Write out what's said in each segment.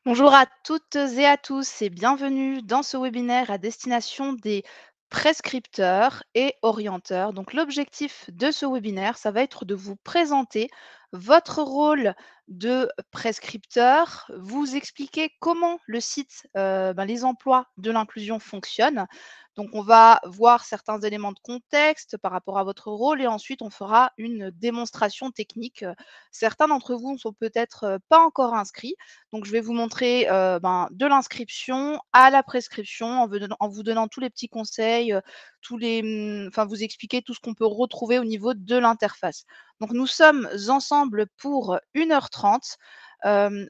Bonjour à toutes et à tous et bienvenue dans ce webinaire à destination des prescripteurs et orienteurs. Donc l'objectif de ce webinaire, ça va être de vous présenter votre rôle de prescripteur, vous expliquer comment le site Les emplois de l'inclusion fonctionne. Donc on va voir certains éléments de contexte par rapport à votre rôle et ensuite on fera une démonstration technique. Certains d'entre vous ne sont peut-être pas encore inscrits. Donc, je vais vous montrer de l'inscription à la prescription en vous donnant tous les petits conseils, enfin vous expliquer tout ce qu'on peut retrouver au niveau de l'interface. Donc, nous sommes ensemble pour 1h30.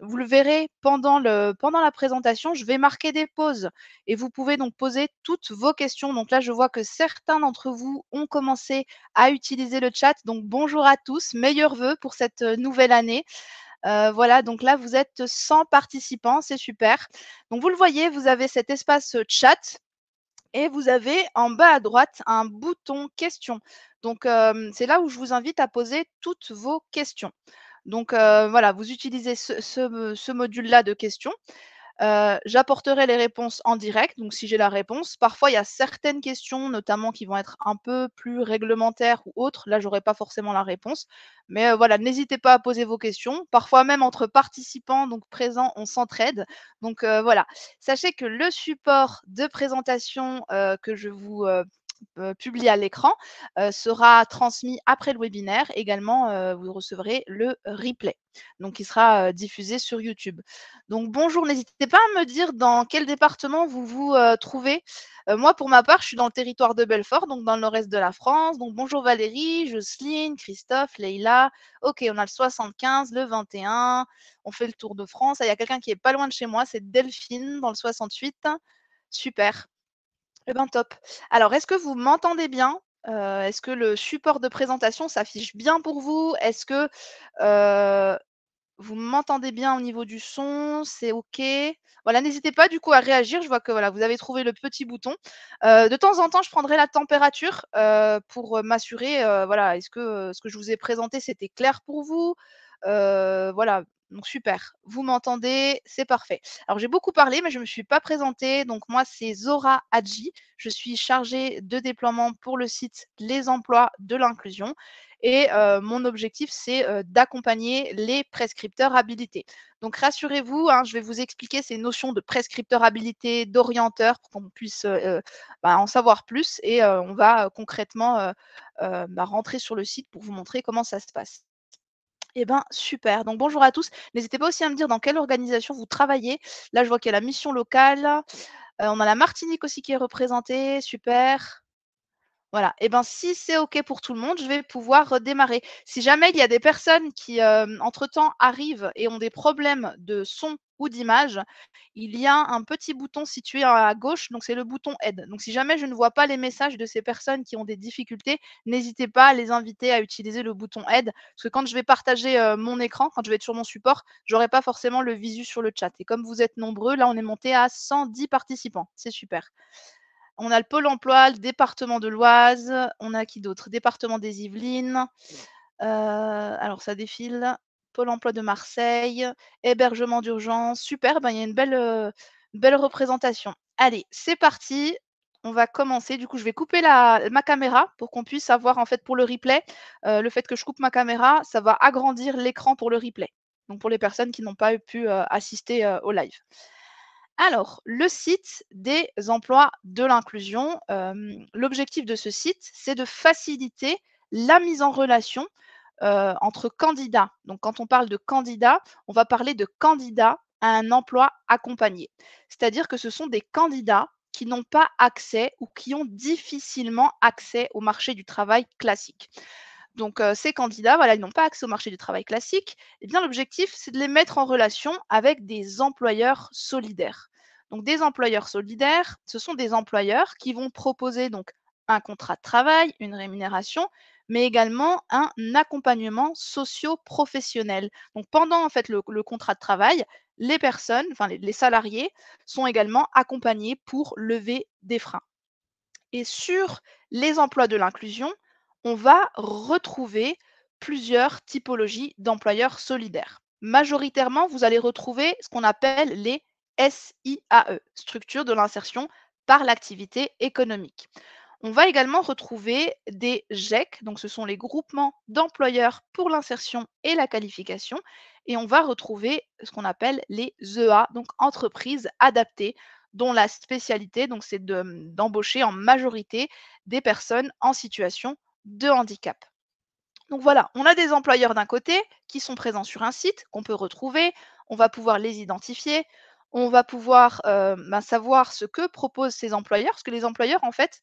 Vous le verrez pendant la présentation, je vais marquer des pauses et vous pouvez donc poser toutes vos questions. Donc là, je vois que certains d'entre vous ont commencé à utiliser le chat. Donc, bonjour à tous, meilleurs vœux pour cette nouvelle année. Voilà, donc là, vous êtes 100 participants, c'est super. Donc vous le voyez, vous avez cet espace chat et vous avez en bas à droite un bouton questions. Donc c'est là où je vous invite à poser toutes vos questions. Donc voilà, vous utilisez ce module-là de questions. J'apporterai les réponses en direct, donc si j'ai la réponse. Parfois, il y a certaines questions, notamment qui vont être un peu plus réglementaires ou autres. Là, j'aurai pas forcément la réponse. Mais voilà, n'hésitez pas à poser vos questions. Parfois même entre participants, donc présents, on s'entraide. Donc voilà. Sachez que le support de présentation que je vous publie à l'écran sera transmis après le webinaire. Également, vous recevrez le replay, donc qui sera diffusé sur YouTube. Donc bonjour, n'hésitez pas à me dire dans quel département vous vous trouvez. Moi, pour ma part, je suis dans le territoire de Belfort, donc dans le nord-est de la France. Donc bonjour Valérie, Jocelyne, Christophe, Leïla. Ok, on a le 75, le 21. On fait le tour de France. Ah, il y a quelqu'un qui est pas loin de chez moi, c'est Delphine dans le 68. Super. Eh ben top. Alors, est-ce que vous m'entendez bien? Est-ce que le support de présentation s'affiche bien pour vous? Est-ce que, vous m'entendez bien au niveau du son? C'est OK? Voilà, n'hésitez pas du coup à réagir. Je vois que voilà, vous avez trouvé le petit bouton. De temps en temps, je prendrai la température, pour, m'assurer, voilà, est-ce que, ce que je vous ai présenté, c'était clair pour vous? Voilà, donc super. Vous m'entendez? C'est parfait. Alors j'ai beaucoup parlé, mais je ne me suis pas présentée. Donc moi, c'est Zora Hadji. Je suis chargée de déploiement pour le site Les emplois de l'inclusion et mon objectif, c'est d'accompagner les prescripteurs habilités. Donc rassurez-vous, hein, je vais vous expliquer ces notions de prescripteur habilité, d'orienteur pour qu'on puisse en savoir plus et on va concrètement rentrer sur le site pour vous montrer comment ça se passe. Eh ben, super. Donc, bonjour à tous. N'hésitez pas aussi à me dire dans quelle organisation vous travaillez. Là, je vois qu'il y a la mission locale. On a la Martinique aussi qui est représentée. Super. Voilà. Et ben, si c'est OK pour tout le monde, je vais pouvoir redémarrer. Si jamais il y a des personnes qui, entre-temps arrivent et ont des problèmes de son ou d'image, il y a un petit bouton situé à gauche, donc c'est le bouton aide. Donc si jamais je ne vois pas les messages de ces personnes qui ont des difficultés, n'hésitez pas à les inviter à utiliser le bouton aide, parce que quand je vais partager, mon écran, quand je vais être sur mon support, j'aurai pas forcément le visu sur le chat et comme vous êtes nombreux, là, on est monté à 110 participants. C'est super. On a le Pôle emploi, le département de l'Oise, on a qui d'autre? Département des Yvelines, alors ça défile, Pôle emploi de Marseille, hébergement d'urgence, super, ben, il y a une belle représentation. Allez, c'est parti, on va commencer. Du coup, je vais couper ma caméra pour qu'on puisse avoir en fait pour le replay, le fait que je coupe ma caméra, ça va agrandir l'écran pour le replay. Donc pour les personnes qui n'ont pas pu, assister, au live. Alors, le site des emplois de l'inclusion, l'objectif de ce site, c'est de faciliter la mise en relation, entre candidats. Donc quand on parle de candidats, on va parler de candidats à un emploi accompagné. C'est-à-dire que ce sont des candidats qui n'ont pas accès ou qui ont difficilement accès au marché du travail classique. Donc, ces candidats, voilà, ils n'ont pas accès au marché du travail classique. Eh bien, l'objectif, c'est de les mettre en relation avec des employeurs solidaires. Donc, des employeurs solidaires, ce sont des employeurs qui vont proposer donc un contrat de travail, une rémunération, mais également un accompagnement socio-professionnel. Donc, pendant en fait le contrat de travail, les personnes, enfin les salariés, sont également accompagnés pour lever des freins. Et sur les emplois de l'inclusion, on va retrouver plusieurs typologies d'employeurs solidaires. majoritairement, vous allez retrouver ce qu'on appelle les SIAE, structures de l'insertion par l'activité économique. On va également retrouver des GEC, donc ce sont les groupements d'employeurs pour l'insertion et la qualification, et on va retrouver ce qu'on appelle les EA, donc entreprises adaptées, dont la spécialité, donc c'est d'embaucher en majorité des personnes en situation de handicap. Donc voilà, on a des employeurs d'un côté qui sont présents sur un site qu'on peut retrouver, on va pouvoir les identifier, on va pouvoir savoir ce que proposent ces employeurs, parce que les employeurs, en fait,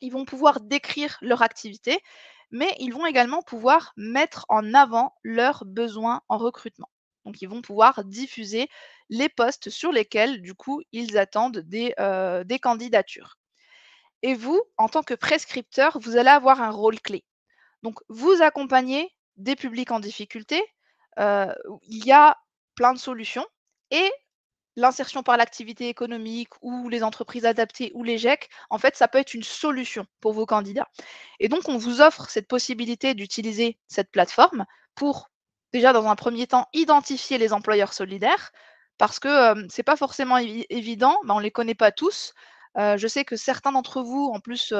ils vont pouvoir décrire leur activité, mais ils vont également pouvoir mettre en avant leurs besoins en recrutement. Donc, ils vont pouvoir diffuser les postes sur lesquels, du coup, ils attendent des candidatures. Et vous, en tant que prescripteur, vous allez avoir un rôle clé. Donc, vous accompagnez des publics en difficulté. Où il y a plein de solutions et l'insertion par l'activité économique ou les entreprises adaptées ou les GEC, en fait, ça peut être une solution pour vos candidats. Et donc, on vous offre cette possibilité d'utiliser cette plateforme pour, déjà, dans un premier temps, identifier les employeurs solidaires, parce que c'est pas forcément évident, on ne les connaît pas tous. Je sais que certains d'entre vous, en plus,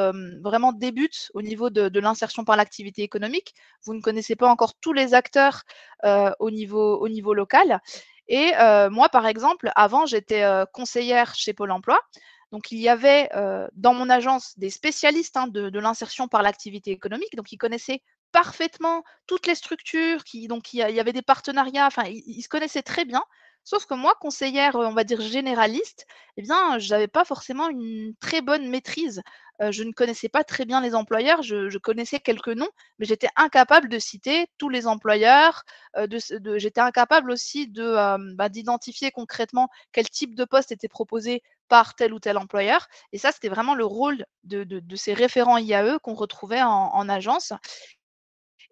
vraiment débutent au niveau de l'insertion par l'activité économique. Vous ne connaissez pas encore tous les acteurs au niveau local. Et moi, par exemple, avant, j'étais conseillère chez Pôle emploi. Donc, il y avait dans mon agence des spécialistes de l'insertion par l'activité économique. Donc, ils connaissaient parfaitement toutes les structures, donc il y avait des partenariats, enfin, ils se connaissaient très bien. Sauf que moi, conseillère, on va dire généraliste, eh bien, je n'avais pas forcément une très bonne maîtrise. Je ne connaissais pas très bien les employeurs, je connaissais quelques noms, mais j'étais incapable de citer tous les employeurs, j'étais incapable aussi d'identifier concrètement quel type de poste était proposé par tel ou tel employeur. Et ça, c'était vraiment le rôle de ces référents IAE qu'on retrouvait en agence.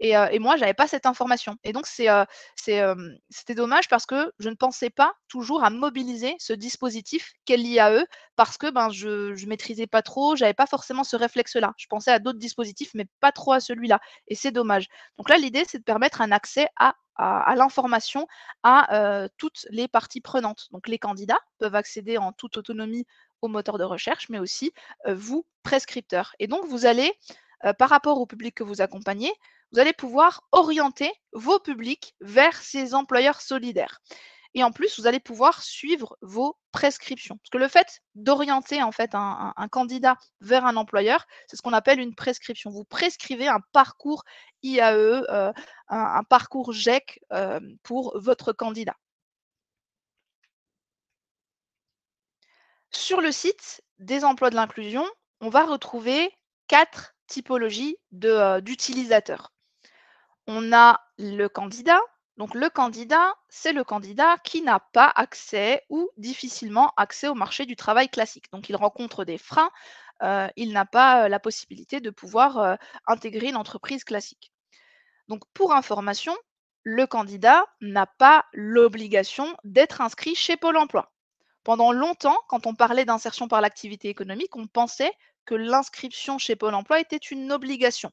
Et moi, j'avais pas cette information. Et donc c'était dommage parce que je ne pensais pas toujours à mobiliser ce dispositif qu'est l'IAE parce que, ben, je maîtrisais pas trop, j'avais pas forcément ce réflexe-là. Je pensais à d'autres dispositifs, mais pas trop à celui-là et c'est dommage. Donc là, l'idée, c'est de permettre un accès à l'information à, toutes les parties prenantes. Donc les candidats peuvent accéder en toute autonomie au moteur de recherche, mais aussi, vous, prescripteurs. Et donc vous allez, par rapport au public que vous accompagnez, vous allez pouvoir orienter vos publics vers ces employeurs solidaires. Et en plus, vous allez pouvoir suivre vos prescriptions. Parce que le fait d'orienter en fait un candidat vers un employeur, c'est ce qu'on appelle une prescription. Vous prescrivez un parcours IAE, un parcours GEC pour votre candidat. Sur le site des emplois de l'inclusion, on va retrouver quatre typologies d'utilisateurs. On a le candidat. Donc le candidat, c'est le candidat qui n'a pas accès ou difficilement accès au marché du travail classique. Donc il rencontre des freins, il n'a pas la possibilité de pouvoir intégrer une entreprise classique. Donc pour information, le candidat n'a pas l'obligation d'être inscrit chez Pôle emploi. Pendant longtemps, quand on parlait d'insertion par l'activité économique, on pensait que l'inscription chez Pôle emploi était une obligation.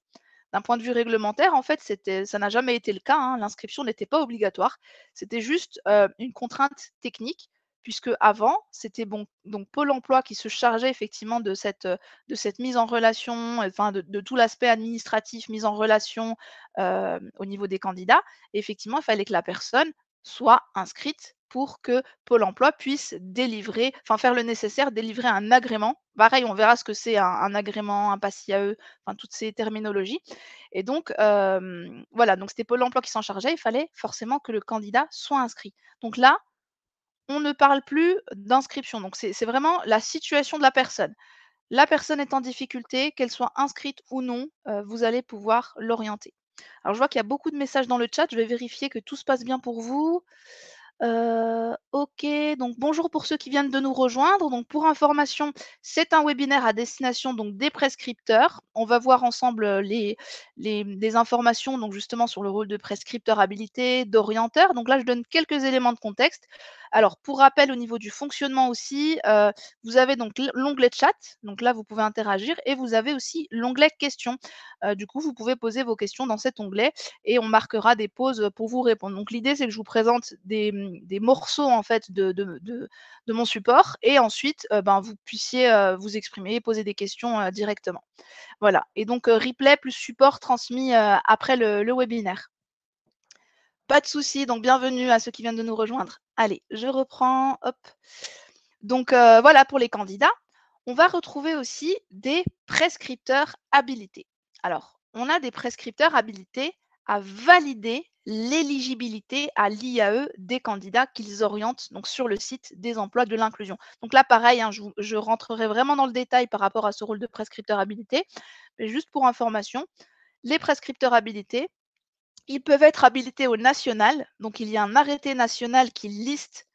D'un point de vue réglementaire, en fait, ça n'a jamais été le cas, hein. L'inscription n'était pas obligatoire. C'était juste une contrainte technique, puisque avant, c'était bon, donc Pôle emploi qui se chargeait effectivement de cette mise en relation, enfin de tout l'aspect administratif, mise en relation au niveau des candidats. Et effectivement, il fallait que la personne soit inscrite pour que Pôle emploi puisse délivrer, enfin faire le nécessaire, délivrer un agrément. Pareil, on verra ce que c'est un agrément, un pass IAE, enfin toutes ces terminologies. Et donc, voilà, donc c'était Pôle emploi qui s'en chargeait, il fallait forcément que le candidat soit inscrit. Donc là, on ne parle plus d'inscription, donc c'est vraiment la situation de la personne. La personne est en difficulté, qu'elle soit inscrite ou non, vous allez pouvoir l'orienter. Alors je vois qu'il y a beaucoup de messages dans le chat, je vais vérifier que tout se passe bien pour vous. OK, donc bonjour pour ceux qui viennent de nous rejoindre. Donc pour information, c'est un webinaire à destination donc des prescripteurs. On va voir ensemble, les informations donc justement sur le rôle de prescripteur habilité, d'orienteur. Donc là, je donne quelques éléments de contexte. Alors pour rappel au niveau du fonctionnement aussi, vous avez donc l'onglet chat, donc là vous pouvez interagir et vous avez aussi l'onglet questions. Du coup, vous pouvez poser vos questions dans cet onglet et on marquera des pauses pour vous répondre. Donc l'idée, c'est que je vous présente des morceaux en fait de mon support et ensuite, ben, vous puissiez vous exprimer et poser des questions directement. Voilà. Et donc replay plus support transmis après le webinaire. Pas de souci, donc bienvenue à ceux qui viennent de nous rejoindre. Allez, je reprends. Hop. Donc voilà pour les candidats. On va retrouver aussi des prescripteurs habilités. Alors, on a des prescripteurs habilités à valider l'éligibilité à l'IAE des candidats qu'ils orientent donc sur le site des emplois de l'inclusion. Donc là, pareil, hein, je rentrerai vraiment dans le détail par rapport à ce rôle de prescripteur habilité, mais juste pour information, les prescripteurs habilités, ils peuvent être habilités au national, donc il y a un arrêté national qui liste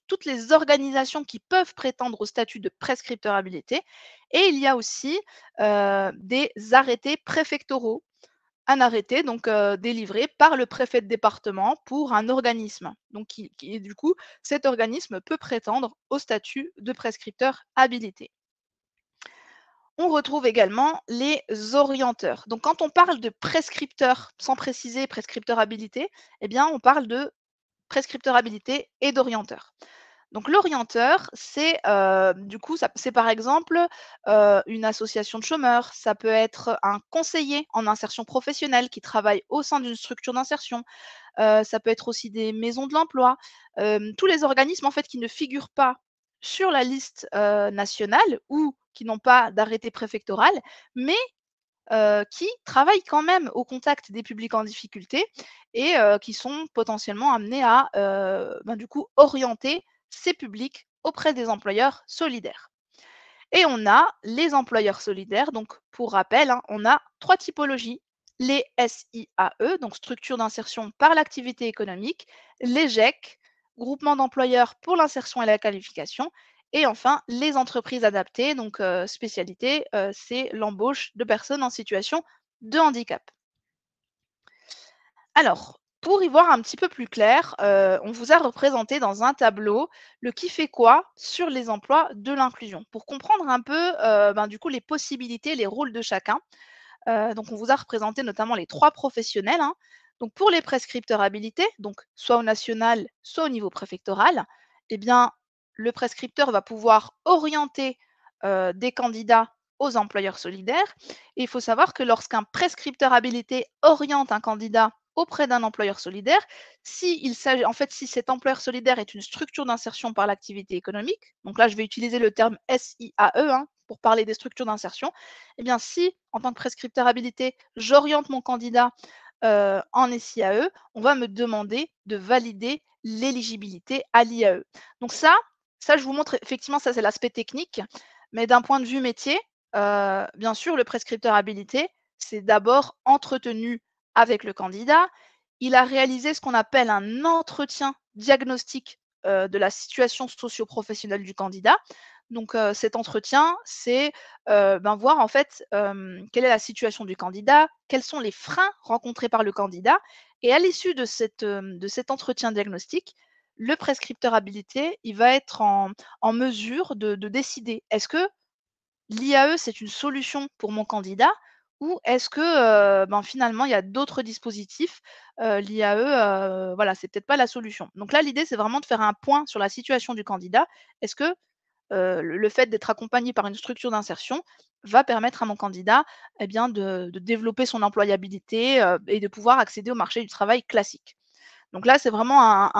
toutes les organisations qui peuvent prétendre au statut de prescripteur habilité. Et il y a aussi des arrêtés préfectoraux, un arrêté donc délivré par le préfet de département pour un organisme. Donc du coup, cet organisme peut prétendre au statut de prescripteur habilité. On retrouve également les orienteurs. Donc, quand on parle de prescripteur, sans préciser prescripteur habilité, eh bien, on parle de prescripteur habilité et d'orienteur. Donc, l'orienteur, c'est du coup, c'est par exemple une association de chômeurs, ça peut être un conseiller en insertion professionnelle qui travaille au sein d'une structure d'insertion, ça peut être aussi des maisons de l'emploi, tous les organismes en fait qui ne figurent pas sur la liste nationale ou qui n'ont pas d'arrêté préfectoral, mais qui travaillent quand même au contact des publics en difficulté et qui sont potentiellement amenés à ben, du coup orienter ces publics auprès des employeurs solidaires. Et on a les employeurs solidaires. Donc, pour rappel, hein, on a trois typologies. Les SIAE, donc structures d'insertion par l'activité économique, les GEC, groupement d'employeurs pour l'insertion et la qualification, et enfin les entreprises adaptées, donc spécialité, c'est l'embauche de personnes en situation de handicap. Alors, pour y voir un petit peu plus clair, on vous a représenté dans un tableau le qui fait quoi sur les emplois de l'inclusion. Pour comprendre un peu, ben, du coup, les possibilités, les rôles de chacun. Donc on vous a représenté notamment les 3 professionnels, hein. Donc pour les prescripteurs habilités, donc soit au national, soit au niveau préfectoral, eh bien, le prescripteur va pouvoir orienter, des candidats aux employeurs solidaires. Et il faut savoir que lorsqu'un prescripteur habilité oriente un candidat auprès d'un employeur solidaire, si cet employeur solidaire est une structure d'insertion par l'activité économique, donc là je vais utiliser le terme SIAE, hein, pour parler des structures d'insertion, eh bien, si, en tant que prescripteur habilité, j'oriente mon candidat en SIAE, on va me demander de valider l'éligibilité à l'IAE. Donc ça, je vous montre effectivement, ça c'est l'aspect technique, mais d'un point de vue métier, bien sûr, le prescripteur habilité, c'est d'abord entretenu avec le candidat. Il a réalisé ce qu'on appelle un entretien diagnostic de la situation socio-professionnelle du candidat. Donc, cet entretien, c'est ben, voir en fait quelle est la situation du candidat, quels sont les freins rencontrés par le candidat. Et à l'issue de cet entretien diagnostic, le prescripteur habilité, il va être en mesure de décider est-ce que l'IAE, c'est une solution pour mon candidat ou est-ce que ben, finalement, il y a d'autres dispositifs, l'IAE, voilà, c'est peut-être pas la solution. Donc là, l'idée, c'est vraiment de faire un point sur la situation du candidat. Est-ce que le fait d'être accompagné par une structure d'insertion va permettre à mon candidat, eh bien, de développer son employabilité, et de pouvoir accéder au marché du travail classique. Donc là, c'est vraiment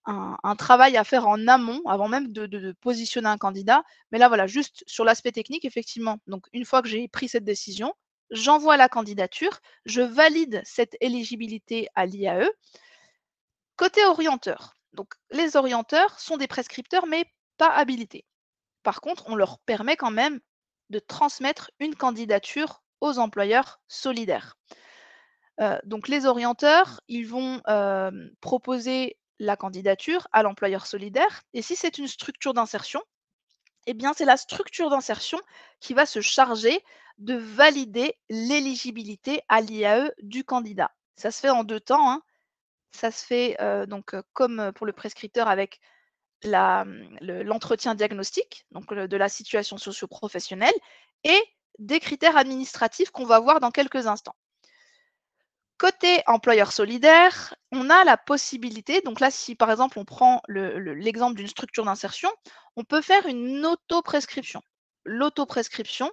un travail à faire en amont, avant même de positionner un candidat. Mais là, voilà, juste sur l'aspect technique, effectivement, donc une fois que j'ai pris cette décision, j'envoie la candidature, je valide cette éligibilité à l'IAE. Côté orienteur, donc les orienteurs sont des prescripteurs, mais pas habilités. Par contre, on leur permet quand même de transmettre une candidature aux employeurs solidaires. Donc les orienteurs, ils vont proposer la candidature à l'employeur solidaire. Et si c'est une structure d'insertion, eh bien, c'est la structure d'insertion qui va se charger de valider l'éligibilité à l'IAE du candidat. Ça se fait en 2 temps, hein. Ça se fait, comme, pour le prescripteur avec l'entretien diagnostique, donc de la situation socio-professionnelle et des critères administratifs qu'on va voir dans quelques instants. Côté employeur solidaire, on a la possibilité, donc là, si par exemple on prend l'exemple d'une structure d'insertion, on peut faire une autoprescription. L'autoprescription,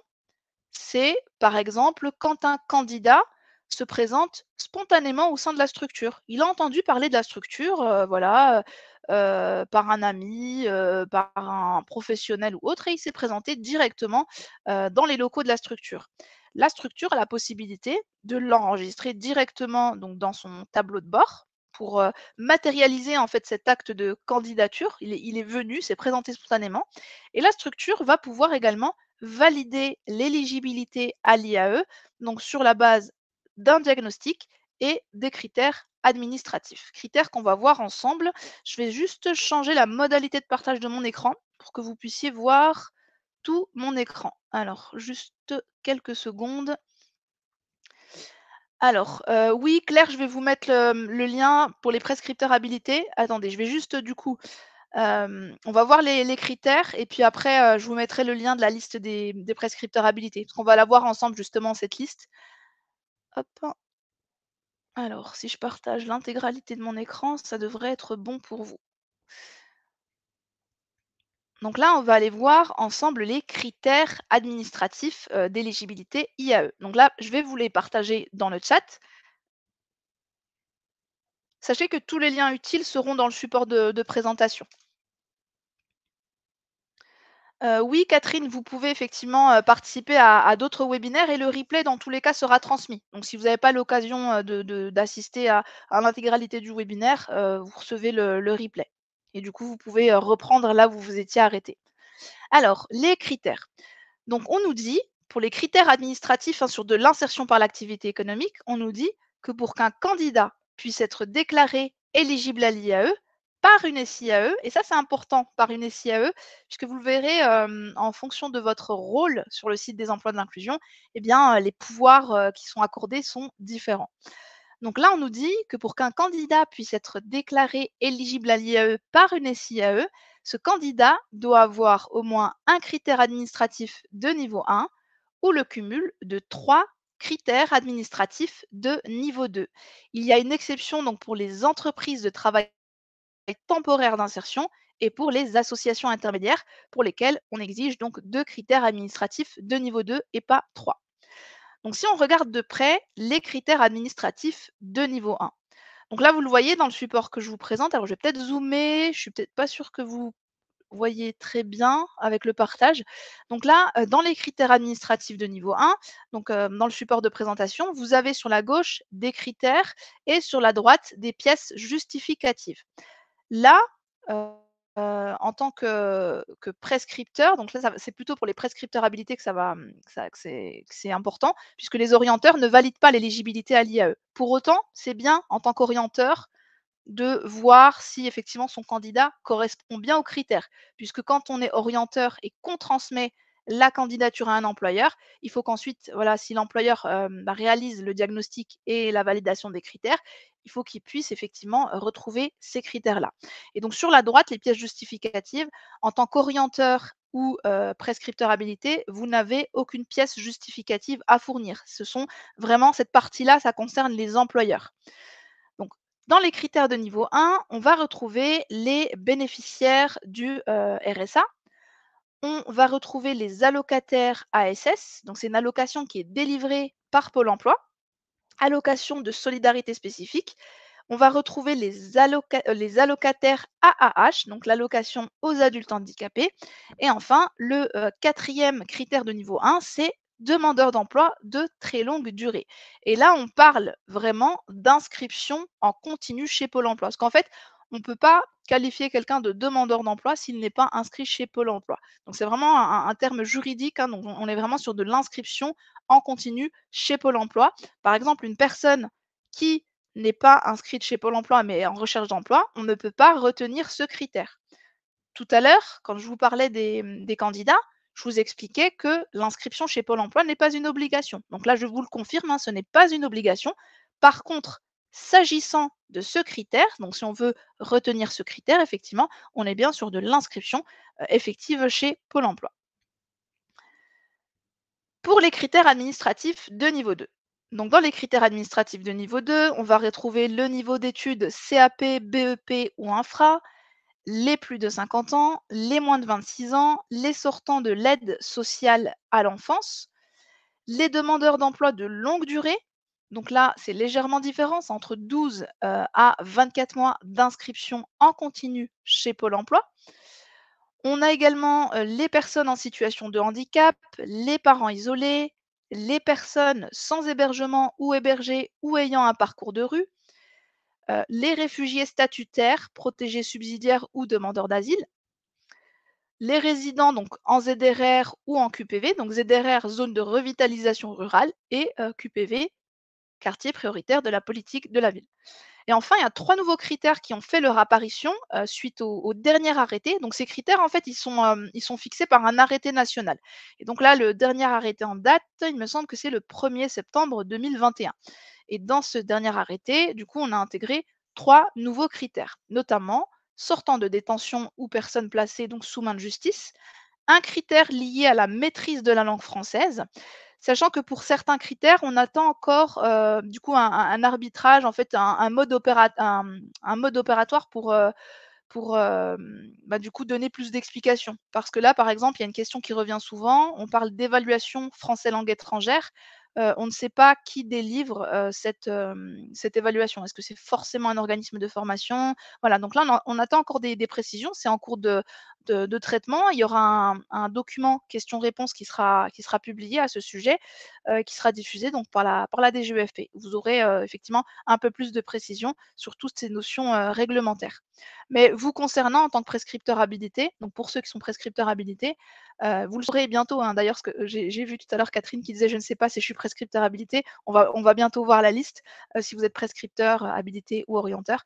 c'est par exemple quand un candidat se présente spontanément au sein de la structure. Il a entendu parler de la structure, voilà, par un ami, par un professionnel ou autre et il s'est présenté directement, dans les locaux de la structure. La structure a la possibilité de l'enregistrer directement donc dans son tableau de bord pour, matérialiser en fait cet acte de candidature. Il est venu, s'est présenté spontanément et la structure va pouvoir également valider l'éligibilité à l'IAE, donc sur la base d'un diagnostic et des critères administratifs. Critères qu'on va voir ensemble. Je vais juste changer la modalité de partage de mon écran pour que vous puissiez voir tout mon écran. Alors, juste quelques secondes. Alors, oui, Claire, je vais vous mettre le lien pour les prescripteurs habilités. Attendez, je vais juste du coup, on va voir les critères et puis après, je vous mettrai le lien de la liste des prescripteurs habilités, parce qu'on va la voir ensemble justement cette liste. Hop, alors si je partage l'intégralité de mon écran, ça devrait être bon pour vous. Donc là, on va aller voir ensemble les critères administratifs, d'éligibilité IAE. Donc là, je vais vous les partager dans le chat. Sachez que tous les liens utiles seront dans le support de présentation. Oui, Catherine, vous pouvez effectivement, participer à d'autres webinaires et le replay dans tous les cas sera transmis. Donc si vous n'avez pas l'occasion, d'assister à l'intégralité du webinaire, vous recevez le replay et du coup, vous pouvez, reprendre là où vous vous étiez arrêté. Alors, les critères. Donc on nous dit, pour les critères administratifs, hein, sur de l'insertion par l'activité économique, on nous dit que pour qu'un candidat puisse être déclaré éligible à l'IAE par une SIAE, et ça c'est important, par une SIAE, puisque vous le verrez en fonction de votre rôle sur le site des emplois de l'inclusion, eh bien, les pouvoirs qui sont accordés sont différents. Donc là, on nous dit que pour qu'un candidat puisse être déclaré éligible à l'IAE par une SIAE, ce candidat doit avoir au moins un critère administratif de niveau 1 ou le cumul de 3 critères administratifs de niveau 2. Il y a une exception donc pour les entreprises de travail temporaire d'insertion et pour les associations intermédiaires pour lesquelles on exige donc 2 critères administratifs de niveau 2 et pas 3. Donc si on regarde de près les critères administratifs de niveau 1. Donc là, vous le voyez dans le support que je vous présente. Alors je vais peut-être zoomer, je suis peut-être pas sûre que vous voyez très bien avec le partage. Donc là, dans les critères administratifs de niveau 1, donc dans le support de présentation, vous avez sur la gauche des critères et sur la droite des pièces justificatives. Là, heu en tant que prescripteur, donc là, c'est plutôt pour les prescripteurs habilités que ça va, que c'est important, puisque les orienteurs ne valident pas l'éligibilité à l'IAE. Pour autant, c'est bien en tant qu'orienteur de voir si effectivement son candidat correspond bien aux critères. Puisque quand on est orienteur et qu'on transmet la candidature à un employeur, il faut qu'ensuite, voilà, si l'employeur réalise le diagnostic et la validation des critères, il faut qu'il puisse effectivement retrouver ces critères-là. Et donc sur la droite, les pièces justificatives, en tant qu'orienteur ou prescripteur habilité, vous n'avez aucune pièce justificative à fournir. Ce sont vraiment cette partie-là, ça concerne les employeurs. Donc, dans les critères de niveau 1, on va retrouver les bénéficiaires du RSA. On va retrouver les allocataires ASS. Donc, c'est une allocation qui est délivrée par Pôle emploi. Allocation de solidarité spécifique. On va retrouver les allocataires AAH, donc l'allocation aux adultes handicapés. Et enfin, le quatrième critère de niveau 1, c'est demandeur d'emploi de très longue durée. Et là, on parle vraiment d'inscription en continu chez Pôle emploi. Parce qu'en fait, on ne peut pas qualifier quelqu'un de demandeur d'emploi s'il n'est pas inscrit chez Pôle emploi. Donc c'est vraiment un terme juridique, hein, donc on est vraiment sur de l'inscription en continu chez Pôle emploi. Par exemple, une personne qui n'est pas inscrite chez Pôle emploi, mais est en recherche d'emploi, on ne peut pas retenir ce critère. Tout à l'heure, quand je vous parlais des candidats, je vous expliquais que l'inscription chez Pôle emploi n'est pas une obligation. Donc là, je vous le confirme, hein, ce n'est pas une obligation. Par contre, s'agissant de ce critère, donc si on veut retenir ce critère, effectivement, on est bien sur de l'inscription effective chez Pôle emploi. Pour les critères administratifs de niveau 2. Donc dans les critères administratifs de niveau 2, on va retrouver le niveau d'études CAP, BEP ou infra, les plus de 50 ans, les moins de 26 ans, les sortants de l'aide sociale à l'enfance, les demandeurs d'emploi de longue durée. Donc là, c'est légèrement différent, c'est entre 12 à 24 mois d'inscription en continu chez Pôle emploi. On a également les personnes en situation de handicap, les parents isolés, les personnes sans hébergement ou hébergées ou ayant un parcours de rue, les réfugiés statutaires, protégés subsidiaires ou demandeurs d'asile, les résidents donc en ZRR ou en QPV, donc ZRR, zone de revitalisation rurale, et QPV, quartier prioritaire de la politique de la ville. Et enfin, il y a 3 nouveaux critères qui ont fait leur apparition, suite au dernier arrêté. Donc ces critères, en fait, ils sont fixés par un arrêté national. Et donc là, le dernier arrêté en date, il me semble que c'est le 1er septembre 2021. Et dans ce dernier arrêté, du coup, on a intégré 3 nouveaux critères, notamment sortant de détention ou personnes placées donc sous main de justice, un critère lié à la maîtrise de la langue française, sachant que pour certains critères, on attend encore, du coup un arbitrage, en fait un mode opératoire pour, bah, du coup donner plus d'explications. Parce que là, par exemple, il y a une question qui revient souvent, on parle d'évaluation français langue étrangère, on ne sait pas qui délivre, cette évaluation. Est-ce que c'est forcément un organisme de formation? Voilà, donc là, on attend encore des précisions, c'est en cours de traitement. Il y aura un document questions-réponses qui sera publié à ce sujet, qui sera diffusé donc par la DGEFP. Vous aurez, effectivement un peu plus de précisions sur toutes ces notions, réglementaires. Mais vous concernant en tant que prescripteur habilité, donc pour ceux qui sont prescripteurs habilités, vous le saurez bientôt, hein, d'ailleurs, parce que j'ai vu tout à l'heure Catherine qui disait: «Je ne sais pas si je suis prescripteur habilité». On va bientôt voir la liste, si vous êtes prescripteur, habilité ou orienteur.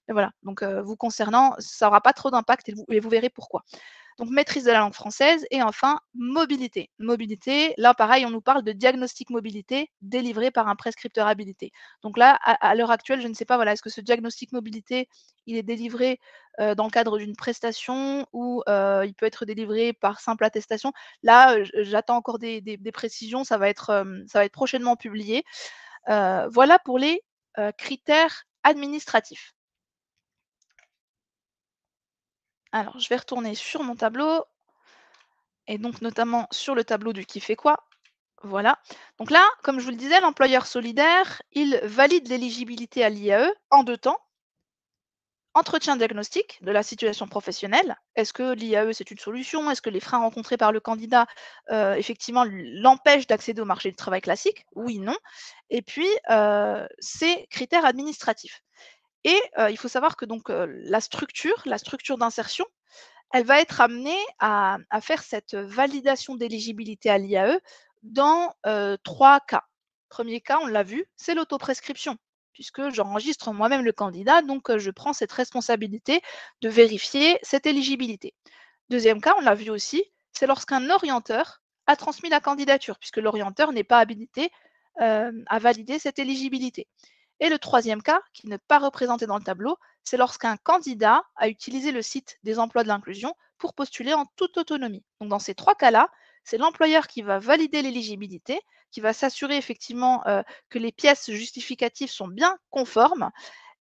Et voilà, donc vous concernant, ça aura pas trop d'impact et vous verrez pourquoi. Donc maîtrise de la langue française et enfin mobilité. Mobilité, là pareil, on nous parle de diagnostic mobilité délivré par un prescripteur habilité. Donc là, à l'heure actuelle, je ne sais pas, voilà, est-ce que ce diagnostic mobilité, il est délivré dans le cadre d'une prestation ou il peut être délivré par simple attestation. Là, j'attends encore des précisions, ça va être prochainement publié. Voilà pour les critères administratifs. Alors, je vais retourner sur mon tableau et donc notamment sur le tableau du qui fait quoi. Voilà. Donc là, comme je vous le disais, l'employeur solidaire, il valide l'éligibilité à l'IAE en 2 temps. Entretien diagnostic de la situation professionnelle. Est-ce que l'IAE, c'est une solution? Est-ce que les freins rencontrés par le candidat, effectivement, l'empêchent d'accéder au marché du travail classique? Oui, non. Et puis, ces critères administratifs. Et il faut savoir que donc, la structure d'insertion, elle va être amenée à faire cette validation d'éligibilité à l'IAE dans 3 cas. Premier cas, on l'a vu, c'est l'autoprescription, puisque j'enregistre moi-même le candidat, donc je prends cette responsabilité de vérifier cette éligibilité. Deuxième cas, on l'a vu aussi, c'est lorsqu'un orienteur a transmis la candidature, puisque l'orienteur n'est pas habilité à valider cette éligibilité. Et le troisième cas, qui n'est pas représenté dans le tableau, c'est lorsqu'un candidat a utilisé le site des emplois de l'inclusion pour postuler en toute autonomie. Donc dans ces 3 cas-là, c'est l'employeur qui va valider l'éligibilité, qui va s'assurer effectivement que les pièces justificatives sont bien conformes.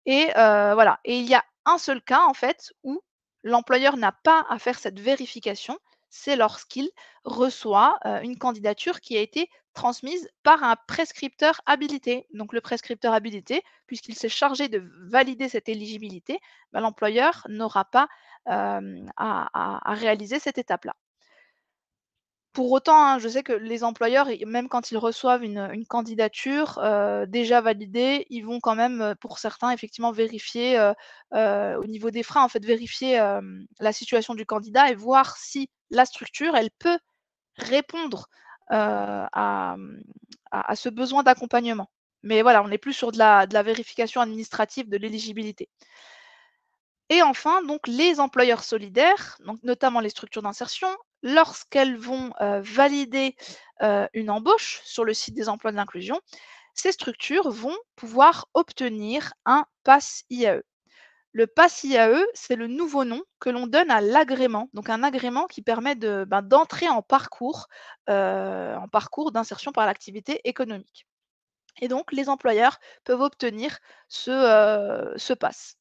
Et voilà. Et il y a un seul cas en fait où l'employeur n'a pas à faire cette vérification, c'est lorsqu'il reçoit, une candidature qui a été transmise par un prescripteur habilité. Donc le prescripteur habilité, puisqu'il s'est chargé de valider cette éligibilité, bah, l'employeur n'aura pas, à réaliser cette étape-là. Pour autant, hein, je sais que les employeurs, même quand ils reçoivent une candidature, déjà validée, ils vont quand même, pour certains, effectivement vérifier, au niveau des freins, en fait, vérifier, la situation du candidat et voir si la structure, elle peut répondre, à ce besoin d'accompagnement. Mais voilà, on n'est plus sur de la vérification administrative de l'éligibilité. Et enfin, donc les employeurs solidaires, donc notamment les structures d'insertion, lorsqu'elles vont valider une embauche sur le site des emplois de l'inclusion, ces structures vont pouvoir obtenir un pass IAE. Le pass IAE, c'est le nouveau nom que l'on donne à l'agrément, donc un agrément qui permet d'entrer en parcours d'insertion par l'activité économique. Et donc, les employeurs peuvent obtenir ce pass.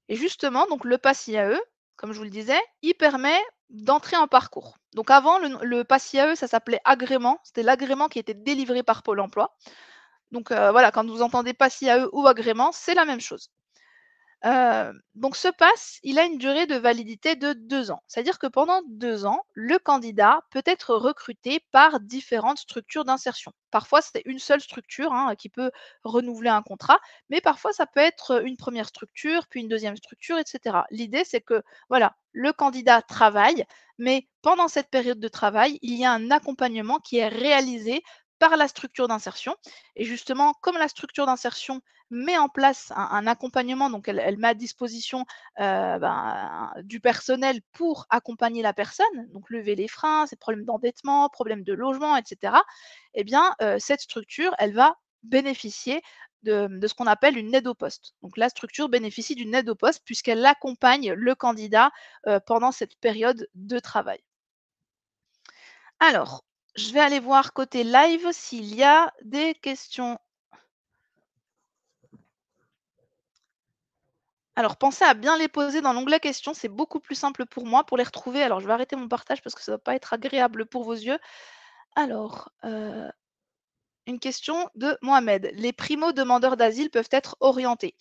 Et justement, donc le pass IAE, comme je vous le disais, il permet d'entrer en parcours. Donc avant, le pass IAE, ça s'appelait agrément. C'était l'agrément qui était délivré par Pôle emploi. Donc voilà, quand vous entendez pass IAE ou agrément, c'est la même chose. Donc ce pass, il a une durée de validité de 2 ans. C'est-à-dire que pendant 2 ans, le candidat peut être recruté par différentes structures d'insertion. Parfois, c'est une seule structure, hein, qui peut renouveler un contrat, mais parfois ça peut être une première structure, puis une deuxième structure, et cetera. L'idée, c'est que voilà, le candidat travaille, mais pendant cette période de travail, il y a un accompagnement qui est réalisé par la structure d'insertion. Et justement, comme la structure d'insertion met en place un accompagnement, donc elle met à disposition du personnel pour accompagner la personne, donc lever les freins, ses problèmes d'endettement, problèmes de logement, etc. Eh bien, cette structure, elle va bénéficier de ce qu'on appelle une aide au poste. Donc la structure bénéficie d'une aide au poste puisqu'elle accompagne le candidat pendant cette période de travail. Alors, je vais aller voir côté live s'il y a des questions. Alors, pensez à bien les poser dans l'onglet questions, c'est beaucoup plus simple pour moi pour les retrouver. Alors, je vais arrêter mon partage parce que ça ne va pas être agréable pour vos yeux. Alors, une question de Mohamed. Les primo-demandeurs d'asile peuvent être orientés.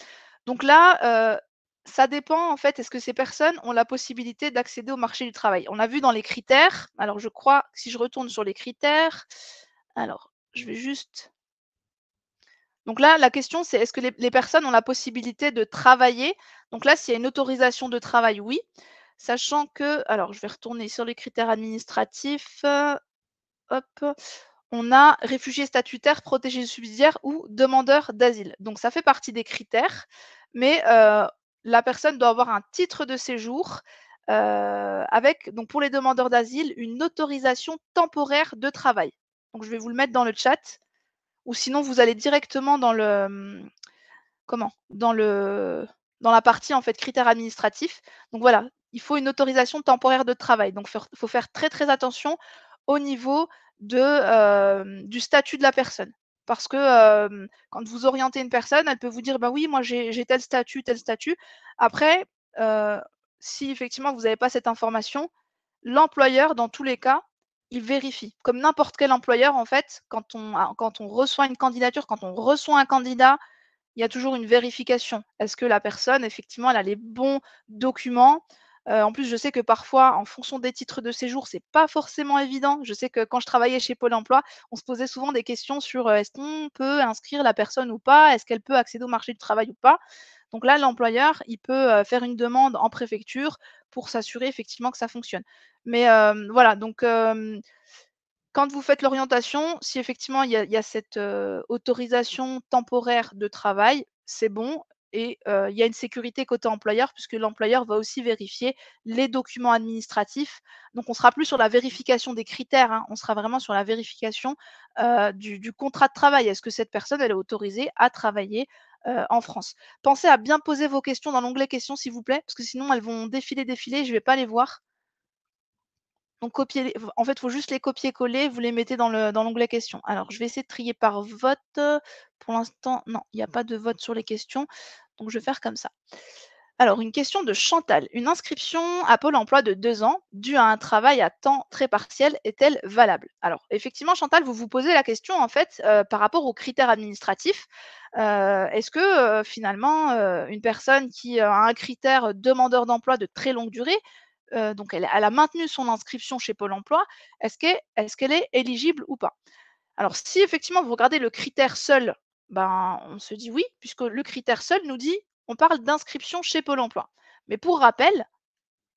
Donc là, ça dépend en fait, est-ce que ces personnes ont la possibilité d'accéder au marché du travail? On a vu dans les critères, alors je crois que si je retourne sur les critères, alors je vais juste donc là, la question, c'est est-ce que les personnes ont la possibilité de travailler? Donc là, s'il y a une autorisation de travail, oui. Sachant que, alors je vais retourner sur les critères administratifs. Hop, on a réfugié statutaire, protégé subsidiaire ou demandeur d'asile. Donc ça fait partie des critères, mais la personne doit avoir un titre de séjour avec, donc pour les demandeurs d'asile, une autorisation temporaire de travail. Donc je vais vous le mettre dans le chat. Ou sinon, vous allez directement dans le, comment? Dans la partie, en fait, critères administratifs. Donc voilà, il faut une autorisation temporaire de travail. Donc faut faire très, très attention au niveau du statut de la personne. Parce que, quand vous orientez une personne, elle peut vous dire: «Bah oui, moi j'ai tel statut, tel statut». Après, heu, si effectivement vous n'avez pas cette information, l'employeur, dans tous les cas, il vérifie. Comme n'importe quel employeur, en fait, quand on reçoit une candidature, quand on reçoit un candidat, il y a toujours une vérification. Est-ce que la personne, effectivement, elle a les bons documents? En plus, je sais que parfois, en fonction des titres de séjour, c'est pas forcément évident. Je sais que quand je travaillais chez Pôle emploi, on se posait souvent des questions sur, est-ce qu'on peut inscrire la personne ou pas? Est-ce qu'elle peut accéder au marché du travail ou pas? Donc là, l'employeur, il peut, faire une demande en préfecture pour s'assurer effectivement que ça fonctionne. Mais, voilà, donc, quand vous faites l'orientation, si effectivement il y a cette, autorisation temporaire de travail, c'est bon et il y a une sécurité côté employeur puisque l'employeur va aussi vérifier les documents administratifs. Donc on sera plus sur la vérification des critères, hein, on sera vraiment sur la vérification, du contrat de travail. Est-ce que cette personne, elle est autorisée à travailler, en France? Pensez à bien poser vos questions dans l'onglet questions, s'il vous plaît, parce que sinon elles vont défiler, je ne vais pas les voir. Donc copier en fait, il faut juste les copier-coller, vous les mettez dans l'onglet questions. Alors je vais essayer de trier par vote, pour l'instant, non, il n'y a pas de vote sur les questions, donc je vais faire comme ça. Alors une question de Chantal. Une inscription à Pôle emploi de 2 ans, due à un travail à temps très partiel, est-elle valable? Alors effectivement, Chantal, vous vous posez la question, en fait, par rapport aux critères administratifs. Est-ce que, finalement, une personne qui a un critère demandeur d'emploi de très longue durée, donc elle a maintenu son inscription chez Pôle emploi, est-ce qu'elle est éligible ou pas? Alors si effectivement vous regardez le critère seul, ben, on se dit oui, puisque le critère seul nous dit on parle d'inscription chez Pôle emploi. Mais pour rappel,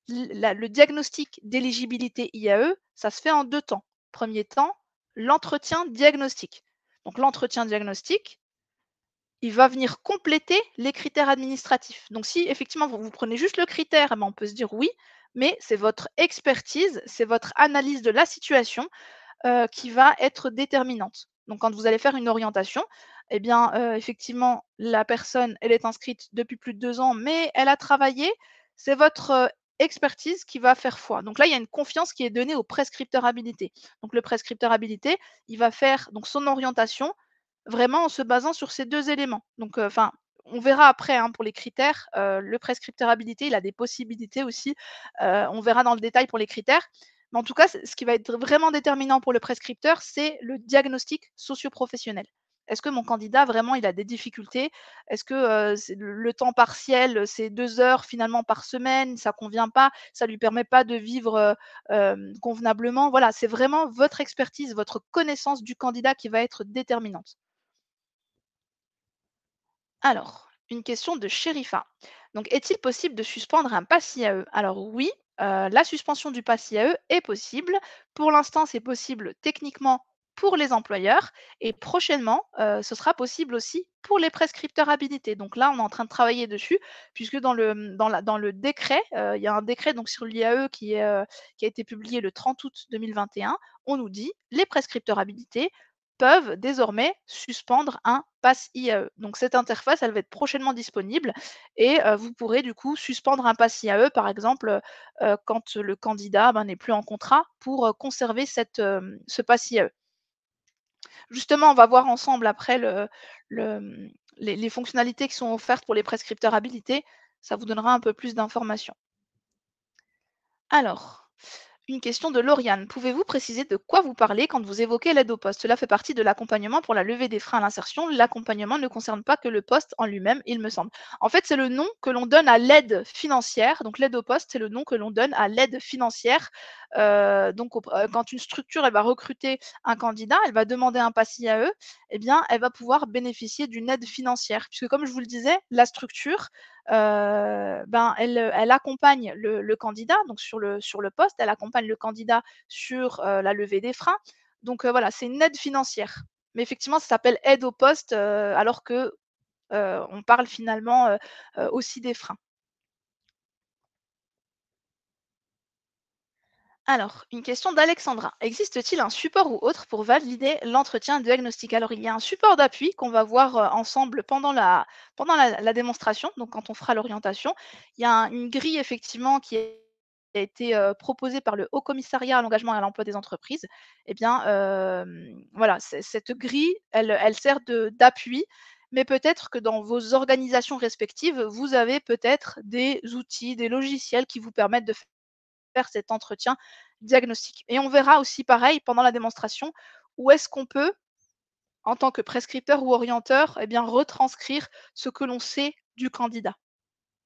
le diagnostic d'éligibilité IAE, ça se fait en 2 temps. Premier temps, l'entretien diagnostic. Donc l'entretien diagnostic, il va venir compléter les critères administratifs. Donc si effectivement vous prenez juste le critère, eh ben, on peut se dire oui, mais c'est votre expertise, c'est votre analyse de la situation qui va être déterminante. Donc quand vous allez faire une orientation, eh bien, effectivement, la personne, elle est inscrite depuis plus de 2 ans, mais elle a travaillé. C'est votre, expertise qui va faire foi. Donc là, il y a une confiance qui est donnée au prescripteur habilité. Donc le prescripteur habilité, il va faire donc son orientation vraiment en se basant sur ces 2 éléments. Donc, enfin, on verra après, hein, pour les critères, le prescripteur habilité, il a des possibilités aussi, on verra dans le détail pour les critères. Mais en tout cas, ce qui va être vraiment déterminant pour le prescripteur, c'est le diagnostic socio-professionnel. Est-ce que mon candidat vraiment il a des difficultés? Est-ce que, c'est le temps partiel, c'est 2 heures finalement par semaine, ça convient pas, ça lui permet pas de vivre, convenablement? Voilà, c'est vraiment votre expertise, votre connaissance du candidat qui va être déterminante. Alors, une question de Sherifa. Donc, est-il possible de suspendre un pass IAE? Alors oui, la suspension du pass IAE est possible. Pour l'instant, c'est possible techniquement pour les employeurs et prochainement, ce sera possible aussi pour les prescripteurs habilités. Donc là, on est en train de travailler dessus puisque dans le décret, il y a un décret donc sur l'IAE qui a été publié le 30 août 2021. On nous dit: «Les prescripteurs habilités peuvent désormais suspendre un pass IAE. Donc cette interface, elle va être prochainement disponible et vous pourrez du coup suspendre un pass IAE, par exemple, quand le candidat, ben, n'est plus en contrat pour, conserver ce pass IAE. Justement, on va voir ensemble après les fonctionnalités qui sont offertes pour les prescripteurs habilités. Ça vous donnera un peu plus d'informations. Alors, une question de Lauriane. Pouvez-vous préciser de quoi vous parlez quand vous évoquez l'aide au poste? Cela fait partie de l'accompagnement pour la levée des freins à l'insertion. L'accompagnement ne concerne pas que le poste en lui-même, il me semble. En fait, c'est le nom que l'on donne à l'aide financière. Donc, l'aide au poste, c'est le nom que l'on donne à l'aide financière. Quand une structure elle va recruter un candidat, elle va demander un pass IAE, eh bien, elle va pouvoir bénéficier d'une aide financière. Puisque, comme je vous le disais, la structure, ben, elle accompagne le candidat, donc sur le poste, elle accompagne le candidat sur, la levée des freins. Donc, voilà, c'est une aide financière. Mais effectivement, ça s'appelle aide au poste, alors que, on parle finalement, aussi des freins. Alors, une question d'Alexandra. Existe-t-il un support ou autre pour valider l'entretien diagnostic? Alors, il y a un support d'appui qu'on va voir ensemble pendant la démonstration, donc quand on fera l'orientation. Il y a une grille effectivement qui a été proposée par le Haut Commissariat à l'engagement et à l'emploi des entreprises. Eh bien, voilà, cette grille, elle sert d'appui, mais peut-être que dans vos organisations respectives, vous avez peut-être des outils, des logiciels qui vous permettent de faire cet entretien diagnostique. Et on verra aussi pareil pendant la démonstration où est-ce qu'on peut, en tant que prescripteur ou orienteur, eh bien, retranscrire ce que l'on sait du candidat,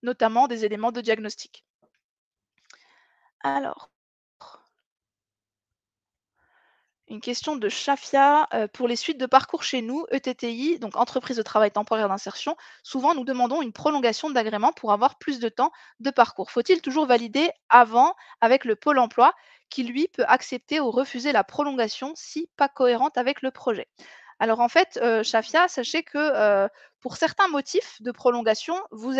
notamment des éléments de diagnostic. Alors, une question de Shafia, pour les suites de parcours chez nous, ETTI, donc entreprise de travail temporaire d'insertion, souvent nous demandons une prolongation d'agrément pour avoir plus de temps de parcours. Faut-il toujours valider avant avec le pôle emploi qui, lui, peut accepter ou refuser la prolongation si pas cohérente avec le projet? Alors en fait, Shafia, sachez que, pour certains motifs de prolongation, vous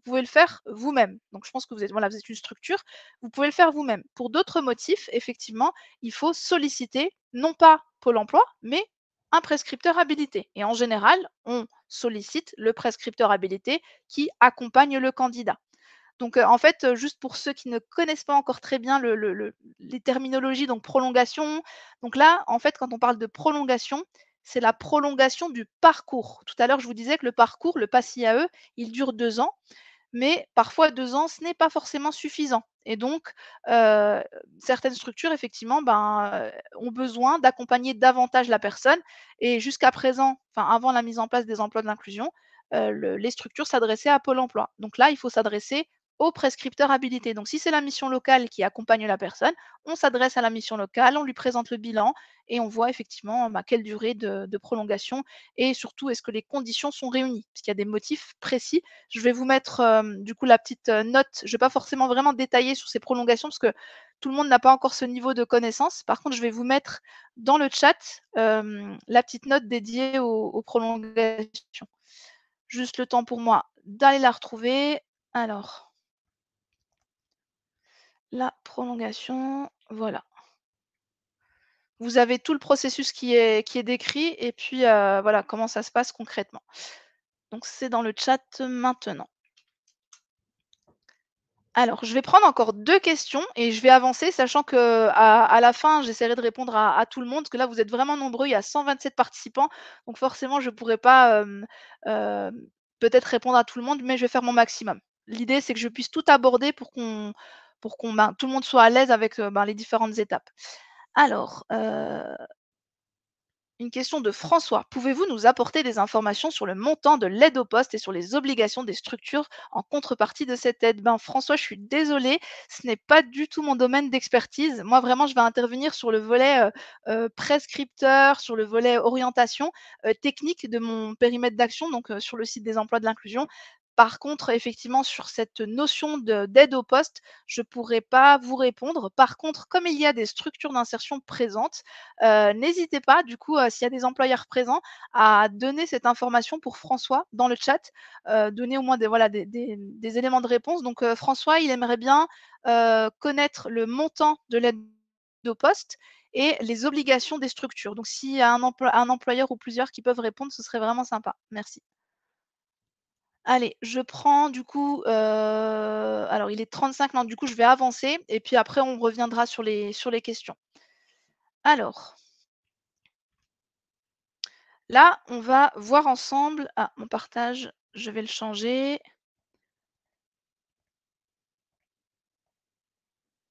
pouvez le faire vous-même. Donc je pense que vous êtes une structure, vous pouvez le faire vous-même. Pour d'autres motifs, effectivement, il faut solliciter non pas Pôle emploi, mais un prescripteur habilité. Et en général, on sollicite le prescripteur habilité qui accompagne le candidat. Donc, en fait, juste pour ceux qui ne connaissent pas encore très bien les terminologies, donc prolongation, donc là, en fait, quand on parle de prolongation, c'est la prolongation du parcours. Tout à l'heure, je vous disais que le parcours, le PASS IAE, il dure 2 ans, mais parfois 2 ans, ce n'est pas forcément suffisant et donc certaines structures effectivement, ben, ont besoin d'accompagner davantage la personne et jusqu'à présent, enfin avant la mise en place des emplois de l'inclusion, les structures s'adressaient à Pôle emploi. Donc là, il faut s'adresser au prescripteur habilité. Donc si c'est la mission locale qui accompagne la personne, on s'adresse à la mission locale, on lui présente le bilan et on voit effectivement, bah, quelle durée de prolongation et surtout est-ce que les conditions sont réunies? Puisqu'il y a des motifs précis. Je vais vous mettre, du coup la petite, note. Je ne vais pas forcément vraiment détailler sur ces prolongations parce que tout le monde n'a pas encore ce niveau de connaissance. Par contre, je vais vous mettre dans le chat, la petite note dédiée aux prolongations. Juste le temps pour moi d'aller la retrouver. Alors, la prolongation, voilà. Vous avez tout le processus qui est décrit et puis, voilà comment ça se passe concrètement. Donc c'est dans le chat maintenant. Alors, je vais prendre encore 2 questions et je vais avancer, sachant qu'à la fin, j'essaierai de répondre à tout le monde, parce que là, vous êtes vraiment nombreux, il y a 127 participants, donc forcément, je ne pourrai pas, peut-être répondre à tout le monde, mais je vais faire mon maximum. L'idée, c'est que je puisse tout aborder pour qu'on, ben, tout le monde soit à l'aise avec, ben, les différentes étapes. Alors, une question de François. Pouvez-vous nous apporter des informations sur le montant de l'aide au poste et sur les obligations des structures en contrepartie de cette aide? Ben, François, je suis désolée, ce n'est pas du tout mon domaine d'expertise. Moi, vraiment, je vais intervenir sur le volet prescripteur, sur le volet orientation technique de mon périmètre d'action, donc sur le site des emplois de l'inclusion. Par contre, effectivement, sur cette notion d'aide au poste, je ne pourrais pas vous répondre. Par contre, comme il y a des structures d'insertion présentes, n'hésitez pas, du coup, s'il y a des employeurs présents, à donner cette information pour François dans le chat, donner au moins des, voilà, des éléments de réponse. Donc, François, il aimerait bien connaître le montant de l'aide au poste et les obligations des structures. Donc, s'il y a un employeur ou plusieurs qui peuvent répondre, ce serait vraiment sympa. Merci. Allez, je prends du coup, alors il est 35, non, du coup, je vais avancer et puis après on reviendra sur les questions. Alors, là, on va voir ensemble mon partage, je vais le changer.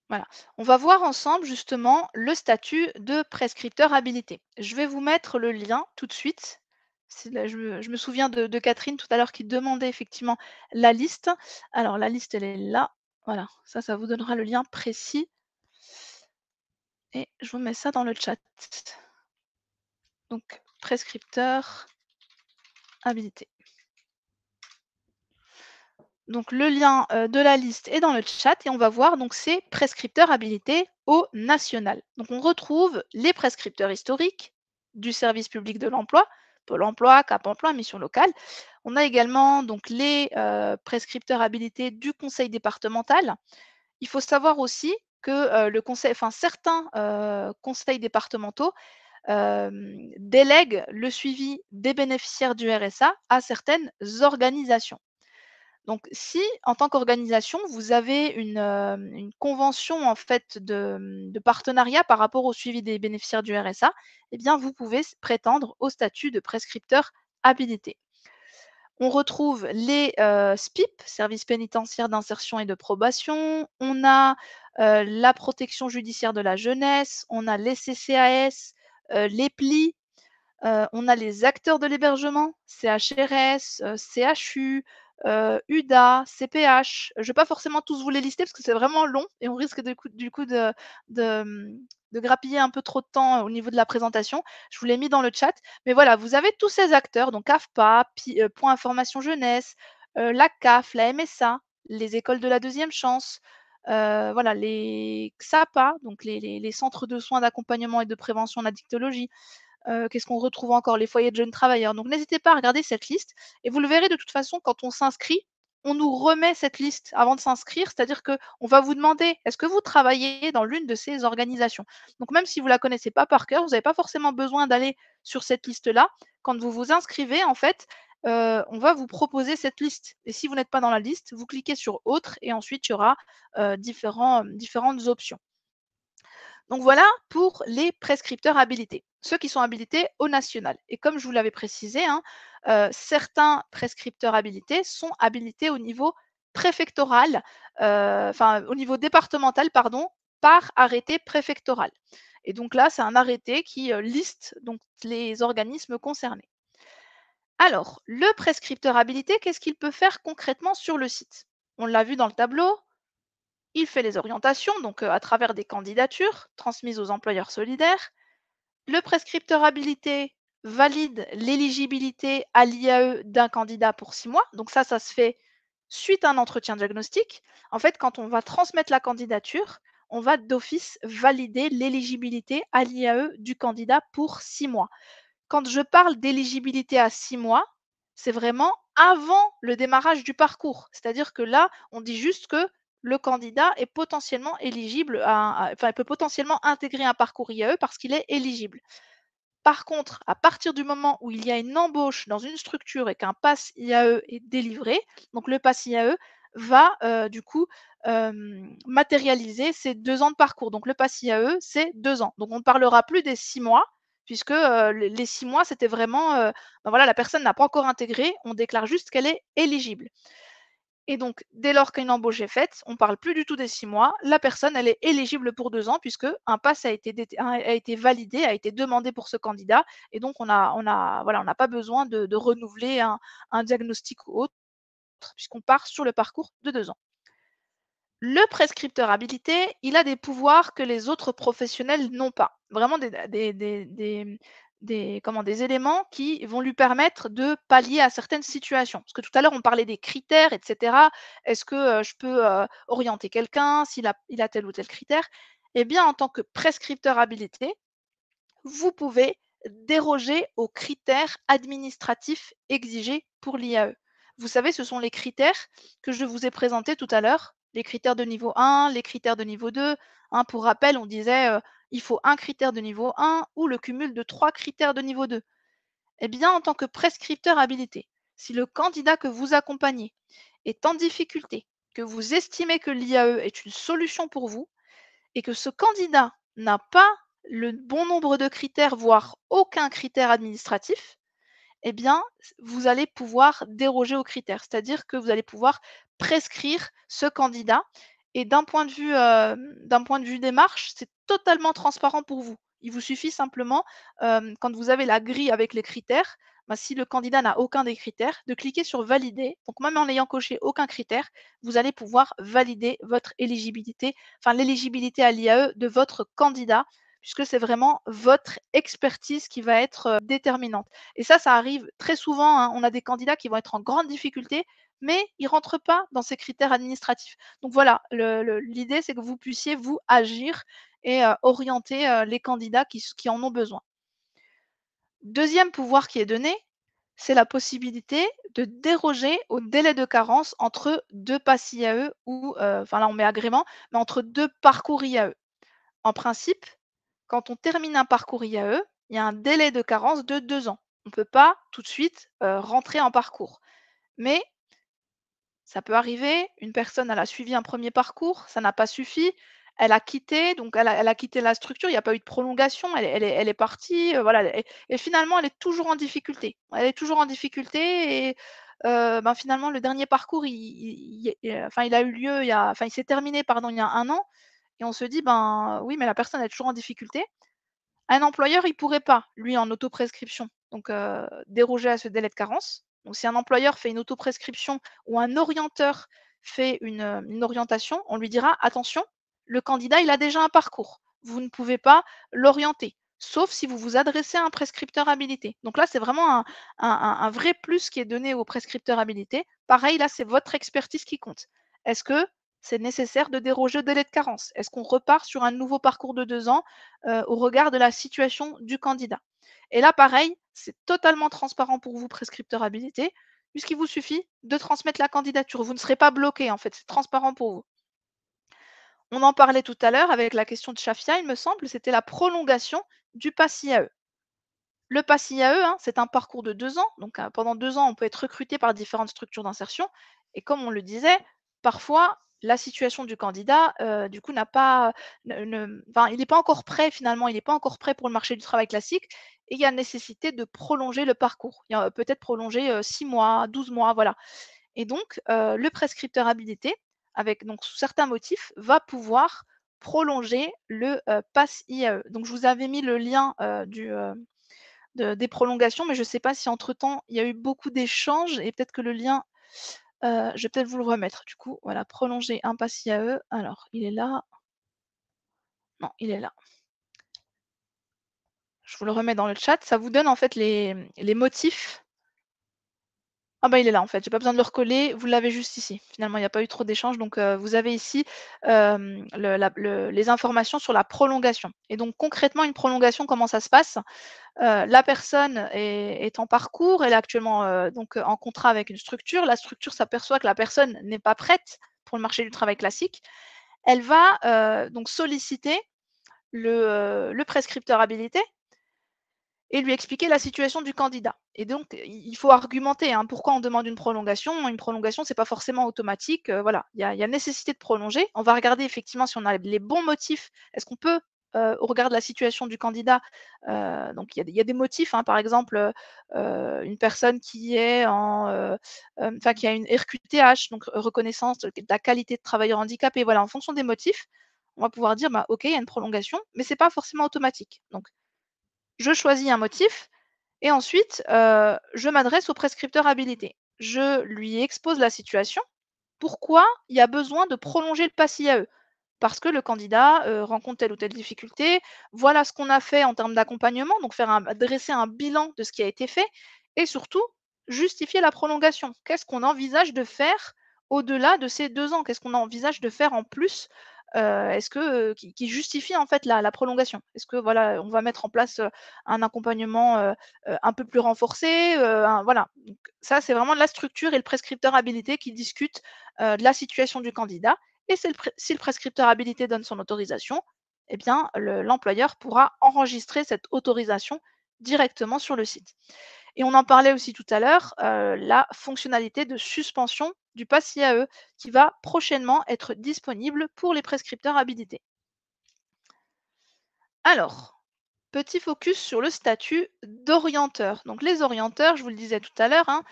Voilà. On va voir ensemble justement le statut de prescripteur habilité. Je vais vous mettre le lien tout de suite. Là, je me souviens de Catherine tout à l'heure qui demandait effectivement la liste. Alors, la liste, elle est là. Voilà, ça vous donnera le lien précis. Et je vous mets ça dans le chat. Donc, prescripteur habilité. Donc le lien de la liste est dans le chat et on va voir donc ces prescripteurs habilités au national. Donc on retrouve les prescripteurs historiques du service public de l'emploi, Pôle emploi, Cap emploi, mission locale. On a également donc les prescripteurs habilités du conseil départemental. Il faut savoir aussi que le conseil, enfin certains conseils départementaux délèguent le suivi des bénéficiaires du RSA à certaines organisations. Donc, si en tant qu'organisation, vous avez une convention en fait de partenariat par rapport au suivi des bénéficiaires du RSA, eh bien, vous pouvez prétendre au statut de prescripteur habilité. On retrouve les SPIP, services pénitentiaires d'insertion et de probation. On a la protection judiciaire de la jeunesse. On a les CCAS, les PLI, on a les acteurs de l'hébergement, CHRS, CHU, UDA, CPH. Je ne vais pas forcément tous vous les lister parce que c'est vraiment long et on risque du coup de, de grappiller un peu trop de temps au niveau de la présentation. Je vous l'ai mis dans le chat. Mais voilà, vous avez tous ces acteurs, donc AFPA, Point Information Jeunesse, la CAF, la MSA, les écoles de la deuxième chance, voilà, les XAPA, donc les centres de soins d'accompagnement et de prévention de l'addictologie. Qu'est-ce qu'on retrouve encore? Les foyers de jeunes travailleurs. Donc n'hésitez pas à regarder cette liste et vous le verrez de toute façon quand on s'inscrit, on nous remet cette liste avant de s'inscrire, c'est-à-dire qu'on va vous demander: «Est-ce que vous travaillez dans l'une de ces organisations?» Donc même si vous ne la connaissez pas par cœur, vous n'avez pas forcément besoin d'aller sur cette liste-là. Quand vous vous inscrivez, en fait, on va vous proposer cette liste et si vous n'êtes pas dans la liste, vous cliquez sur «Autres» et ensuite il y aura, différentes options. Donc voilà pour les prescripteurs habilités, ceux qui sont habilités au national. Et comme je vous l'avais précisé, hein, certains prescripteurs habilités sont habilités au niveau préfectoral, enfin au niveau départemental, pardon, par arrêté préfectoral. Et donc là, c'est un arrêté qui liste donc les organismes concernés. Alors, le prescripteur habilité, qu'est-ce qu'il peut faire concrètement sur le site? On l'a vu dans le tableau, il fait les orientations, donc à travers des candidatures transmises aux employeurs solidaires. Le prescripteur habilité valide l'éligibilité à l'IAE d'un candidat pour 6 mois. Donc ça se fait suite à un entretien diagnostic. En fait, quand on va transmettre la candidature, on va d'office valider l'éligibilité à l'IAE du candidat pour 6 mois. Quand je parle d'éligibilité à 6 mois, c'est vraiment avant le démarrage du parcours. C'est-à-dire que là, on dit juste que le candidat est potentiellement éligible enfin, il peut potentiellement intégrer un parcours IAE parce qu'il est éligible. Par contre, à partir du moment où il y a une embauche dans une structure et qu'un pass IAE est délivré, donc le pass IAE va du coup matérialiser ces 2 ans de parcours. Donc le pass IAE, c'est 2 ans. Donc on ne parlera plus des 6 mois, puisque les 6 mois, c'était vraiment ben voilà, la personne n'a pas encore intégré, on déclare juste qu'elle est éligible. Et donc, dès lors qu'une embauche est faite, on ne parle plus du tout des 6 mois. La personne, elle est éligible pour 2 ans puisque un pass a été validé, a été demandé pour ce candidat. Et donc, voilà, on n'a pas besoin de renouveler un diagnostic ou autre puisqu'on part sur le parcours de 2 ans. Le prescripteur habilité, il a des pouvoirs que les autres professionnels n'ont pas. Vraiment des éléments qui vont lui permettre de pallier à certaines situations. Parce que tout à l'heure, on parlait des critères, et cetera. Est-ce que, je peux, orienter quelqu'un il a tel ou tel critère? Eh bien, en tant que prescripteur habilité, vous pouvez déroger aux critères administratifs exigés pour l'IAE. Vous savez, ce sont les critères que je vous ai présentés tout à l'heure, les critères de niveau 1, les critères de niveau 2. Hein, pour rappel, on disait il faut un critère de niveau 1 ou le cumul de 3 critères de niveau 2. Eh bien, en tant que prescripteur habilité, si le candidat que vous accompagnez est en difficulté, que vous estimez que l'IAE est une solution pour vous, et que ce candidat n'a pas le bon nombre de critères, voire aucun critère administratif, eh bien, vous allez pouvoir déroger aux critères. C'est-à-dire que vous allez pouvoir prescrire ce candidat et d'un point de vue démarche, c'est totalement transparent pour vous. Il vous suffit simplement, quand vous avez la grille avec les critères, bah, si le candidat n'a aucun des critères, de cliquer sur valider. Donc même en ayant coché aucun critère, vous allez pouvoir valider votre éligibilité, enfin l'éligibilité à l'IAE de votre candidat, puisque c'est vraiment votre expertise qui va être déterminante. Et ça arrive très souvent, hein. On a des candidats qui vont être en grande difficulté, mais ils ne rentrent pas dans ces critères administratifs. Donc voilà, l'idée, c'est que vous puissiez, vous, agir et orienter les candidats qui en ont besoin. Deuxième pouvoir qui est donné, c'est la possibilité de déroger au délai de carence entre deux passes IAE ou, enfin là on met agrément, mais entre deux parcours IAE. En principe, quand on termine un parcours IAE, il y a un délai de carence de 2 ans. On ne peut pas tout de suite rentrer en parcours. Mais ça peut arriver, une personne, elle a suivi un premier parcours, ça n'a pas suffi, elle a quitté, donc elle a quitté la structure, il n'y a pas eu de prolongation, elle est partie, voilà, et finalement, elle est toujours en difficulté. Elle est toujours en difficulté et ben, finalement, le dernier parcours, enfin, il a eu lieu il s'est terminé, pardon, il y a 1 an et on se dit: «Ben, oui, mais la personne est toujours en difficulté». Un employeur, il pourrait pas, lui, en autoprescription, donc déroger à ce délai de carence. Donc si un employeur fait une autoprescription ou un orienteur fait une orientation, on lui dira: «Attention, le candidat, il a déjà un parcours. Vous ne pouvez pas l'orienter, sauf si vous vous adressez à un prescripteur habilité». Donc là, c'est vraiment un vrai plus qui est donné au prescripteur habilité. Pareil, là, c'est votre expertise qui compte. Est-ce que c'est nécessaire de déroger au délai de carence? Est-ce qu'on repart sur un nouveau parcours de 2 ans au regard de la situation du candidat. Et là, pareil, c'est totalement transparent pour vous, prescripteur habilité, puisqu'il vous suffit de transmettre la candidature. Vous ne serez pas bloqué, en fait, c'est transparent pour vous. On en parlait tout à l'heure avec la question de Shafia, il me semble, c'était la prolongation du pass IAE. Le pass IAE, hein, c'est un parcours de 2 ans. Donc, pendant 2 ans, on peut être recruté par différentes structures d'insertion. Et comme on le disait, parfois, la situation du candidat, du coup, n'a pas, enfin, il n'est pas encore prêt finalement, il n'est pas encore prêt pour le marché du travail classique. Et il y a nécessité de prolonger le parcours. Il y a peut-être prolonger 6 mois, 12 mois, voilà. Et donc, le prescripteur habilité, avec donc sous certains motifs, va pouvoir prolonger le pass IAE. Donc, je vous avais mis le lien des prolongations, mais je ne sais pas si entre-temps, il y a eu beaucoup d'échanges et peut-être que le lien, je vais peut-être vous le remettre. Du coup, voilà, prolonger un pass IAE. Alors, il est là. Non, il est là. Je vous le remets dans le chat. Ça vous donne en fait les motifs Ah bah, il est là en fait, j'ai pas besoin de le recoller, vous l'avez juste ici. Finalement, il n'y a pas eu trop d'échanges donc vous avez ici, les informations sur la prolongation et donc concrètement, une prolongation, comment ça se passe? La personne est en parcours, elle est actuellement, en contrat avec une structure. La structure s'aperçoit que la personne n'est pas prête pour le marché du travail classique. Elle va, donc solliciter le prescripteur habilité et lui expliquer la situation du candidat. Et donc, il faut argumenter, hein, pourquoi on demande une prolongation. Une prolongation, c'est pas forcément automatique. Voilà, il y a nécessité de prolonger. On va regarder effectivement si on a les bons motifs. Est-ce qu'on peut, au regard de la situation du candidat, donc il y a des motifs, hein, par exemple, une personne qui est enfin qui a une RQTH, donc reconnaissance de la qualité de travailleur handicapé. Voilà, en fonction des motifs, on va pouvoir dire, bah, OK, il y a une prolongation, mais c'est pas forcément automatique. Donc je choisis un motif et ensuite, je m'adresse au prescripteur habilité. Je lui expose la situation. Pourquoi il y a besoin de prolonger le pass IAE? Parce que le candidat, rencontre telle ou telle difficulté. Voilà ce qu'on a fait en termes d'accompagnement, donc dresser un bilan de ce qui a été fait et surtout justifier la prolongation. Qu'est-ce qu'on envisage de faire au-delà de ces 2 ans? Qu'est-ce qu'on envisage de faire en plus, est-ce que, qui justifie en fait la prolongation? Est-ce que voilà, on va mettre en place, un accompagnement, un peu plus renforcé, voilà, donc ça, c'est vraiment la structure et le prescripteur habilité qui discutent, de la situation du candidat et c'est si le prescripteur habilité donne son autorisation, eh bien l'employeur pourra enregistrer cette autorisation directement sur le site. Et on en parlait aussi tout à l'heure, la fonctionnalité de suspension du pass IAE qui va prochainement être disponible pour les prescripteurs habilités. Alors, petit focus sur le statut d'orienteur. Donc les orienteurs, je vous le disais tout à l'heure, hein,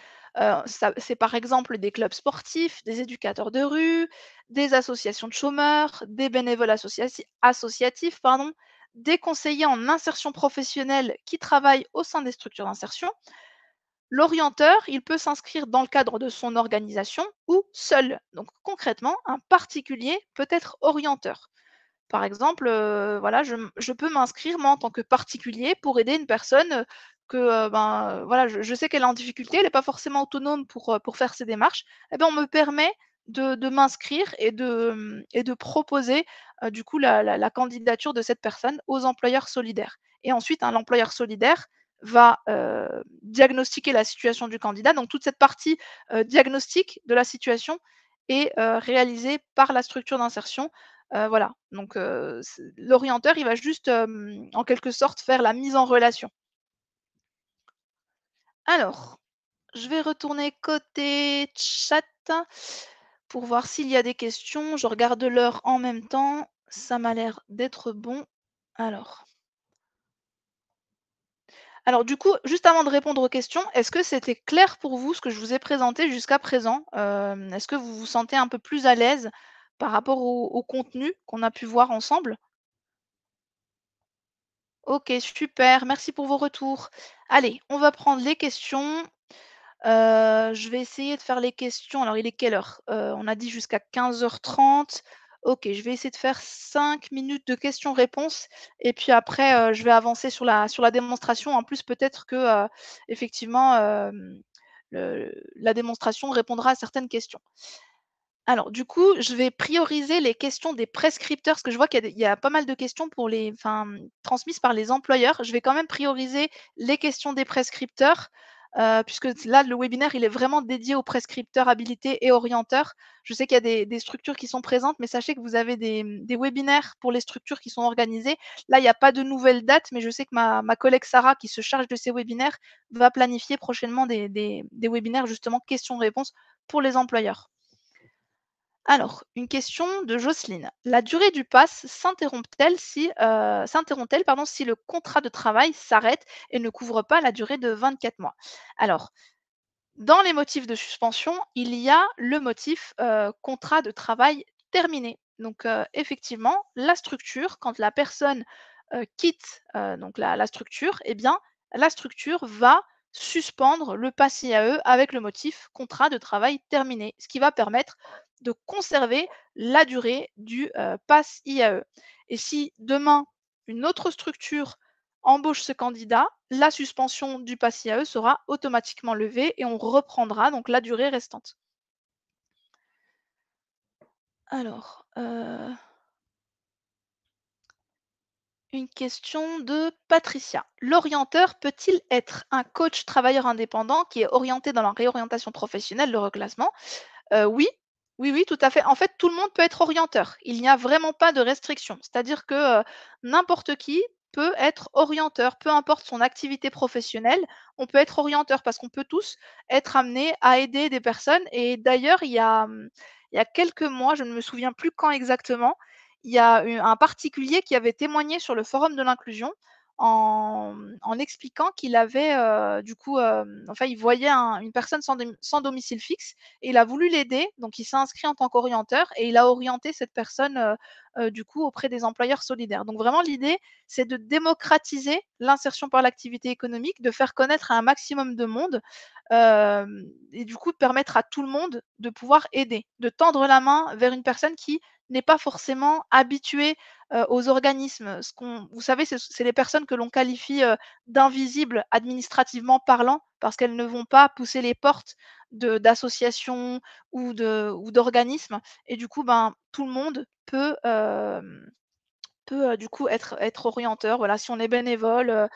c'est par exemple des clubs sportifs, des éducateurs de rue, des associations de chômeurs, des bénévoles associatifs, pardon, des conseillers en insertion professionnelle qui travaillent au sein des structures d'insertion. L'orienteur, il peut s'inscrire dans le cadre de son organisation ou seul. Donc concrètement, un particulier peut être orienteur. Par exemple, voilà, je peux m'inscrire moi en tant que particulier pour aider une personne, voilà, je sais qu'elle est en difficulté, elle est pas forcément autonome pour faire ses démarches. Et ben, on me permet de m'inscrire et de proposer, du coup la candidature de cette personne aux employeurs solidaires. Et ensuite, hein, l'employeur solidaire va, diagnostiquer la situation du candidat. Donc toute cette partie, diagnostic de la situation est, réalisée par la structure d'insertion. Voilà, donc l'orienteur, il va juste, en quelque sorte, faire la mise en relation. Alors, je vais retourner côté chat pour voir s'il y a des questions. Je regarde l'heure en même temps. Ça m'a l'air d'être bon. Alors alors du coup, juste avant de répondre aux questions, est-ce que c'était clair pour vous ce que je vous ai présenté jusqu'à présent? Est-ce que vous vous sentez un peu plus à l'aise par rapport au contenu qu'on a pu voir ensemble? OK, super, merci pour vos retours. Allez, on va prendre les questions. Je vais essayer de faire les questions. Alors, il est quelle heure? On a dit jusqu'à 15h30. OK, je vais essayer de faire 5 minutes de questions-réponses et puis après, je vais avancer sur la démonstration. En plus, peut-être que, effectivement, la démonstration répondra à certaines questions. Alors du coup, je vais prioriser les questions des prescripteurs, parce que je vois qu'il y a pas mal de questions transmises par les employeurs. Je vais quand même prioriser les questions des prescripteurs, puisque là, le webinaire, il est vraiment dédié aux prescripteurs habilités et orienteurs. Je sais qu'il y a des structures qui sont présentes, mais sachez que vous avez des webinaires pour les structures qui sont organisées. Là, il n'y a pas de nouvelles dates, mais je sais que ma collègue Sarah, qui se charge de ces webinaires, va planifier prochainement des webinaires justement questions-réponses pour les employeurs. Alors, une question de Jocelyne. La durée du pass s'interrompt-elle, pardon, si le contrat de travail s'arrête et ne couvre pas la durée de 24 mois? Alors, dans les motifs de suspension, il y a le motif, contrat de travail terminé. Donc, effectivement, la structure, quand la personne, quitte, donc la structure, eh bien, la structure va suspendre le pass IAE avec le motif contrat de travail terminé, ce qui va permettre de conserver la durée du, pass IAE. Et si demain, une autre structure embauche ce candidat, la suspension du pass IAE sera automatiquement levée et on reprendra donc la durée restante. Alors, une question de Patricia. L'orienteur peut-il être un coach travailleur indépendant qui est orienté dans la réorientation professionnelle, le reclassement? Oui, oui, oui, tout à fait. En fait, tout le monde peut être orienteur. Il n'y a vraiment pas de restriction. C'est-à-dire que, n'importe qui peut être orienteur, peu importe son activité professionnelle, on peut être orienteur parce qu'on peut tous être amenés à aider des personnes et d'ailleurs, il y a quelques mois, je ne me souviens plus quand exactement, il y a eu un particulier qui avait témoigné sur le forum de l'inclusion en expliquant qu'il avait, du coup, enfin, il voyait une personne sans domicile fixe et il a voulu l'aider, donc il s'est inscrit en tant qu'orienteur et il a orienté cette personne, du coup, auprès des employeurs solidaires. Donc vraiment l'idée, c'est de démocratiser l'insertion par l'activité économique, de faire connaître à un maximum de monde, et du coup de permettre à tout le monde de pouvoir aider, de tendre la main vers une personne qui n'est pas forcément habituée, aux organismes. Ce qu'on Vous savez, c'est les personnes que l'on qualifie, d'invisibles administrativement parlant, parce qu'elles ne vont pas pousser les portes de d'associations ou d'organismes et du coup, ben, tout le monde peut, du coup être orienteur. Voilà, si on est bénévole,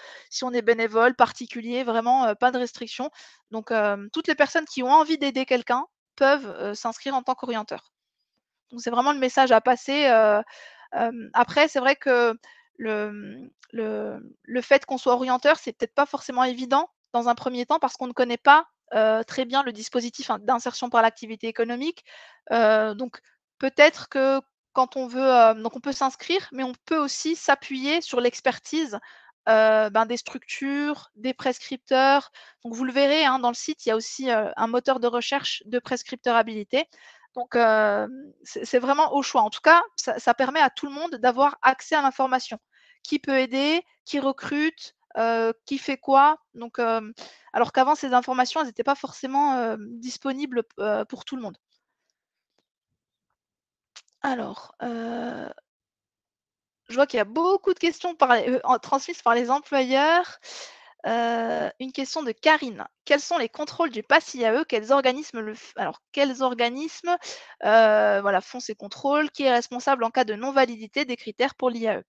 particulier, vraiment, pas de restriction. Donc toutes les personnes qui ont envie d'aider quelqu'un peuvent, s'inscrire en tant qu'orienteur. Donc c'est vraiment le message à passer, après c'est vrai que le fait qu'on soit orienteur, c'est peut-être pas forcément évident dans un premier temps parce qu'on ne connaît pas, très bien le dispositif, hein, d'insertion par l'activité économique. Donc peut-être que quand on veut, donc on peut s'inscrire, mais on peut aussi s'appuyer sur l'expertise, ben, des structures, des prescripteurs. Donc vous le verrez, hein, dans le site, il y a aussi, un moteur de recherche de prescripteurs habilités. Donc c'est vraiment au choix. En tout cas, ça permet à tout le monde d'avoir accès à l'information. Qui peut aider, qui recrute, qui fait quoi. Donc alors qu'avant ces informations, elles étaient pas forcément, disponibles pour tout le monde. Alors, je vois qu'il y a beaucoup de questions transmises par les employeurs. Une question de Karine. Quels sont les contrôles du PASS IAE? Quels organismes, voilà, font ces contrôles? Qui est responsable en cas de non-validité des critères pour l'IAE?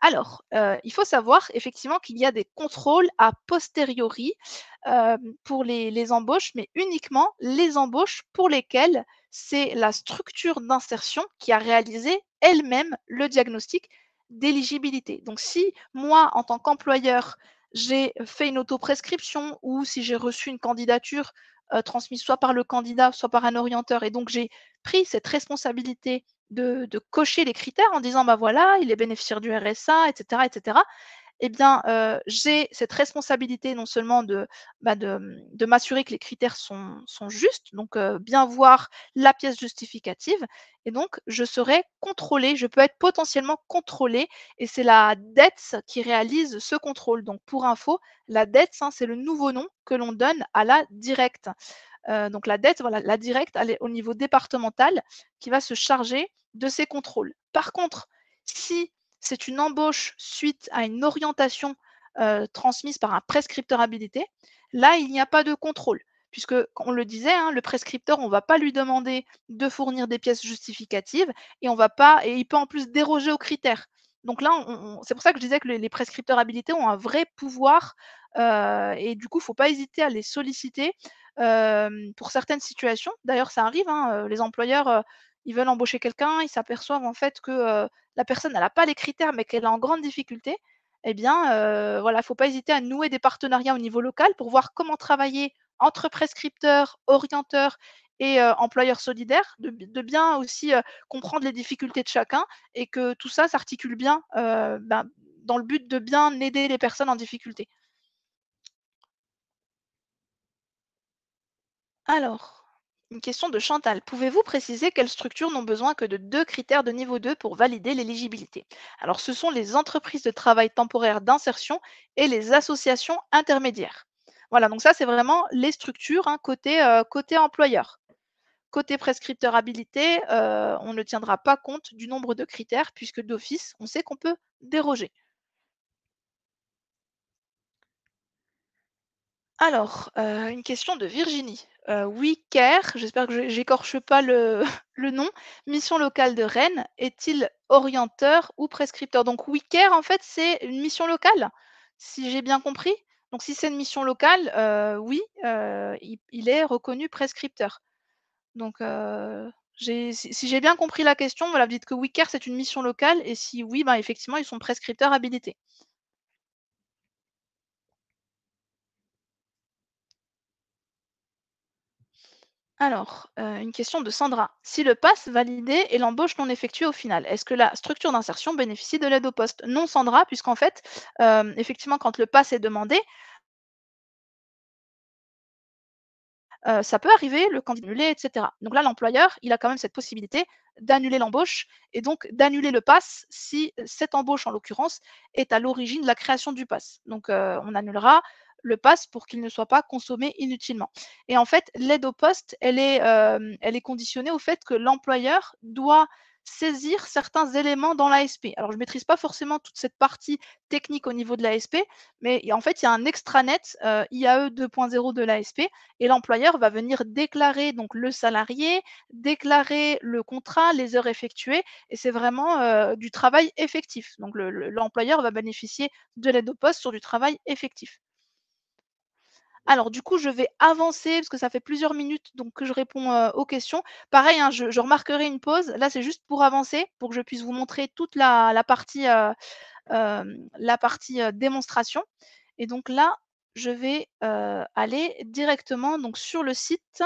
Alors, il faut savoir effectivement qu'il y a des contrôles a posteriori, pour les embauches, mais uniquement les embauches pour lesquelles c'est la structure d'insertion qui a réalisé elle-même le diagnostic d'éligibilité. Donc si moi, en tant qu'employeur, j'ai fait une autoprescription ou si j'ai reçu une candidature, transmise soit par le candidat, soit par un orienteur et donc j'ai pris cette responsabilité de cocher les critères en disant: «Bah, voilà, il est bénéficiaire du RSA» et cetera eh bien, j'ai cette responsabilité non seulement de m'assurer que les critères sont justes, donc bien voir la pièce justificative et donc je serai contrôlée, je peux être potentiellement contrôlée et c'est la DETS qui réalise ce contrôle. Donc pour info, la DETS, hein, c'est le nouveau nom que l'on donne à la directe. Donc la DETS, voilà, la directe, elle est au niveau départemental qui va se charger de ces contrôles. Par contre, si c'est une embauche suite à une orientation, transmise par un prescripteur habilité. Là, il n'y a pas de contrôle puisque, on le disait, hein, le prescripteur, on ne va pas lui demander de fournir des pièces justificatives et on va pas et il peut en plus déroger aux critères. Donc là, c'est pour ça que je disais que les prescripteurs habilités ont un vrai pouvoir, et du coup, il ne faut pas hésiter à les solliciter, pour certaines situations. D'ailleurs, ça arrive, hein, les employeurs, ils veulent embaucher quelqu'un, ils s'aperçoivent en fait que, la personne, elle a pas les critères, mais qu'elle est en grande difficulté, eh bien, voilà, il faut pas hésiter à nouer des partenariats au niveau local pour voir comment travailler entre prescripteurs, orienteurs et employeurs solidaires, de bien aussi, comprendre les difficultés de chacun et que tout ça s'articule bien, ben, dans le but de bien aider les personnes en difficulté. Alors, une question de Chantal. Pouvez-vous préciser quelles structures n'ont besoin que de 2 critères de niveau 2 pour valider l'éligibilité? Alors, ce sont les entreprises de travail temporaire d'insertion et les associations intermédiaires. Voilà, donc ça, c'est vraiment les structures, hein, côté employeur. Côté prescripteur habilité, on ne tiendra pas compte du nombre de critères puisque d'office, on sait qu'on peut déroger. Alors, une question de Virginie. WeCare, j'espère que j'écorche pas le le nom, mission locale de Rennes, est-il orienteur ou prescripteur? Donc WeCare, en fait, c'est une mission locale? Si j'ai bien compris? Donc si c'est une mission locale, oui, il est reconnu prescripteur. Donc si j'ai bien compris la question, voilà, vous dites que WeCare, c'est une mission locale et si oui, ben, effectivement, ils sont prescripteurs habilités. Alors, une question de Sandra. Si le pass validé et l'embauche non effectuée au final, est-ce que la structure d'insertion bénéficie de l'aide au poste? Non, Sandra, puisqu'en fait, effectivement, quand le pass est demandé, ça peut arriver, le candidat annulé et cetera. Donc là, l'employeur, il a quand même cette possibilité d'annuler l'embauche et donc d'annuler le pass si cette embauche, en l'occurrence, est à l'origine de la création du pass. Donc on annulera le pass pour qu'il ne soit pas consommé inutilement. Et en fait, l'aide au poste, elle est conditionnée au fait que l'employeur doit saisir certains éléments dans l'ASP. Alors je ne maîtrise pas forcément toute cette partie technique au niveau de l'ASP, mais en fait, il y a un extranet, IAE 2.0 de l'ASP et l'employeur va venir déclarer donc le salarié, déclarer le contrat, les heures effectuées et c'est vraiment, du travail effectif. Donc l'employeur va bénéficier de l'aide au poste sur du travail effectif. Alors du coup, je vais avancer parce que ça fait plusieurs minutes donc que je réponds, aux questions. Pareil, hein, je remarquerai une pause. Là, c'est juste pour avancer, pour que je puisse vous montrer toute la partie, démonstration et donc là, je vais, aller directement donc sur le site,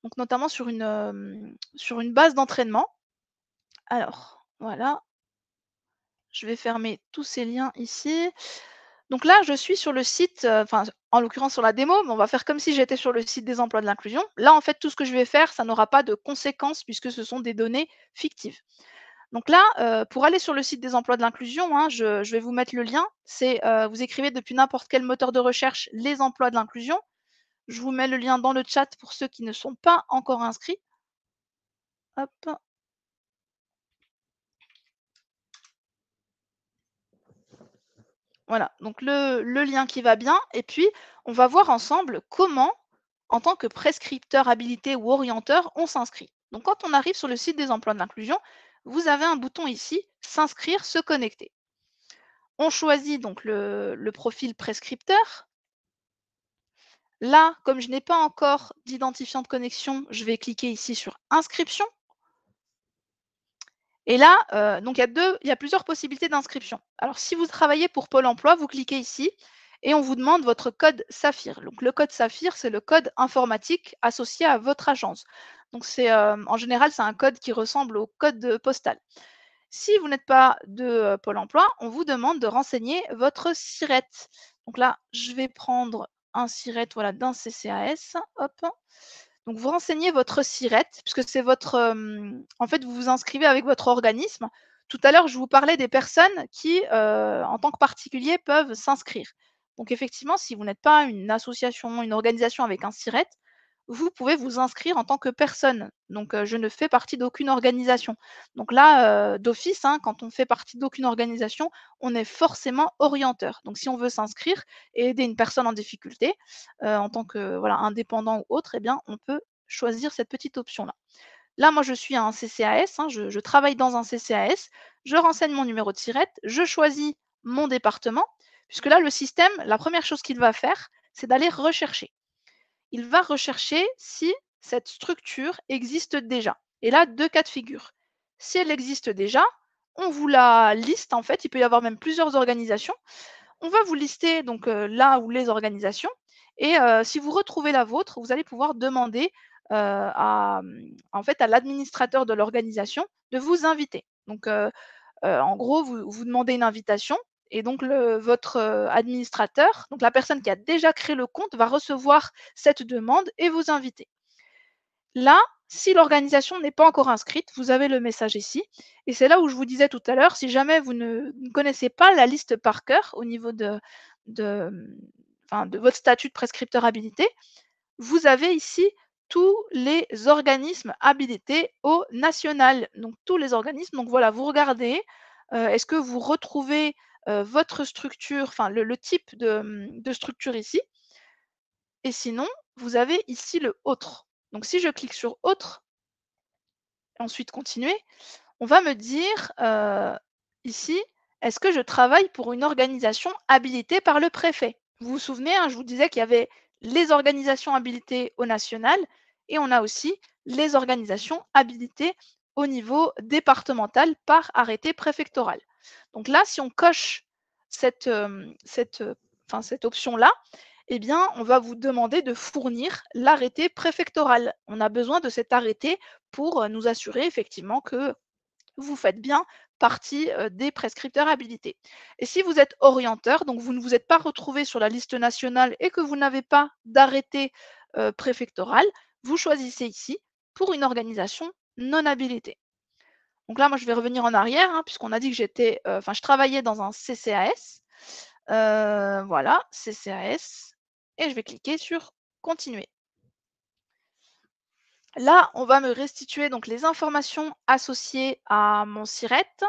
donc notamment sur une base d'entraînement. Alors voilà, je vais fermer tous ces liens ici. Donc là, je suis sur le site, enfin, en l'occurrence sur la démo, mais on va faire comme si j'étais sur le site des emplois de l'inclusion. Là, en fait, tout ce que je vais faire, ça n'aura pas de conséquences puisque ce sont des données fictives. Donc là, pour aller sur le site des emplois de l'inclusion, hein, je vais vous mettre le lien. C'est, vous écrivez depuis n'importe quel moteur de recherche «les emplois de l'inclusion». Je vous mets le lien dans le chat pour ceux qui ne sont pas encore inscrits. Hop, voilà, donc le lien qui va bien et puis on va voir ensemble comment, en tant que prescripteur habilité ou orienteur, on s'inscrit. Donc quand on arrive sur le site des emplois de l'inclusion, vous avez un bouton ici «S'inscrire, se connecter». On choisit donc le profil prescripteur. Là, comme je n'ai pas encore d'identifiant de connexion, je vais cliquer ici sur «Inscription» et là, donc il y a plusieurs possibilités d'inscription. Alors si vous travaillez pour Pôle emploi, vous cliquez ici et on vous demande votre code Saphir. Donc le code Saphir, c'est le code informatique associé à votre agence. Donc c'est, en général, c'est un code qui ressemble au code, postal. Si vous n'êtes pas de, Pôle emploi, on vous demande de renseigner votre SIRET. Donc là, je vais prendre un SIRET, voilà, d'un CCAS, hop. Donc vous renseignez votre SIRET puisque c'est votre, en fait, vous vous inscrivez avec votre organisme. Tout à l'heure, je vous parlais des personnes qui, en tant que particulier, peuvent s'inscrire. Donc effectivement, si vous n'êtes pas une association, une organisation avec un SIRET, vous pouvez vous inscrire en tant que personne. Donc je ne fais partie d'aucune organisation. Donc là, d'office, hein, quand on fait partie d'aucune organisation, on est forcément orienteur. Donc si on veut s'inscrire et aider une personne en difficulté, en tant que, voilà, indépendant ou autre, eh bien, on peut choisir cette petite option-là. Là, moi, je suis un CCAS, hein, je travaille dans un CCAS, je renseigne mon numéro de SIRET, je choisis mon département, puisque là, le système, la première chose qu'il va faire, c'est d'aller rechercher. Il va rechercher si cette structure existe déjà. Et là, 2 cas de figure. Si elle existe déjà, on vous la liste en fait, il peut y avoir même plusieurs organisations. On va vous lister donc là ou les organisations et si vous retrouvez la vôtre, vous allez pouvoir demander, en fait, à l'administrateur de l'organisation de vous inviter. Donc en gros, vous demandez une invitation et donc votre, administrateur, donc la personne qui a déjà créé le compte va recevoir cette demande et vous inviter. Là, si l'organisation n'est pas encore inscrite, vous avez le message ici et c'est là où je vous disais tout à l'heure, si jamais vous ne connaissez pas la liste par cœur au niveau de, enfin, de votre statut de prescripteur habilité, vous avez ici tous les organismes habilités au national. Donc tous les organismes, donc voilà, vous regardez, est-ce que vous retrouvez, votre structure, enfin le type de structure ici? et sinon, vous avez ici le autre. Donc si je clique sur autre, ensuite continuer, on va me dire ici, est-ce que je travaille pour une organisation habilitée par le préfet? Vous vous souvenez, hein, je vous disais qu'il y avait les organisations habilitées au national et on a aussi les organisations habilitées au niveau départemental par arrêté préfectoral. Donc là, si on coche cette, cette option-là, eh bien, on va vous demander de fournir l'arrêté préfectoral. On a besoin de cet arrêté pour nous assurer effectivement que vous faites bien partie des prescripteurs habilités. Et si vous êtes orienteur, donc vous ne vous êtes pas retrouvé sur la liste nationale et que vous n'avez pas d'arrêté préfectoral, vous choisissez ici pour une organisation non habilitée. Donc là, moi, je vais revenir en arrière, hein, puisqu'on a dit que je travaillais dans un CCAS. Voilà, CCAS. Et je vais cliquer sur continuer. Là, on va me restituer donc les informations associées à mon SIRET.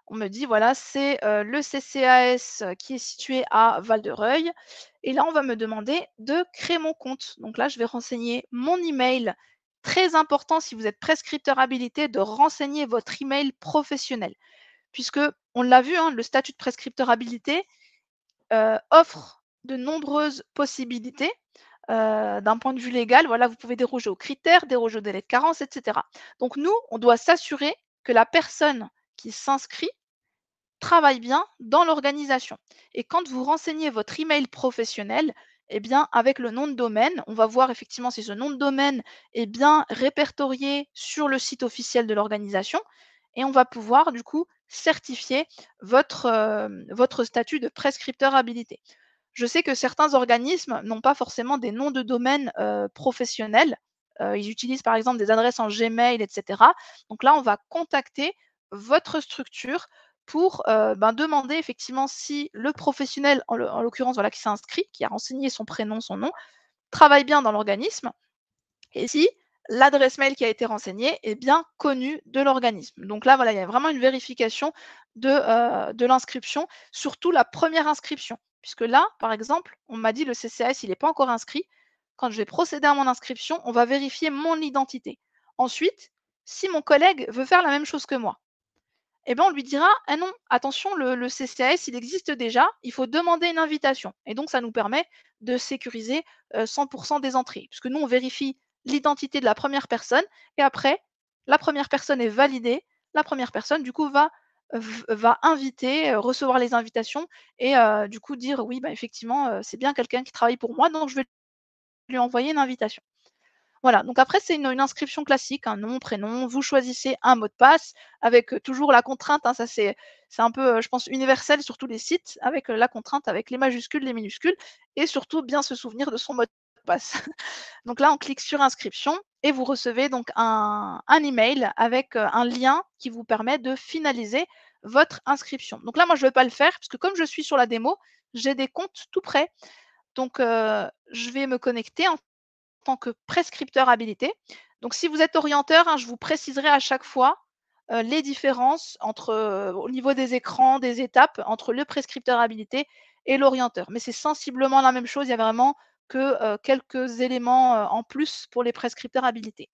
On me dit, voilà, c'est le CCAS qui est situé à Val-de-Reuil. Et là, on va me demander de créer mon compte. Donc là, je vais renseigner mon email. Très important, si vous êtes prescripteur habilité, de renseigner votre email professionnel. Puisque, on l'a vu, hein, le statut de prescripteur habilité offre de nombreuses possibilités d'un point de vue légal. Voilà, vous pouvez déroger aux critères, déroger au délai de carence, etc. Donc nous, on doit s'assurer que la personne qui s'inscrit travaille bien dans l'organisation. Et quand vous renseignez votre email professionnel, eh bien, avec le nom de domaine, on va voir effectivement si ce nom de domaine est bien répertorié sur le site officiel de l'organisation et on va pouvoir du coup certifier votre statut de prescripteur habilité. Je sais que certains organismes n'ont pas forcément des noms de domaine professionnels. Ils utilisent par exemple des adresses en Gmail, etc. Donc là, on va contacter votre structure pour demander effectivement si le professionnel, en l'occurrence voilà, qui s'est inscrit, qui a renseigné son prénom, son nom, travaille bien dans l'organisme et si l'adresse mail qui a été renseignée est bien connue de l'organisme. Donc là, voilà, il y a vraiment une vérification de l'inscription, surtout la première inscription. Puisque là, par exemple, on m'a dit le CCAS, il n'est pas encore inscrit. Quand je vais procéder à mon inscription, on va vérifier mon identité. Ensuite, si mon collègue veut faire la même chose que moi, eh ben, on lui dira: «Ah non, attention, le CCAS, il existe déjà, il faut demander une invitation» et donc ça nous permet de sécuriser, 100 des entrées. Puisque nous, on vérifie l'identité de la première personne et après, la première personne est validée, la première personne, du coup, va inviter, recevoir les invitations et du coup dire: «Oui, bah, effectivement, c'est bien quelqu'un qui travaille pour moi, donc je vais lui envoyer une invitation». Voilà, donc après c'est une inscription classique, un nom, prénom, vous choisissez un mot de passe avec, toujours la contrainte, hein, ça c'est un peu, je pense universel sur tous les sites avec, la contrainte avec les majuscules, les minuscules et surtout bien se souvenir de son mot de passe. Donc là, on clique sur inscription et vous recevez donc un email avec, un lien qui vous permet de finaliser votre inscription. Donc là, moi je ne vais pas le faire parce que comme je suis sur la démo, j'ai des comptes tout prêts. Donc, je vais me connecter en tant que prescripteur habilité. Donc si vous êtes orienteur, hein, je vous préciserai à chaque fois, les différences entre, au niveau des écrans, des étapes, entre le prescripteur habilité et l'orienteur. Mais c'est sensiblement la même chose, il y a vraiment que, quelques éléments, en plus pour les prescripteurs habilités.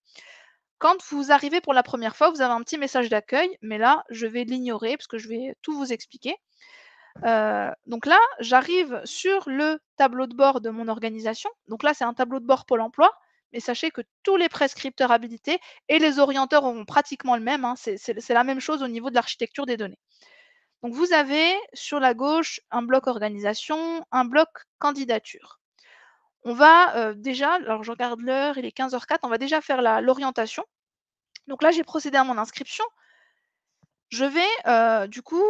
Quand vous arrivez pour la première fois, vous avez un petit message d'accueil, mais là, je vais l'ignorer parce que je vais tout vous expliquer. Donc là, j'arrive sur le tableau de bord de mon organisation. Donc là, c'est un tableau de bord Pôle emploi, mais sachez que tous les prescripteurs habilités et les orienteurs auront pratiquement le même, hein, c'est la même chose au niveau de l'architecture des données. Donc vous avez sur la gauche un bloc organisation, un bloc candidature. On va, déjà alors je regarde l'heure, il est 15h04, on va déjà faire l'orientation. Donc là, j'ai procédé à mon inscription. Je vais, du coup,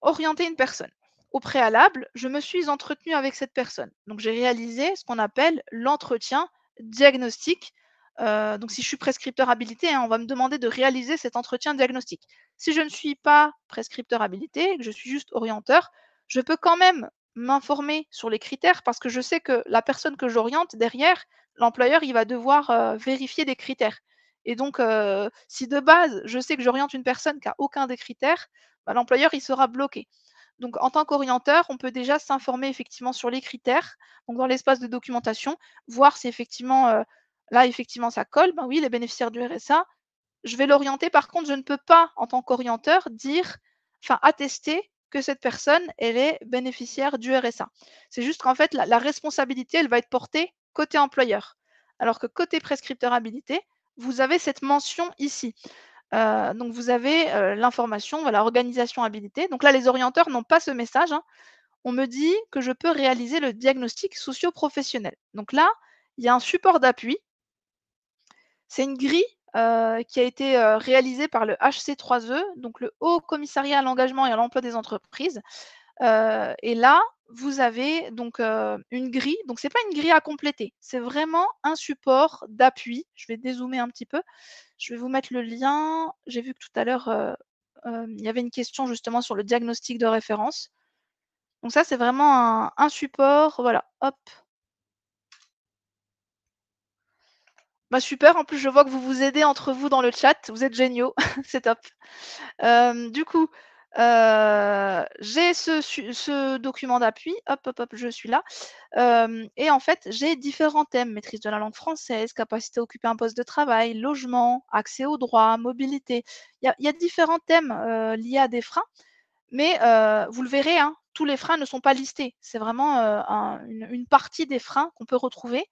orienter une personne. Au préalable, je me suis entretenue avec cette personne. Donc j'ai réalisé ce qu'on appelle l'entretien diagnostic. Donc si je suis prescripteur habilité, hein, on va me demander de réaliser cet entretien diagnostic. Si je ne suis pas prescripteur habilité, que je suis juste orienteur, je peux quand même m'informer sur les critères parce que je sais que la personne que j'oriente derrière, l'employeur, il va devoir, vérifier des critères. Et donc, si de base, je sais que j'oriente une personne qui a aucun des critères, bah, l'employeur, il sera bloqué. Donc en tant qu'orienteur, on peut déjà s'informer effectivement sur les critères, donc dans l'espace de documentation, voir si effectivement, là effectivement ça colle, ben oui, les bénéficiaires du RSA, je vais l'orienter. Par contre, je ne peux pas, en tant qu'orienteur, dire, enfin, attester que cette personne, elle est bénéficiaire du RSA. C'est juste qu'en fait, la responsabilité, elle va être portée côté employeur. Alors que côté prescripteur habilité, vous avez cette mention ici. Donc vous avez l'information, voilà, organisation habilité. Donc là, les orienteurs n'ont pas ce message, hein. On me dit que je peux réaliser le diagnostic socio-professionnel. Donc là, il y a un support d'appui, c'est une grille, qui a été, réalisée par le HC3E, donc le Haut Commissariat à l'engagement et à l'emploi des entreprises, et là, vous avez donc, une grille, donc c'est pas une grille à compléter, c'est vraiment un support d'appui. Je vais dézoomer un petit peu, je vais vous mettre le lien. J'ai vu que tout à l'heure, il y avait une question justement sur le diagnostic de référence. Donc ça, c'est vraiment un support, voilà, hop. Bah, super, en plus je vois que vous vous aidez entre vous dans le chat, vous êtes géniaux, c'est top. Du coup, j'ai ce document d'appui, hop, hop, hop, je suis là. Et en fait, j'ai différents thèmes: maîtrise de la langue française, capacité à occuper un poste de travail, logement, accès aux droits, mobilité. Il y a différents thèmes, liés à des freins, mais vous le verrez, hein, tous les freins ne sont pas listés. C'est vraiment, une partie des freins qu'on peut retrouver.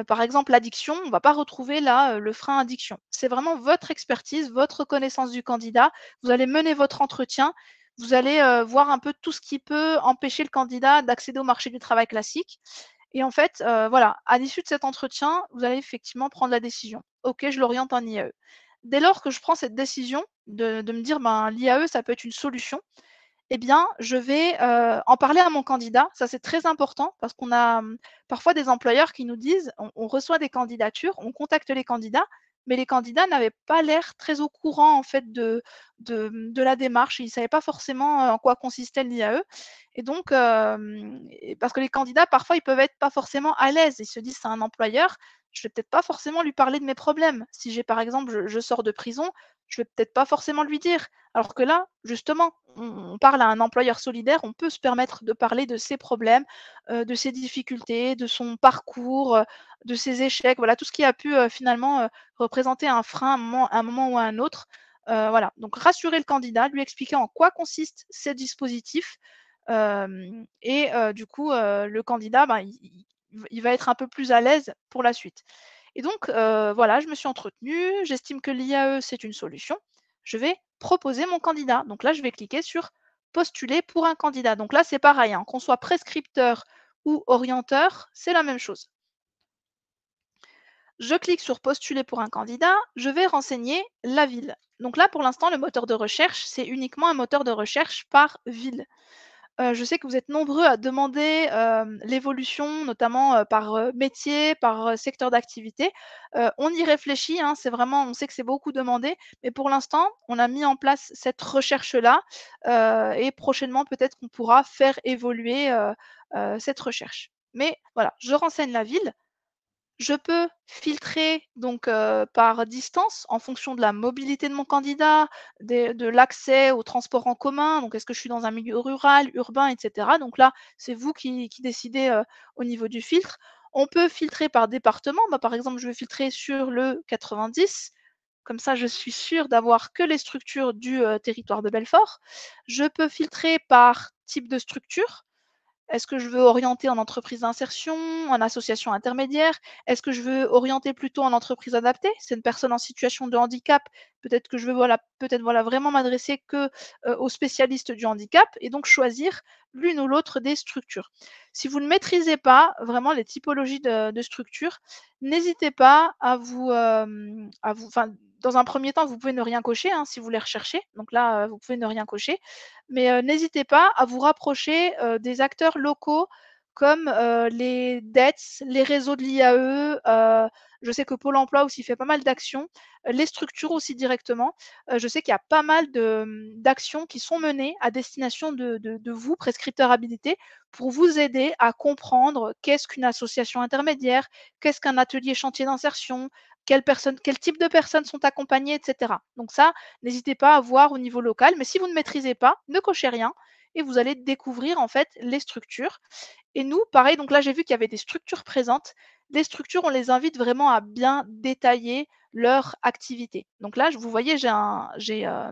Par exemple, l'addiction, on ne va pas retrouver là, le frein addiction. C'est vraiment votre expertise, votre connaissance du candidat. Vous allez mener votre entretien, vous allez, voir un peu tout ce qui peut empêcher le candidat d'accéder au marché du travail classique et en fait, voilà, à l'issue de cet entretien, vous allez effectivement prendre la décision. OK, je l'oriente en IAE. Dès lors que je prends cette décision de me dire: «Ben, l'IAE, ça peut être une solution», eh bien, je vais, en parler à mon candidat. Ça, c'est très important parce qu'on a, parfois des employeurs qui nous disent on reçoit des candidatures, on contacte les candidats, mais les candidats n'avaient pas l'air très au courant, en fait, de la démarche. Ils ne savaient pas forcément, en quoi consistait l'IAE et donc et parce que les candidats, parfois, ils peuvent être pas forcément à l'aise. Ils se disent: «C'est un employeur, je vais peut-être pas forcément lui parler de mes problèmes». Si j'ai, par exemple, je sors de prison, je vais peut-être pas forcément lui dire. Alors que là, justement, on parle à un employeur solidaire, on peut se permettre de parler de ses problèmes, de ses difficultés, de son parcours, de ses échecs, voilà, tout ce qui a pu, finalement, représenter un frein à un moment ou à un autre. Voilà, donc rassurer le candidat, lui expliquer en quoi consistent ces dispositifs, et du coup, le candidat, ben, il va être un peu plus à l'aise pour la suite. Et donc, voilà, je me suis entretenue, j'estime que l'IAE, c'est une solution. Je vais proposer mon candidat. Donc là, je vais cliquer sur postuler pour un candidat. Donc là, c'est pareil, hein, qu'on soit prescripteur ou orienteur, c'est la même chose. Je clique sur postuler pour un candidat, je vais renseigner la ville. Donc là, pour l'instant, le moteur de recherche, c'est uniquement un moteur de recherche par ville. Je sais que vous êtes nombreux à demander, l'évolution, notamment, par, métier, par, secteur d'activité. On y réfléchit, hein, c'est vraiment on sait que c'est beaucoup demandé, mais pour l'instant, on a mis en place cette recherche-là, et prochainement, peut-être qu'on pourra faire évoluer, cette recherche. Mais voilà, je renseigne la ville. Je peux filtrer donc par distance en fonction de la mobilité de mon candidat, de l'accès aux transports en commun. Donc est-ce que je suis dans un milieu rural, urbain, et cetera? Donc là, c'est vous qui décidez, au niveau du filtre. On peut filtrer par département. Bah, par exemple, je vais filtrer sur le 90. Comme ça, je suis sûre d'avoir que les structures du, territoire de Belfort. Je peux filtrer par type de structure. Est-ce que je veux orienter en entreprise d'insertion, en association intermédiaire? Est-ce que je veux orienter plutôt en entreprise adaptée? C'est une personne en situation de handicap, peut-être que je veux voilà, peut-être voilà vraiment m'adresser que, aux spécialistes du handicap et donc choisir l'une ou l'autre des structures. Si vous ne maîtrisez pas vraiment les typologies de structures, n'hésitez pas à vous enfin, dans un premier temps, vous pouvez ne rien cocher, hein, si vous les recherchez. Donc là, vous pouvez ne rien cocher. Mais, n'hésitez pas à vous rapprocher, des acteurs locaux comme, les DETS, les réseaux de l'IAE, je sais que Pôle emploi aussi fait pas mal d'actions, les structures aussi directement. Je sais qu'il y a pas mal d'actions qui sont menées à destination de vous, prescripteurs habilités, pour vous aider à comprendre qu'est-ce qu'une association intermédiaire, qu'est-ce qu'un atelier chantier d'insertion, quel type de personnes sont accompagnées et cetera. Donc ça, n'hésitez pas à voir au niveau local, mais si vous ne maîtrisez pas, ne cochez rien et vous allez découvrir en fait les structures. Et nous, pareil, donc là j'ai vu qu'il y avait des structures présentes. Les structures, on les invite vraiment à bien détailler leur activité. Donc là, vous voyez, j'ai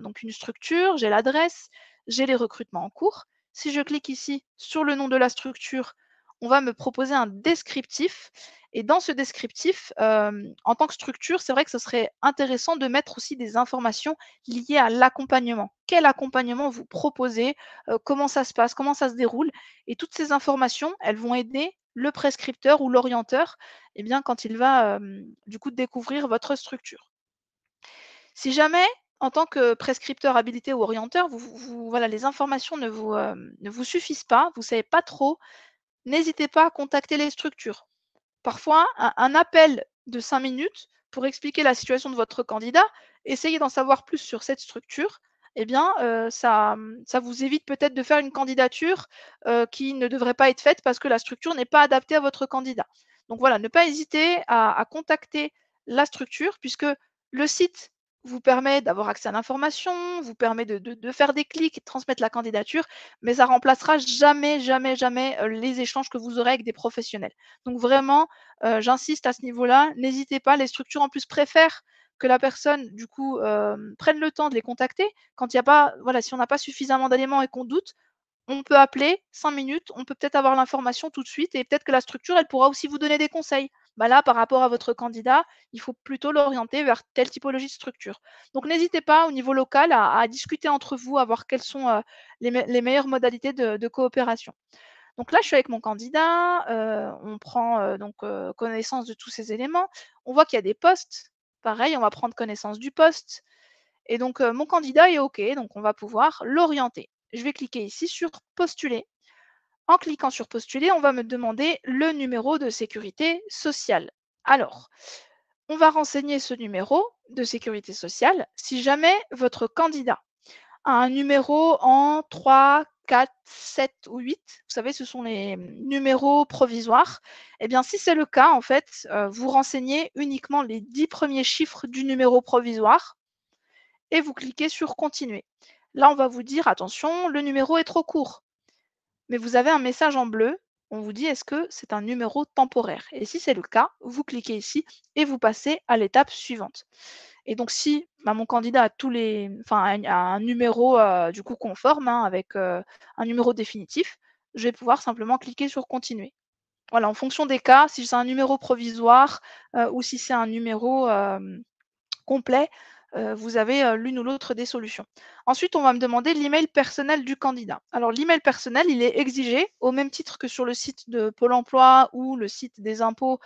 donc une structure, j'ai l'adresse, j'ai les recrutements en cours. Si je clique ici sur le nom de la structure, on va me proposer un descriptif. Et dans ce descriptif, en tant que structure, c'est vrai que ce serait intéressant de mettre aussi des informations liées à l'accompagnement. Quel accompagnement vous proposez? Comment ça se passe? Comment ça se déroule? Et toutes ces informations, elles vont aider le prescripteur ou l'orienteur, eh bien, quand il va, du coup découvrir votre structure. Si jamais, en tant que prescripteur habilité ou orienteur, voilà, les informations ne vous suffisent pas, vous ne savez pas trop, n'hésitez pas à contacter les structures. Parfois, un appel de 5 minutes pour expliquer la situation de votre candidat, essayer d'en savoir plus sur cette structure, eh bien, ça vous évite peut-être de faire une candidature, qui ne devrait pas être faite parce que la structure n'est pas adaptée à votre candidat. Donc voilà, ne pas hésiter à contacter la structure puisque le site vous permet d'avoir accès à l'information, vous permet de faire des clics et de transmettre la candidature, mais ça remplacera jamais, jamais, jamais, les échanges que vous aurez avec des professionnels. Donc vraiment, j'insiste à ce niveau-là, n'hésitez pas, les structures en plus préfèrent que la personne du coup, prenne le temps de les contacter. Quand il y a pas voilà, si on n'a pas suffisamment d'éléments et qu'on doute, on peut appeler 5 minutes, on peut peut-être avoir l'information tout de suite et peut-être que la structure, elle pourra aussi vous donner des conseils. Bah là, par rapport à votre candidat, il faut plutôt l'orienter vers telle typologie de structure. Donc n'hésitez pas au niveau local à discuter entre vous, à voir quelles sont, les meilleures modalités de coopération. Donc là, je suis avec mon candidat, on prend, connaissance de tous ces éléments. On voit qu'il y a des postes. Pareil, on va prendre connaissance du poste et donc mon candidat est OK, donc on va pouvoir l'orienter. Je vais cliquer ici sur «Postuler». En cliquant sur «Postuler», on va me demander le numéro de sécurité sociale. Alors, on va renseigner ce numéro de sécurité sociale si jamais votre candidat un numéro en 3, 4, 7 ou 8. Vous savez, ce sont les numéros provisoires. Eh bien, si c'est le cas, en fait, vous renseignez uniquement les 10 premiers chiffres du numéro provisoire et vous cliquez sur «Continuer». Là, on va vous dire: «Attention, le numéro est trop court». Mais vous avez un message en bleu. On vous dit: «Est-ce que c'est un numéro temporaire?» Et si c'est le cas, vous cliquez ici et vous passez à l'étape suivante. Et donc si, bah, mon candidat a tous les enfin a un numéro, du coup conforme, hein, avec, un numéro définitif, je vais pouvoir simplement cliquer sur «Continuer». Voilà, en fonction des cas, si c'est un numéro provisoire, ou si c'est un numéro, complet, vous avez, l'une ou l'autre des solutions. Ensuite, on va me demander l'email personnel du candidat. Alors l'email personnel, il est exigé au même titre que sur le site de Pôle emploi ou le site des impôts,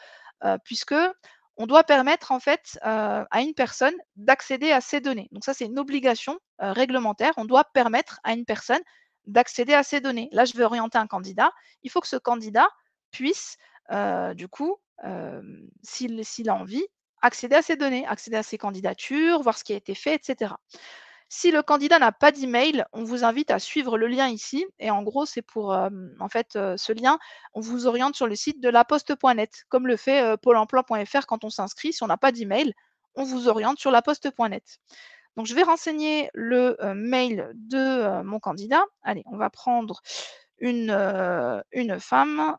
puisque on doit permettre en fait, à une personne d'accéder à ces données. Donc ça, c'est une obligation, réglementaire. On doit permettre à une personne d'accéder à ces données. Là, je vais orienter un candidat. Il faut que ce candidat puisse, du coup, s'il a envie, accéder à ces données, accéder à ces candidatures, voir ce qui a été fait, et cetera. Si le candidat n'a pas d'email, on vous invite à suivre le lien ici et en gros, c'est pour, en fait, ce lien, on vous oriente sur le site de laposte.net comme le fait, pôle emploi.fr quand on s'inscrit. Si on n'a pas d'email, on vous oriente sur laposte.net. Donc je vais renseigner le, mail de, mon candidat. Allez, on va prendre une femme.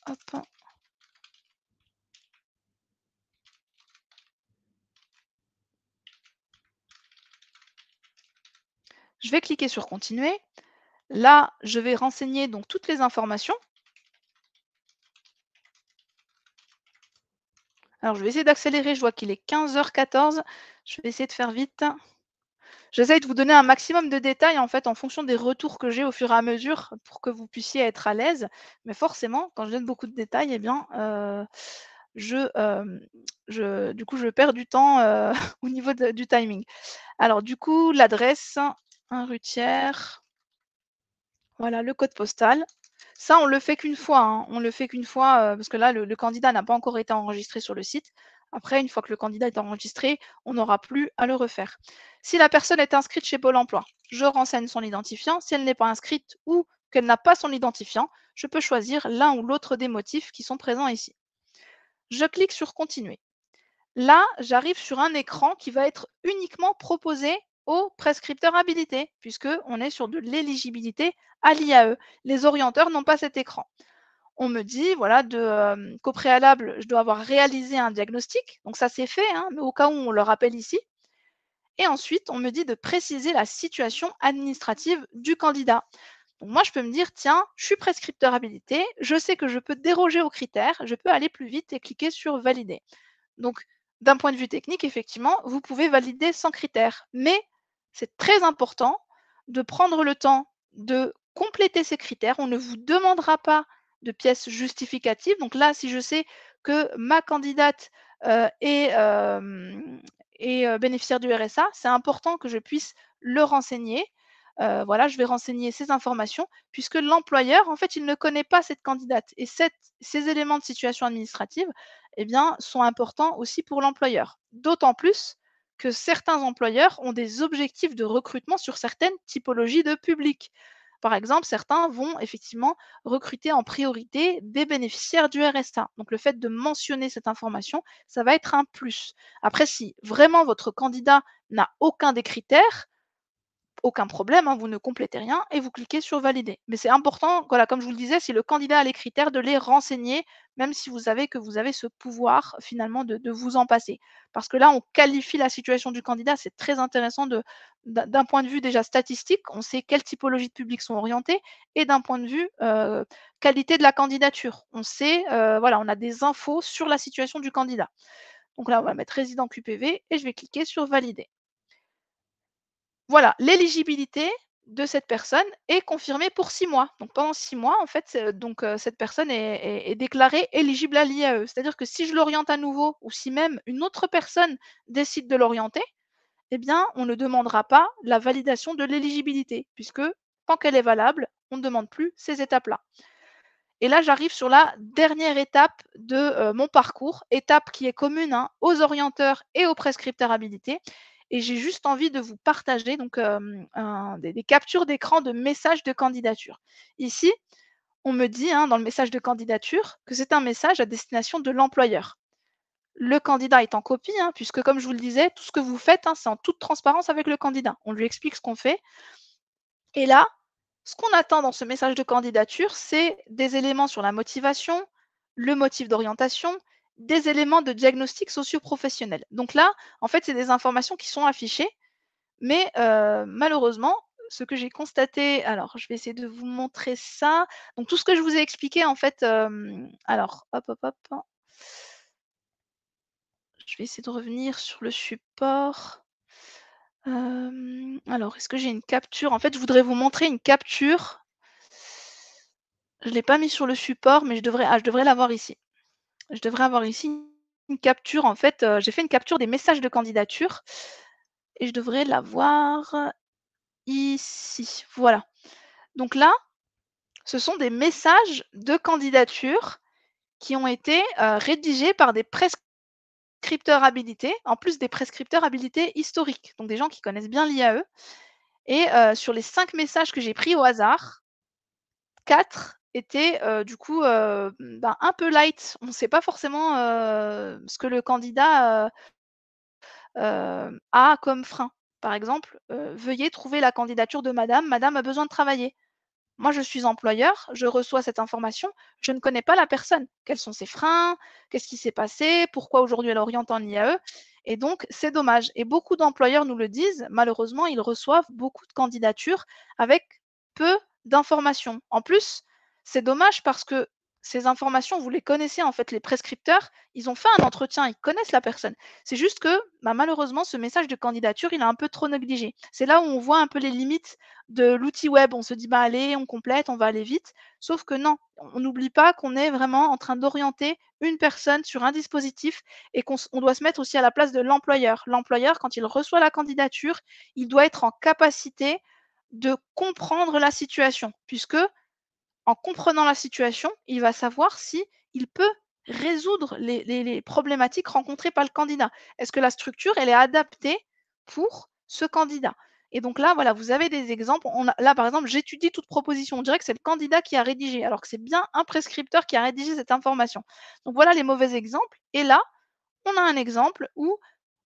Hop. Je vais cliquer sur «Continuer». Là, je vais renseigner donc toutes les informations. Alors, je vais essayer d'accélérer, je vois qu'il est 15h14. Je vais essayer de faire vite. J'essaye de vous donner un maximum de détails, en fait, en fonction des retours que j'ai au fur et à mesure pour que vous puissiez être à l'aise. Mais forcément, quand je donne beaucoup de détails, eh bien, je, du coup, je perds du temps, au niveau du timing. Alors du coup, l'adresse, un Rutière, voilà, le code postal. Ça, on le fait qu'une fois, hein. On le fait qu'une fois, parce que là, le candidat n'a pas encore été enregistré sur le site. Après, une fois que le candidat est enregistré, on n'aura plus à le refaire. Si la personne est inscrite chez Pôle emploi, je renseigne son identifiant. Si elle n'est pas inscrite ou qu'elle n'a pas son identifiant, je peux choisir l'un ou l'autre des motifs qui sont présents ici. Je clique sur «Continuer». Là, j'arrive sur un écran qui va être uniquement proposé aux prescripteurs habilités, puisqu'on est sur de l'éligibilité à l'IAE. Les orienteurs n'ont pas cet écran. On me dit voilà, qu'au préalable, je dois avoir réalisé un diagnostic. Donc ça, c'est fait, hein, mais au cas où, on le rappelle ici. Et ensuite, on me dit de préciser la situation administrative du candidat. Donc moi, je peux me dire, tiens, je suis prescripteur habilité, je sais que je peux déroger aux critères, je peux aller plus vite et cliquer sur valider. Donc, d'un point de vue technique, effectivement, vous pouvez valider sans critères. Mais c'est très important de prendre le temps de compléter ces critères. On ne vous demandera pas de pièces justificatives. Donc là, si je sais que ma candidate est bénéficiaire du RSA, c'est important que je puisse le renseigner. Voilà, je vais renseigner ces informations puisque l'employeur, en fait, il ne connaît pas cette candidate. Et ces éléments de situation administrative, eh bien, sont importants aussi pour l'employeur. D'autant plus que certains employeurs ont des objectifs de recrutement sur certaines typologies de public. Par exemple, certains vont effectivement recruter en priorité des bénéficiaires du RSA. Donc le fait de mentionner cette information, ça va être un plus. Après, si vraiment votre candidat n'a aucun des critères, aucun problème, hein, vous ne complétez rien et vous cliquez sur valider. Mais c'est important, voilà, comme je vous le disais, si le candidat a les critères, de les renseigner, même si vous savez que vous avez ce pouvoir finalement de vous en passer. Parce que là, on qualifie la situation du candidat, c'est très intéressant d'un point de vue déjà statistique, on sait quelles typologies de public sont orientées, et d'un point de vue qualité de la candidature. On sait, voilà, on a des infos sur la situation du candidat. Donc là, on va mettre résident QPV et je vais cliquer sur valider. Voilà, l'éligibilité de cette personne est confirmée pour 6 mois. Donc pendant 6 mois, en fait, cette personne est déclarée éligible à l'IAE. C'est-à-dire que si je l'oriente à nouveau ou si même une autre personne décide de l'orienter, eh bien, on ne demandera pas la validation de l'éligibilité puisque tant qu'elle est valable, on ne demande plus ces étapes-là. Et là, j'arrive sur la dernière étape de mon parcours, étape qui est commune, hein, aux orienteurs et aux prescripteurs habilités. Et j'ai juste envie de vous partager donc, des captures d'écran de messages de candidature. Ici, on me dit, hein, dans le message de candidature, que c'est un message à destination de l'employeur. Le candidat est en copie, hein, puisque comme je vous le disais, tout ce que vous faites, hein, c'est en toute transparence avec le candidat. On lui explique ce qu'on fait. Et là, ce qu'on attend dans ce message de candidature, c'est des éléments sur la motivation, le motif d'orientation, des éléments de diagnostic socio-professionnel. Donc là, en fait, c'est des informations qui sont affichées, mais malheureusement, ce que j'ai constaté, alors je vais essayer de vous montrer ça. Donc tout ce que je vous ai expliqué, en fait, alors hop, hop, hop, je vais essayer de revenir sur le support. Alors, est-ce que j'ai une capture? En fait, je voudrais vous montrer une capture. Je ne l'ai pas mis sur le support, mais je devrais l'avoir ici. Je devrais avoir ici une capture, en fait, j'ai fait une capture des messages de candidature et je devrais l'avoir ici. Voilà. Donc là, ce sont des messages de candidature qui ont été, rédigés par des prescripteurs habilités, en plus des prescripteurs habilités historiques, donc des gens qui connaissent bien l'IAE. Et sur les 5 messages que j'ai pris au hasard, 4 étaient, du coup, ben, un peu light. On ne sait pas forcément, ce que le candidat, a comme frein. Par exemple, «Veuillez trouver la candidature de madame, madame a besoin de travailler». Moi, je suis employeur, je reçois cette information, je ne connais pas la personne. Quels sont ses freins? Qu'est-ce qui s'est passé? Pourquoi aujourd'hui elle oriente en IAE? Et donc, c'est dommage. Et beaucoup d'employeurs nous le disent, malheureusement, ils reçoivent beaucoup de candidatures avec peu d'informations. En plus, c'est dommage parce que ces informations, vous les connaissez en fait, les prescripteurs, ils ont fait un entretien, ils connaissent la personne. C'est juste que bah, malheureusement, ce message de candidature, il est un peu trop négligé. C'est là où on voit un peu les limites de l'outil web. On se dit, bah allez, on complète, on va aller vite. Sauf que non, on n'oublie pas qu'on est vraiment en train d'orienter une personne sur un dispositif et on doit se mettre aussi à la place de l'employeur. L'employeur, quand il reçoit la candidature, il doit être en capacité de comprendre la situation, puisque en comprenant la situation, il va savoir si il peut résoudre les problématiques rencontrées par le candidat. Est-ce que la structure, elle est adaptée pour ce candidat? Et donc là, voilà, vous avez des exemples. Là, par exemple, j'étudie toute proposition. On dirait que c'est le candidat qui a rédigé, alors que c'est bien un prescripteur qui a rédigé cette information. Donc voilà les mauvais exemples. Et là, on a un exemple où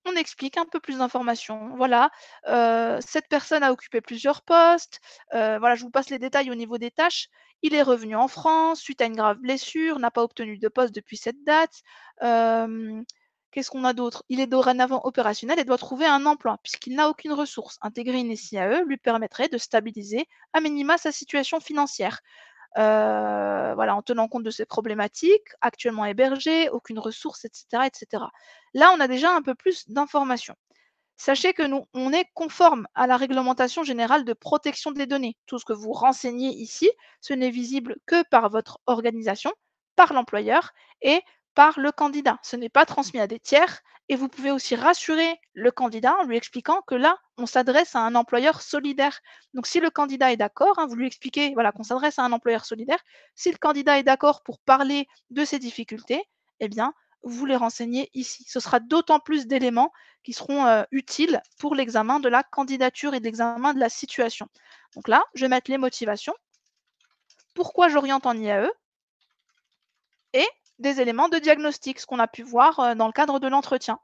on explique un peu plus d'informations. Voilà, cette personne a occupé plusieurs postes, voilà, je vous passe les détails au niveau des tâches. Il est revenu en France suite à une grave blessure, n'a pas obtenu de poste depuis cette date. Hem, Qu'est-ce qu'on a d'autre? Il est dorénavant opérationnel et doit trouver un emploi puisqu'il n'a aucune ressource. Intégrer une SIAE lui permettrait de stabiliser à minima sa situation financière. Voilà, en tenant compte de ces problématiques, actuellement hébergé, aucune ressource, et cetera, et cetera. Là, on a déjà un peu plus d'informations. Sachez que nous, on est conforme à la réglementation générale de protection des données. Tout ce que vous renseignez ici, ce n'est visible que par votre organisation, par l'employeur et par le candidat. Ce n'est pas transmis à des tiers et vous pouvez aussi rassurer le candidat en lui expliquant que là, on s'adresse à un employeur solidaire. Donc si le candidat est d'accord, hein, vous lui expliquez voilà, qu'on s'adresse à un employeur solidaire, si le candidat est d'accord pour parler de ses difficultés, eh bien, vous les renseignez ici. Ce sera d'autant plus d'éléments qui seront utiles pour l'examen de la candidature et de l'examen de la situation. Donc là, je vais mettre les motivations, pourquoi j'oriente en IAE et des éléments de diagnostic, ce qu'on a pu voir dans le cadre de l'entretien.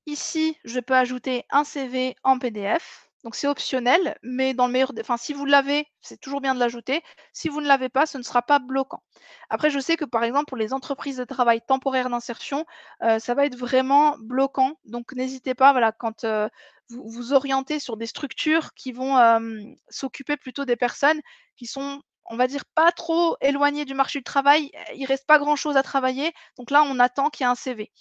Ici, je peux ajouter un CV en PDF. Donc c'est optionnel, mais dans le meilleur des enfin si vous l'avez, c'est toujours bien de l'ajouter. Si vous ne l'avez pas, ce ne sera pas bloquant. Après, je sais que par exemple, pour les entreprises de travail temporaire d'insertion, ça va être vraiment bloquant. Donc n'hésitez pas, voilà, quand, vous vous orientez sur des structures qui vont, s'occuper plutôt des personnes qui sont, on va dire, pas trop éloignées du marché du travail. Il reste pas grand chose à travailler, donc là, on attend qu'il y ait un CV.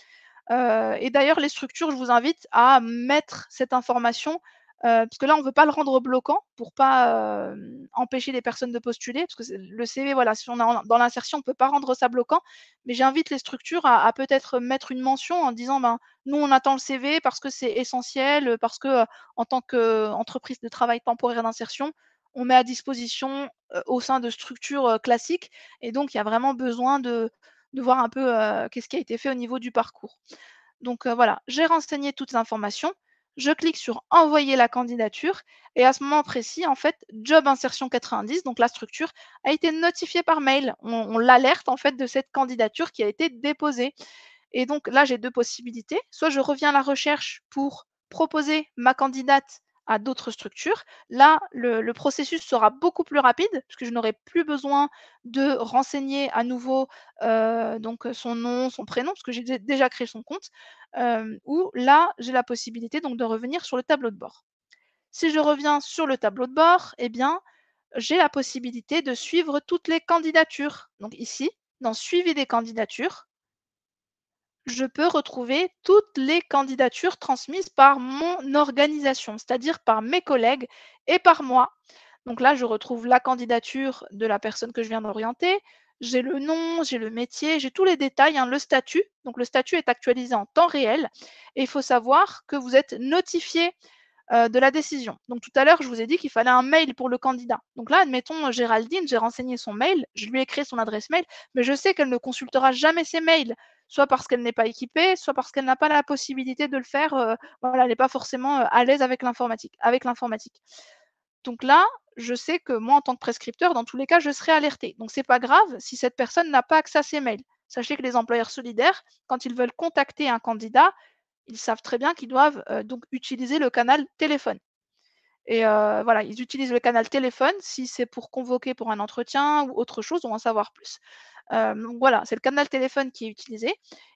Et d'ailleurs, les structures, je vous invite à mettre cette information, parce que là, on ne veut pas le rendre bloquant pour pas, empêcher les personnes de postuler, parce que c'est le CV, voilà, si on est dans l'insertion, on ne peut pas rendre ça bloquant. Mais j'invite les structures à peut-être mettre une mention en disant: «Ben, nous, on attend le CV parce que c'est essentiel, parce que, en tant qu'entreprise de travail temporaire d'insertion, on met à disposition, au sein de structures, classiques et donc il y a vraiment besoin de voir un peu, qu'est-ce qui a été fait au niveau du parcours». Donc voilà, j'ai renseigné toutes les informations, je clique sur envoyer la candidature et à ce moment précis, en fait, Job Insertion 90, donc la structure, a été notifiée par mail. On l'alerte en fait de cette candidature qui a été déposée. Et donc là, j'ai 2 possibilités. Soit je reviens à la recherche pour proposer ma candidate à d'autres structures. Là, le processus sera beaucoup plus rapide puisque je n'aurai plus besoin de renseigner à nouveau, donc son nom, son prénom, parce que j'ai déjà créé son compte. Ou là, j'ai la possibilité donc de revenir sur le tableau de bord. Si je reviens sur le tableau de bord, eh bien, j'ai la possibilité de suivre toutes les candidatures. Donc ici, dans Suivi des candidatures, je peux retrouver toutes les candidatures transmises par mon organisation, c'est-à-dire par mes collègues et par moi. Donc là, je retrouve la candidature de la personne que je viens d'orienter, j'ai le nom, j'ai le métier, j'ai tous les détails, hein, le statut. Donc le statut est actualisé en temps réel et il faut savoir que vous êtes notifié de la décision. Donc tout à l'heure, je vous ai dit qu'il fallait un mail pour le candidat. Donc là, admettons, Géraldine, j'ai renseigné son mail, je lui ai créé son adresse mail, mais je sais qu'elle ne consultera jamais ses mails, soit parce qu'elle n'est pas équipée, soit parce qu'elle n'a pas la possibilité de le faire. Voilà, elle n'est pas forcément à l'aise avec l'informatique. Donc là, je sais que moi, en tant que prescripteur, dans tous les cas, je serai alertée. Donc c'est pas grave si cette personne n'a pas accès à ses mails. Sachez que les employeurs solidaires, quand ils veulent contacter un candidat, ils savent très bien qu'ils doivent donc utiliser le canal téléphone. Et voilà, ils utilisent le canal téléphone si c'est pour convoquer pour un entretien ou autre chose, ou en savoir plus. Donc voilà, c'est le canal téléphone qui est utilisé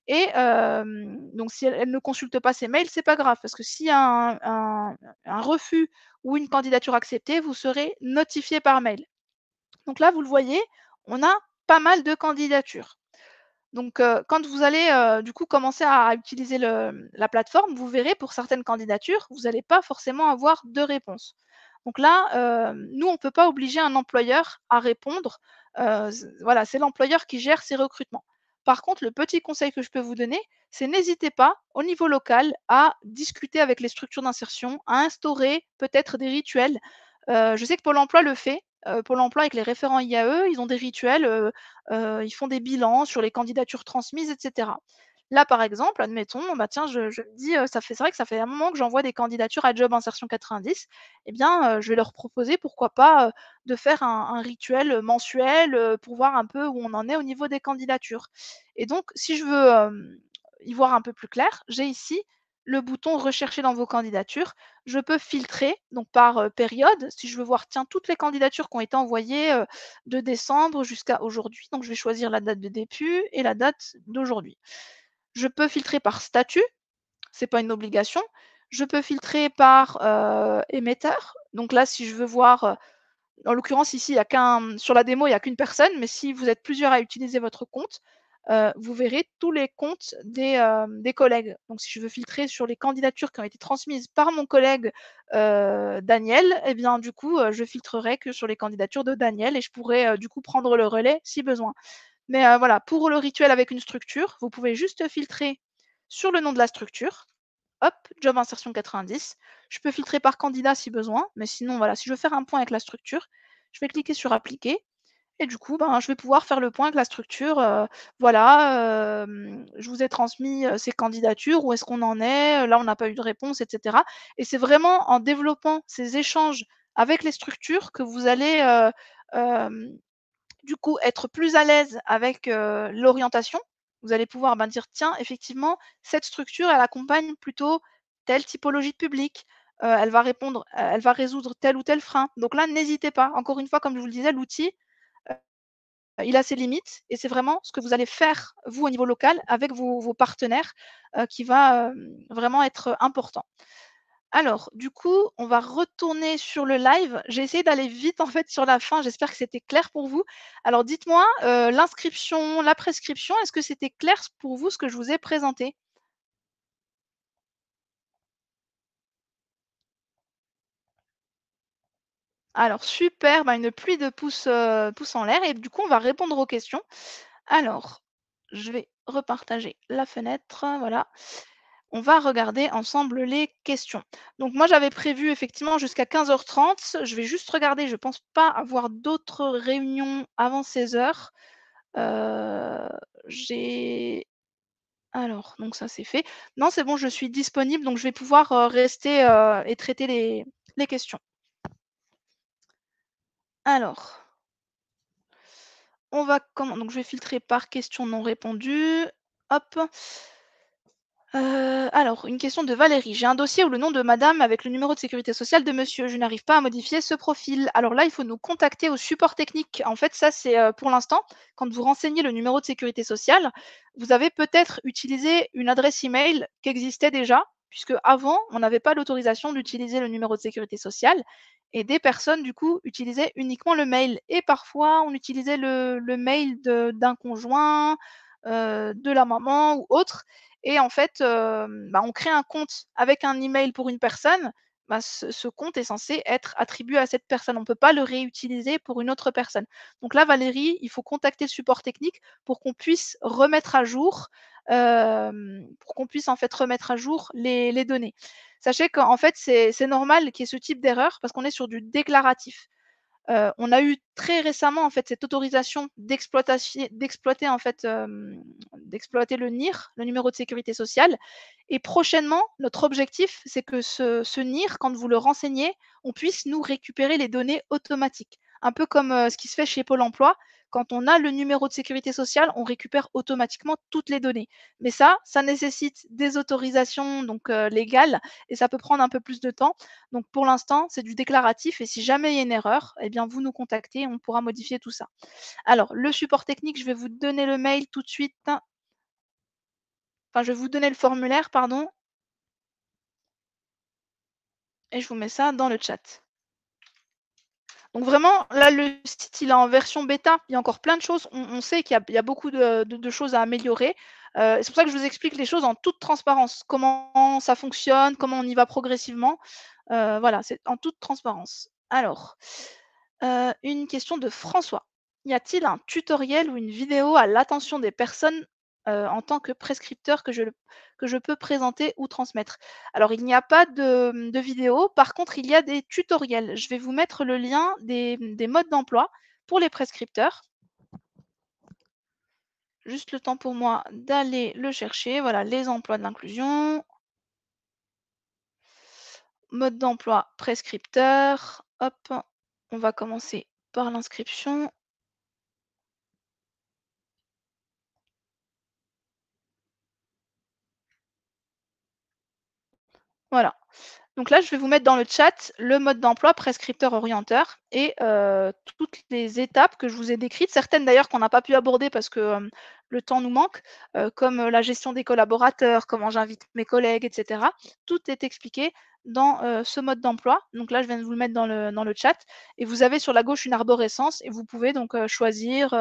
et donc si elle ne consulte pas ses mails, c'est pas grave parce que s'il y a un refus ou une candidature acceptée, vous serez notifié par mail. Donc là, vous le voyez, on a pas mal de candidatures. Donc, quand vous allez, du coup commencer à utiliser la plateforme, vous verrez pour certaines candidatures, vous n'allez pas forcément avoir de réponse. Donc là, nous, on ne peut pas obliger un employeur à répondre, voilà, c'est l'employeur qui gère ses recrutements. Par contre, le petit conseil que je peux vous donner, c'est n'hésitez pas, au niveau local, à discuter avec les structures d'insertion, à instaurer peut-être des rituels. Je sais que Pôle emploi le fait. Pôle emploi avec les référents IAE, ils ont des rituels, ils font des bilans sur les candidatures transmises et cetera. Là, par exemple, admettons, bah, tiens, je me dis, c'est vrai que ça fait un moment que j'envoie des candidatures à Job Insertion 90. Eh bien, je vais leur proposer, pourquoi pas, de faire un rituel, mensuel, pour voir un peu où on en est au niveau des candidatures. Et donc si je veux, y voir un peu plus clair, j'ai ici le bouton «Rechercher dans vos candidatures». Je peux filtrer donc par, période. Si je veux voir, tiens, toutes les candidatures qui ont été envoyées, de décembre jusqu'à aujourd'hui, donc je vais choisir la date de début et la date d'aujourd'hui. Je peux filtrer par statut, c'est pas une obligation. Je peux filtrer par, émetteur. Donc là, si je veux voir, en l'occurrence ici, il y a qu'un sur la démo, il y a qu'une personne, mais si vous êtes plusieurs à utiliser votre compte, vous verrez tous les comptes des collègues. Donc si je veux filtrer sur les candidatures qui ont été transmises par mon collègue, Daniel, et bien du coup, je filtrerai que sur les candidatures de Daniel et je pourrai, du coup prendre le relais si besoin. Mais, voilà, pour le rituel avec une structure, vous pouvez juste filtrer sur le nom de la structure. Hop, job insertion 90. Je peux filtrer par candidat si besoin, mais sinon, voilà, si je veux faire un point avec la structure, je vais cliquer sur appliquer et du coup, ben, je vais pouvoir faire le point avec la structure. Voilà, je vous ai transmis, ces candidatures, où est-ce qu'on en est? Là, on n'a pas eu de réponse et cetera et c'est vraiment en développant ces échanges avec les structures que vous allez, hem du coup, être plus à l'aise avec, l'orientation. Vous allez pouvoir, ben, dire: «Tiens, effectivement, cette structure, elle accompagne plutôt telle typologie de public, elle va répondre, elle va résoudre tel ou tel frein». Donc là, n'hésitez pas. Encore une fois, comme je vous le disais, l'outil, il a ses limites et c'est vraiment ce que vous allez faire, vous, au niveau local, avec vos partenaires, qui va, vraiment être important. Alors, du coup, on va retourner sur le live. J'ai essayé d'aller vite, en fait, sur la fin. J'espère que c'était clair pour vous. Alors dites-moi, l'inscription, la prescription, est-ce que c'était clair pour vous ce que je vous ai présenté? Alors super, bah, une pluie de pouces en l'air et du coup, on va répondre aux questions. Alors, je vais repartager la fenêtre, voilà. On va regarder ensemble les questions. Donc moi, j'avais prévu effectivement jusqu'à 15h30. Je vais juste regarder, je pense pas avoir d'autres réunions avant 16h. Heu, j'ai alors donc ça, c'est fait. Non, c'est bon, je suis disponible, donc je vais pouvoir, rester, et traiter les questions. Alors, on va comment donc je vais filtrer par questions non répondues. Hop. Alors, une question de Valérie. J'ai un dossier où le nom de madame avec le numéro de sécurité sociale de monsieur. Je n'arrive pas à modifier ce profil. Alors là, il faut nous contacter au support technique. En fait, ça, c'est pour l'instant, quand vous renseignez le numéro de sécurité sociale, vous avez peut-être utilisé une adresse email qui existait déjà, puisque avant, on n'avait pas l'autorisation d'utiliser le numéro de sécurité sociale. Et des personnes, du coup, utilisaient uniquement le mail. Et parfois, on utilisait le mail d'un conjoint, de la maman ou autre. Et en fait, bah, on crée un compte avec un email pour une personne, bah, ce compte est censé être attribué à cette personne. On ne peut pas le réutiliser pour une autre personne. Donc là, Valérie, il faut contacter le support technique pour qu'on puisse remettre à jour, pour qu'on puisse en fait remettre à jour les données. Sachez qu'en fait, c'est normal qu'il y ait ce type d'erreur parce qu'on est sur du déclaratif. On a eu très récemment en fait cette autorisation d'exploiter en fait, d'exploiter le NIR, le numéro de sécurité sociale et prochainement, notre objectif, c'est que ce NIR, quand vous le renseignez, on puisse nous récupérer les données automatiques. Un peu comme, ce qui se fait chez Pôle emploi. Quand on a le numéro de sécurité sociale, on récupère automatiquement toutes les données. Mais ça nécessite des autorisations donc, légales et ça peut prendre un peu plus de temps. Donc pour l'instant, c'est du déclaratif et si jamais il y a une erreur, eh bien vous nous contactez et on pourra modifier tout ça. Alors le support technique, je vais vous donner le mail tout de suite, enfin je vais vous donner le formulaire, pardon, et je vous mets ça dans le chat. Donc vraiment, là, le site, il est en version bêta. Il y a encore plein de choses. On sait qu'il y a beaucoup de choses à améliorer. C'est pour ça que je vous explique les choses en toute transparence. Comment ça fonctionne, comment on y va progressivement. Voilà, c'est en toute transparence. Alors, une question de François. Y a-t-il un tutoriel ou une vidéo à l'attention des personnes, en tant que prescripteur que je peux présenter ou transmettre? Alors il n'y a pas de vidéo, par contre il y a des tutoriels. Je vais vous mettre le lien des modes d'emploi pour les prescripteurs. Juste le temps pour moi d'aller le chercher. Voilà, les emplois de l'inclusion, mode d'emploi prescripteur. Hop, on va commencer par l'inscription. Voilà. Donc là, je vais vous mettre dans le chat le mode d'emploi prescripteur-orienteur et toutes les étapes que je vous ai décrites, certaines d'ailleurs qu'on n'a pas pu aborder parce que, le temps nous manque, comme, la gestion des collaborateurs, comment j'invite mes collègues et cetera. Tout est expliqué dans, ce mode d'emploi. Donc là, je viens de vous le mettre dans le chat et vous avez sur la gauche une arborescence et vous pouvez donc, choisir,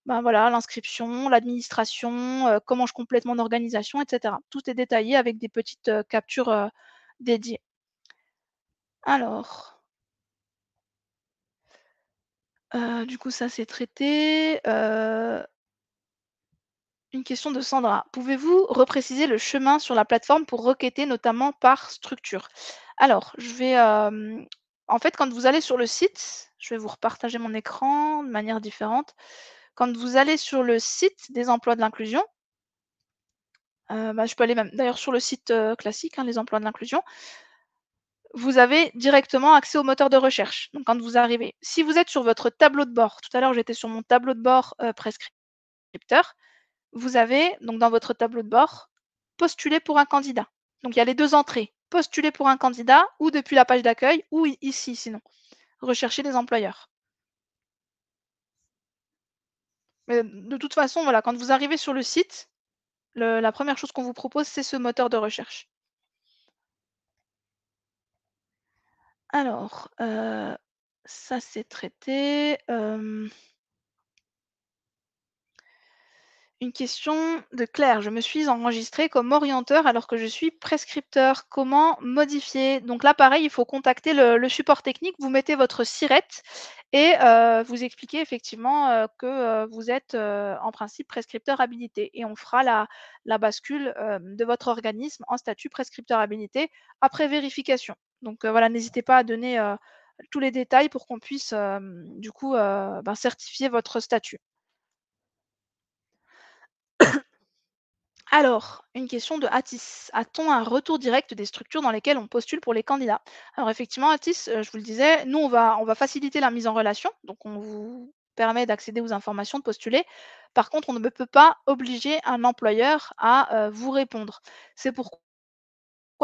ben, voilà, l'inscription, l'administration, comment je complète mon organisation et cetera. Tout est détaillé avec des petites, captures, dédiées. Alors, du coup, ça c'est traité. Une question de Sandra. Pouvez-vous repréciser le chemin sur la plateforme pour requêter, notamment par structure? Alors, je vais, en fait, quand vous allez sur le site, je vais vous repartager mon écran de manière différente. Quand vous allez sur le site des emplois de l'inclusion, bah, je peux aller même d'ailleurs sur le site, classique, hein, les emplois de l'inclusion, vous avez directement accès au moteur de recherche. Donc quand vous arrivez si vous êtes sur votre tableau de bord, tout à l'heure j'étais sur mon tableau de bord, prescripteur, vous avez donc dans votre tableau de bord, postuler pour un candidat. Donc il y a les 2 entrées, postuler pour un candidat ou depuis la page d'accueil ou ici sinon, rechercher des employeurs. Mais de toute façon, voilà, quand vous arrivez sur le site, la première chose qu'on vous propose, c'est ce moteur de recherche. Alors, ça c'est traité, une question de Claire. Je me suis enregistrée comme orienteur alors que je suis prescripteur. Comment modifier? Donc là, pareil, il faut contacter le support technique. Vous mettez votre SIRET et vous expliquez effectivement que vous êtes en principe prescripteur habilité. Et on fera la bascule de votre organisme en statut prescripteur habilité après vérification. Donc voilà, n'hésitez pas à donner tous les détails pour qu'on puisse du coup ben, certifier votre statut. Alors, une question de Atis. A-t-on un retour direct des structures dans lesquelles on postule pour les candidats? Alors effectivement, Atis, je vous le disais, nous, on va faciliter la mise en relation, donc on vous permet d'accéder aux informations, de postuler. Par contre, on ne peut pas obliger un employeur à vous répondre. C'est pourquoi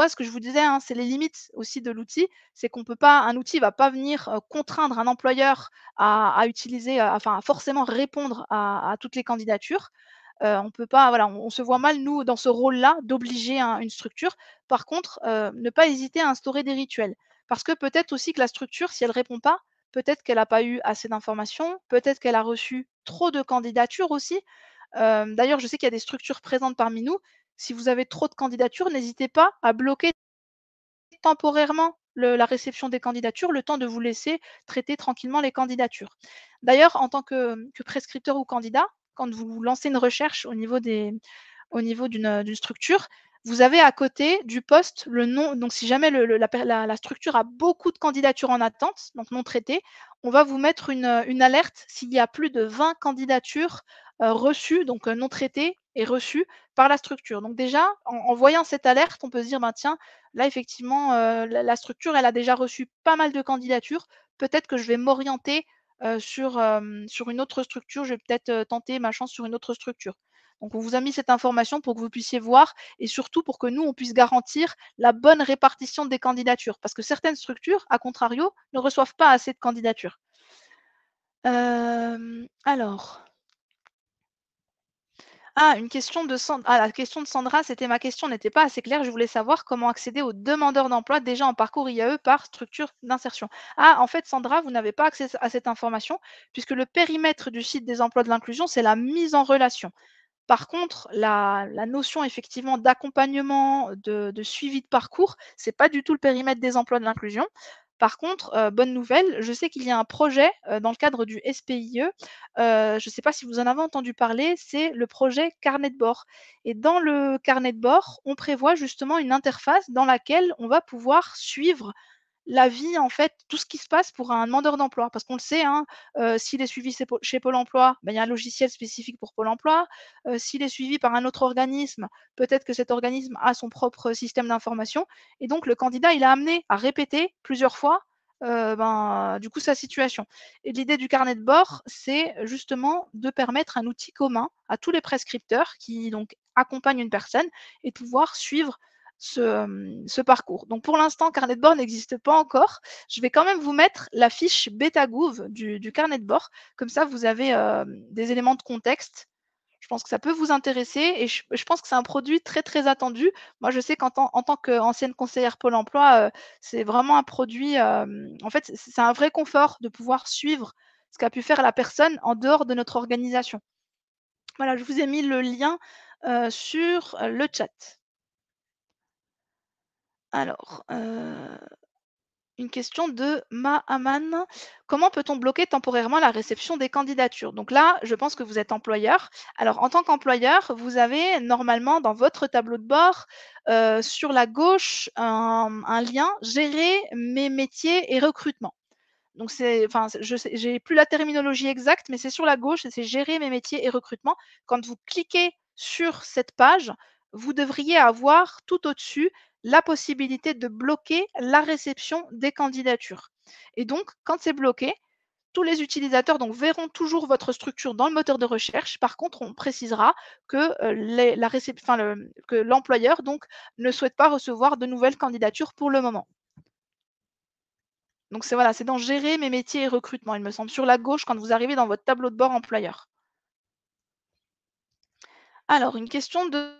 ce que je vous disais, hein, c'est les limites aussi de l'outil, c'est qu'on peut pas un outil va pas venir, contraindre un employeur à utiliser, enfin à forcément répondre à toutes les candidatures. On peut pas voilà, on se voit mal nous dans ce rôle-là d'obliger une structure. Par contre, ne pas hésiter à instaurer des rituels. Parce que peut-être aussi que la structure, si elle répond pas, peut-être qu'elle a pas eu assez d'informations, peut-être qu'elle a reçu trop de candidatures aussi. D'ailleurs, je sais qu'il y a des structures présentes parmi nous. Si vous avez trop de candidatures, n'hésitez pas à bloquer temporairement la réception des candidatures, le temps de vous laisser traiter tranquillement les candidatures. D'ailleurs, en tant que prescripteur ou candidat, quand vous lancez une recherche au niveau d'une structure, vous avez à côté du poste le nom. Donc, si jamais la structure a beaucoup de candidatures en attente, donc non traitées, on va vous mettre une alerte s'il y a plus de 20 candidatures reçues, donc non traitées et reçues par la structure. Donc déjà, en voyant cette alerte, on peut se dire, ben, tiens, là, effectivement, la structure, elle a déjà reçu pas mal de candidatures. Peut-être que je vais m'orienter, sur une autre structure. Je vais peut-être, tenter ma chance sur une autre structure. Donc on vous a mis cette information pour que vous puissiez voir et surtout pour que nous, on puisse garantir la bonne répartition des candidatures. Parce que certaines structures, à contrario, ne reçoivent pas assez de candidatures. Alors une question de la question de Sandra, c'était ma question n'était pas assez claire. Je voulais savoir comment accéder aux demandeurs d'emploi déjà en parcours IAE par structure d'insertion. En fait, Sandra, vous n'avez pas accès à cette information puisque le périmètre du site des emplois de l'inclusion, c'est la mise en relation. Par contre, la notion effectivement d'accompagnement, de suivi de parcours, c'est pas du tout le périmètre des emplois de l'inclusion. Par contre, bonne nouvelle, je sais qu'il y a un projet, dans le cadre du SPIE, je ne sais pas si vous en avez entendu parler, c'est le projet carnet de bord et dans le carnet de bord, on prévoit justement une interface dans laquelle on va pouvoir suivre la vie, en fait, tout ce qui se passe pour un demandeur d'emploi. Parce qu'on le sait, hein, s'il est suivi chez Pôle emploi, ben, il y a un logiciel spécifique pour Pôle emploi. S'il est suivi par un autre organisme, peut-être que cet organisme a son propre système d'information et donc le candidat, il est amené à répéter plusieurs fois, ben, du coup, sa situation et l'idée du carnet de bord, c'est justement de permettre un outil commun à tous les prescripteurs qui donc accompagnent une personne et de pouvoir suivre ce parcours. Donc pour l'instant, carnet de bord n'existe pas encore. Je vais quand même vous mettre la fiche bêta-gouv du carnet de bord. Comme ça, vous avez des éléments de contexte. Je pense que ça peut vous intéresser et je pense que c'est un produit très, très attendu. Moi, je sais en tant qu'ancienne conseillère Pôle emploi, c'est vraiment un produit, en fait, c'est un vrai confort de pouvoir suivre ce qu'a pu faire la personne en dehors de notre organisation. Voilà, je vous ai mis le lien, sur, le chat. Alors, une question de Mahaman. Comment peut-on bloquer temporairement la réception des candidatures? Donc là, je pense que vous êtes employeur. Alors, en tant qu'employeur, vous avez normalement dans votre tableau de bord, sur la gauche, un lien «Gérer mes métiers et recrutement». Donc c'est enfin, je sais j'ai plus la terminologie exacte, mais c'est sur la gauche et c'est «Gérer mes métiers et recrutement». Quand vous cliquez sur cette page, vous devriez avoir tout au-dessus la possibilité de bloquer la réception des candidatures et donc quand c'est bloqué, tous les utilisateurs donc verront toujours votre structure dans le moteur de recherche. Par contre, on précisera que, les la récep enfin le que l'employeur donc ne souhaite pas recevoir de nouvelles candidatures pour le moment. Donc c'est voilà, c'est dans gérer mes métiers et recrutement, il me semble, sur la gauche quand vous arrivez dans votre tableau de bord employeur. Alors une question de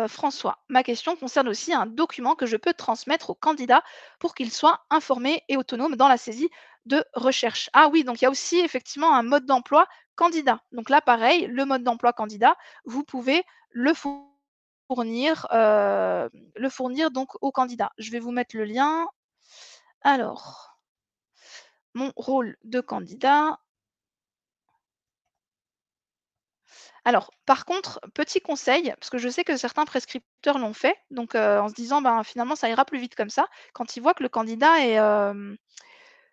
François. Ma question concerne aussi un document que je peux transmettre au candidat pour qu'il soit informé et autonome dans la saisie de recherche. Ah oui, donc il y a aussi effectivement un mode d'emploi candidat. Donc là, pareil, le mode d'emploi candidat, vous pouvez le fournir donc au candidat. Je vais vous mettre le lien. Alors, mon rôle de candidat. Alors, par contre, petit conseil, parce que je sais que certains prescripteurs l'ont fait, donc en se disant: «Ben, finalement, ça ira plus vite comme ça». Quand ils voient que le candidat est,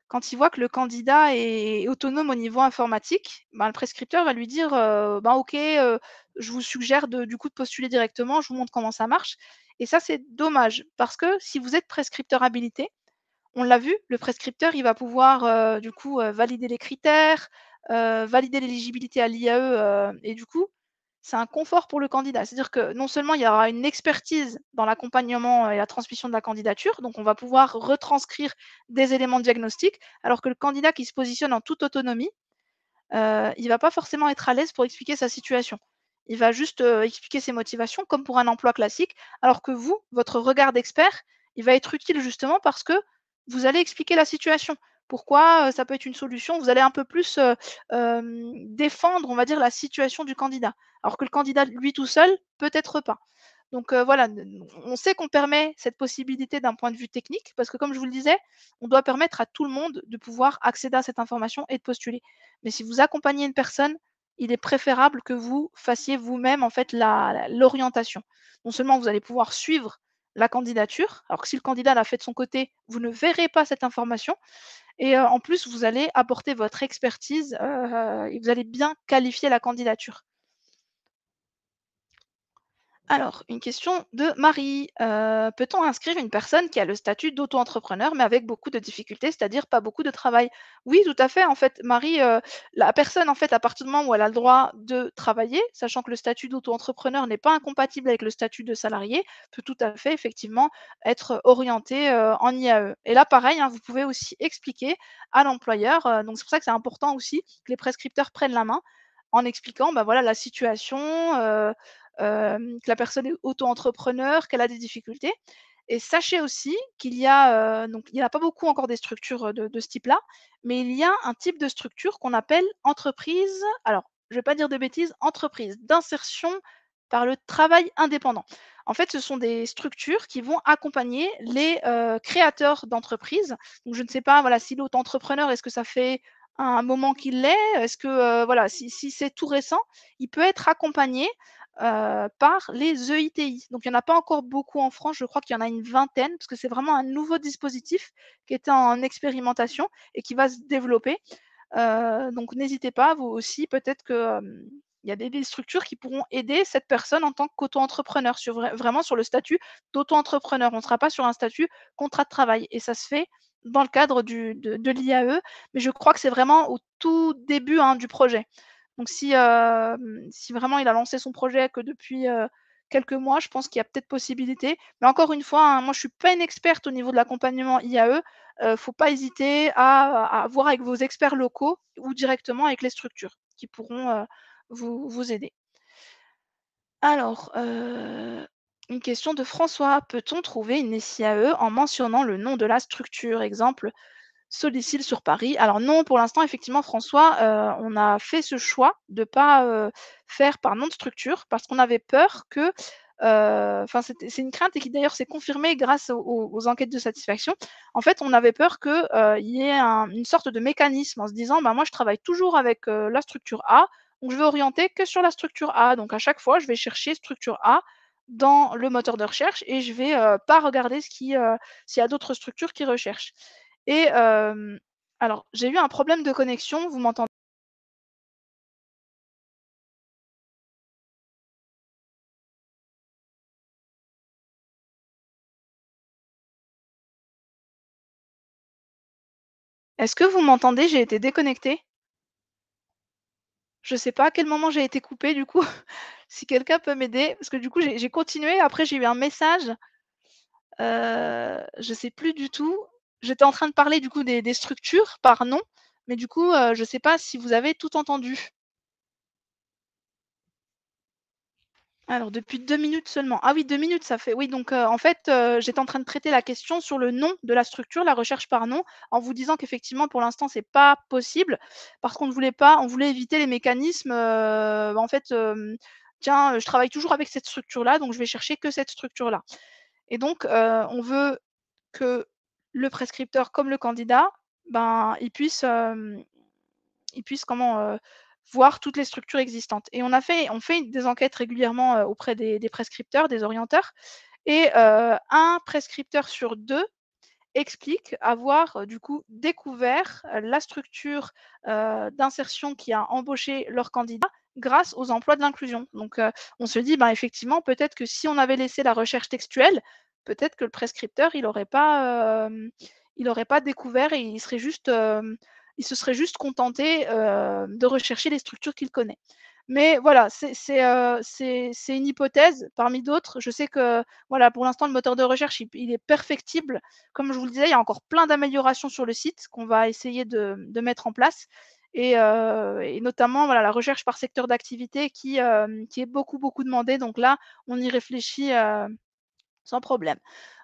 quand ils voient que le candidat est autonome au niveau informatique, ben, le prescripteur va lui dire, «Ben, OK, je vous suggère du coup de postuler directement, je vous montre comment ça marche» et ça, c'est dommage parce que si vous êtes prescripteur habilité, on l'a vu, le prescripteur, il va pouvoir, du coup, valider les critères, valider l'éligibilité à l'IAE, et du coup, c'est un confort pour le candidat. C'est-à-dire que non seulement il y aura une expertise dans l'accompagnement et la transmission de la candidature, donc on va pouvoir retranscrire des éléments de diagnostic, alors que le candidat qui se positionne en toute autonomie, il va pas forcément être à l'aise pour expliquer sa situation. Il va juste, expliquer ses motivations comme pour un emploi classique, alors que vous, votre regard d'expert, il va être utile justement parce que vous allez expliquer la situation. Pourquoi, ça peut être une solution, vous allez un peu plus, défendre, on va dire, la situation du candidat. Alors que le candidat, lui tout seul, peut-être pas. Donc voilà, on sait qu'on permet cette possibilité d'un point de vue technique parce que comme je vous le disais, on doit permettre à tout le monde de pouvoir accéder à cette information et de postuler. Mais si vous accompagnez une personne, il est préférable que vous fassiez vous-même en fait l'orientation. Non seulement vous allez pouvoir suivre la candidature, alors que si le candidat l'a fait de son côté, vous ne verrez pas cette information et en plus vous allez apporter votre expertise, et vous allez bien qualifier la candidature. Alors, une question de Marie. Peut-on inscrire une personne qui a le statut d'auto-entrepreneur, mais avec beaucoup de difficultés, c'est-à-dire pas beaucoup de travail? Oui, tout à fait. En fait, Marie, la personne, en fait, à partir du moment où elle a le droit de travailler, sachant que le statut d'auto-entrepreneur n'est pas incompatible avec le statut de salarié, peut tout à fait, effectivement, être orientée en IAE. Et là, pareil, hein, vous pouvez aussi expliquer à l'employeur. Donc, c'est pour ça que c'est important aussi que les prescripteurs prennent la main en expliquant, bah, voilà, la situation. Que la personne est auto-entrepreneur, qu'elle a des difficultés et sachez aussi qu'il y a, donc il y en a pas beaucoup encore des structures, de ce type-là, mais il y a un type de structure qu'on appelle entreprise alors je vais pas dire de bêtises, entreprise d'insertion par le travail indépendant. En fait, ce sont des structures qui vont accompagner les, créateurs d'entreprises. Donc je ne sais pas, voilà, si l'auto-entrepreneur, est-ce que ça fait un moment qu'il l'est? Est-ce que, voilà, si c'est tout récent, il peut être accompagné par les EITI. Donc il n'y en a pas encore beaucoup en France, je crois qu'il y en a une vingtaine, parce que c'est vraiment un nouveau dispositif qui est en expérimentation et qui va se développer. Donc n'hésitez pas, vous aussi, peut-être que, il y a des structures qui pourront aider cette personne en tant qu'auto-entrepreneur, sur vraiment sur le statut d'auto-entrepreneur. On ne sera pas sur un statut contrat de travail et ça se fait dans le cadre de l'IAE, mais je crois que c'est vraiment au tout début, hein, du projet. Donc si vraiment il a lancé son projet que depuis, quelques mois, je pense qu'il y a peut-être possibilité. Mais encore une fois, hein, moi je suis pas une experte au niveau de l'accompagnement IAE, faut pas hésiter à voir avec vos experts locaux ou directement avec les structures qui pourront, vous aider. Alors, une question de François: «Peut-on trouver une SIAE en mentionnant le nom de la structure?» exemple, Solicil sur Paris. Alors non, pour l'instant, effectivement, François, on a fait ce choix de pas, faire par nom de structure parce qu'on avait peur que, enfin, c'est une crainte et qui d'ailleurs s'est confirmée grâce aux enquêtes de satisfaction. En fait, on avait peur que, il y ait une sorte de mécanisme en se disant: «Bah, moi, je travaille toujours avec, la structure A, donc je vais orienter que sur la structure A. Donc à chaque fois, je vais chercher structure A dans le moteur de recherche et je vais, pas regarder s'il y a d'autres structures qui recherchent». Et alors j'ai eu un problème de connexion, vous m'entendez? Est-ce que vous m'entendez? J'ai été déconnectée. Je sais pas à quel moment j'ai été coupée du coup. Si quelqu'un peut m'aider, parce que du coup j'ai continué, après j'ai eu un message, je sais plus du tout. J'étais en train de parler du coup des structures par nom, mais du coup, je sais pas si vous avez tout entendu? Alors depuis 2 minutes seulement. Ah oui, 2 minutes, ça fait oui donc en fait, j'étais en train de traiter la question sur le nom de la structure, la recherche par nom, en vous disant qu'effectivement pour l'instant c'est pas possible parce qu'on ne voulait pas on voulait éviter les mécanismes, en fait, «Tiens, je travaille toujours avec cette structure-là, donc je vais chercher que cette structure-là» et donc on veut que le prescripteur comme le candidat, ben, ils puissent comment, voir toutes les structures existantes et on fait des enquêtes régulièrement, auprès des prescripteurs, des orienteurs et 1 prescripteur sur 2 explique avoir, du coup découvert, la structure, d'insertion qui a embauché leur candidat grâce aux emplois de l'inclusion. Donc on se dit: «Ben, effectivement, peut-être que si on avait laissé la recherche textuelle, peut-être que le prescripteur il aurait pas découvert et il se serait juste contenté, de rechercher les structures qu'il connaît». Mais voilà, c'est une hypothèse parmi d'autres. Je sais que, voilà, pour l'instant, le moteur de recherche, il est perfectible. Comme je vous le disais, il y a encore plein d'améliorations sur le site qu'on va essayer de mettre en place et notamment, voilà, la recherche par secteur d'activité qui est beaucoup, beaucoup demandée. Donc là, on y réfléchit, sans problème.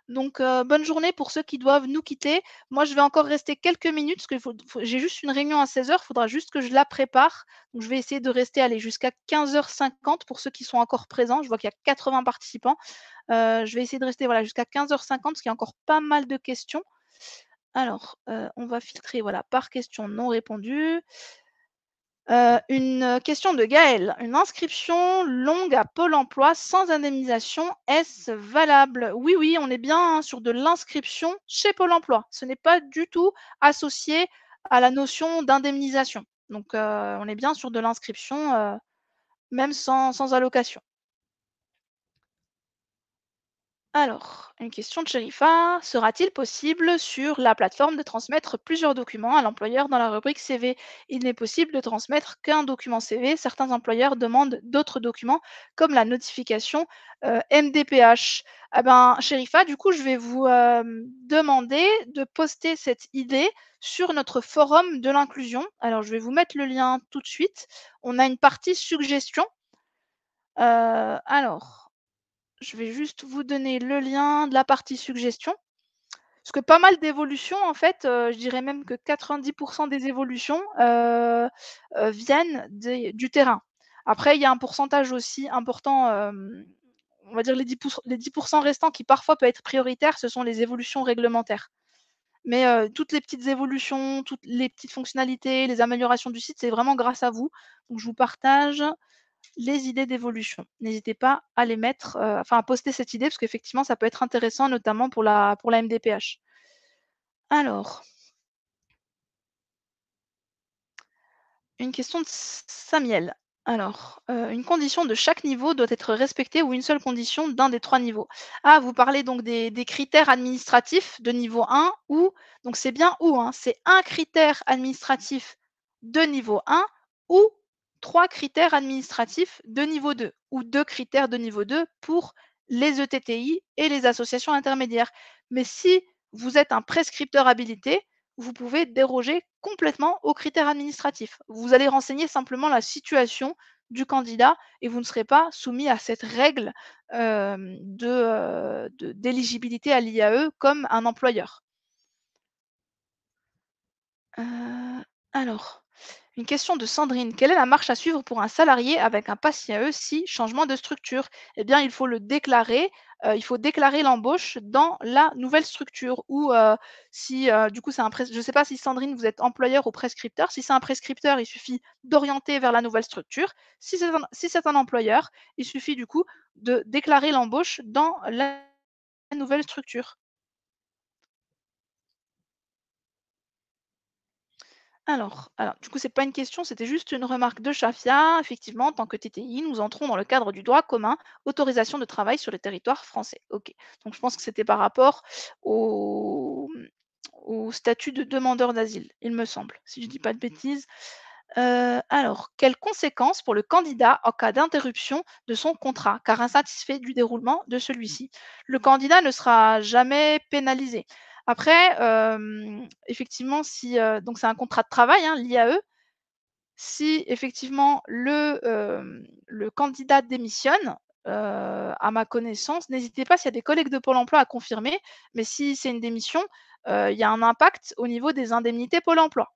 Donc bonne journée pour ceux qui doivent nous quitter. Moi, je vais encore rester quelques minutes parce qu'il faut j'ai juste une réunion à 16 heures. Il faudra juste que je la prépare. Donc je vais essayer de rester, allez, jusqu'à 15h50 pour ceux qui sont encore présents. Je vois qu'il y a 80 participants. Je vais essayer de rester, voilà, jusqu'à 15h50 parce qu'il y a encore pas mal de questions. Alors, on va filtrer, voilà, par question non répondue. Une question de Gaël. Une inscription longue à Pôle emploi sans indemnisation, est-ce valable? Oui, oui, on est bien, hein, sur de l'inscription chez Pôle emploi. Ce n'est pas du tout associé à la notion d'indemnisation. Donc, on est bien sur de l'inscription, même sans allocation. Alors, une question de Sherifa. Sera-t-il possible sur la plateforme de transmettre plusieurs documents à l'employeur dans la rubrique CV? Il n'est possible de transmettre qu'un document CV. Certains employeurs demandent d'autres documents comme la notification MDPH. Ah ben, Sherifa, du coup, je vais vous demander de poster cette idée sur notre forum de l'inclusion. Alors, je vais vous mettre le lien tout de suite. On a une partie suggestion. Alors, je vais juste vous donner le lien de la partie suggestions. Parce que pas mal d'évolutions, en fait, je dirais même que 90 des évolutions, viennent du terrain. Après, il y a un pourcentage aussi important, on va dire les 10 restants qui parfois peut être prioritaire, ce sont les évolutions réglementaires. Mais, toutes les petites évolutions, toutes les petites fonctionnalités, les améliorations du site, c'est vraiment grâce à vous. Donc je vous partage les idées d'évolution. N'hésitez pas à les mettre, enfin à poster cette idée parce qu'effectivement ça peut être intéressant notamment pour la MDPH. Alors, une question de Samiel. Alors, une condition de chaque niveau doit être respectée ou une seule condition d'un des 3 niveaux? Ah, vous parlez donc des critères administratifs de niveau 1 ou donc c'est bien ou, hein, c'est un critère administratif de niveau 1 ou 3 critères administratifs de niveau 2 ou 2 critères de niveau 2 pour les ETTI et les associations intermédiaires. Mais si vous êtes un prescripteur habilité, vous pouvez déroger complètement aux critères administratifs. Vous allez renseigner simplement la situation du candidat et vous ne serez pas soumis à cette règle d'éligibilité à l'IAE comme un employeur. Heu, alors, une question de Sandrine: «Quelle est la marche à suivre pour un salarié avec un pass IAE si changement de structure?» Eh bien, il faut le déclarer, il faut déclarer l'embauche dans la nouvelle structure ou, si, du coup, c'est un pres je ne sais pas si Sandrine, vous êtes employeur ou prescripteur. Si c'est un prescripteur, il suffit d'orienter vers la nouvelle structure. Si c'est un employeur, il suffit du coup de déclarer l'embauche dans la nouvelle structure. Alors, du coup, c'est pas une question, c'était juste une remarque de Shafia. Effectivement, en tant que TTI, nous entrons dans le cadre du droit commun, autorisation de travail sur le territoire français. OK. Donc, je pense que c'était par rapport au, au statut de demandeur d'asile, il me semble, si je dis pas de bêtises. Alors, quelles conséquences pour le candidat en cas d'interruption de son contrat, car insatisfait du déroulement de celui-ci? Le candidat ne sera jamais pénalisé. Après, effectivement, si, donc c'est un contrat de travail, hein, l'IAE. Si effectivement le candidat démissionne, à ma connaissance, n'hésitez pas s'il y a des collègues de Pôle emploi à confirmer, mais si c'est une démission, il y a un impact au niveau des indemnités Pôle emploi.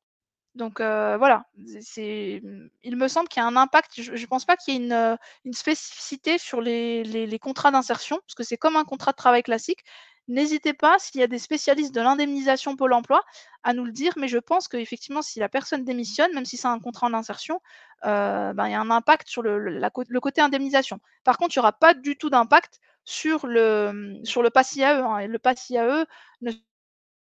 Donc voilà, il me semble qu'il y a un impact. Je ne pense pas qu'il y ait une spécificité sur les contrats d'insertion, parce que c'est comme un contrat de travail classique. N'hésitez pas, s'il y a des spécialistes de l'indemnisation Pôle emploi, à nous le dire, mais je pense qu'effectivement, si la personne démissionne, même si c'est un contrat en insertion, ben, il y a un impact sur le côté indemnisation. Par contre, il y aura pas du tout d'impact sur le PASS IAE, hein, et le PASS IAE ne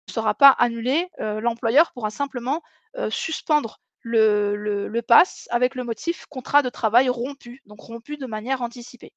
sera pas annulé, l'employeur pourra simplement, suspendre le pass avec le motif contrat de travail rompu, donc rompu de manière anticipée.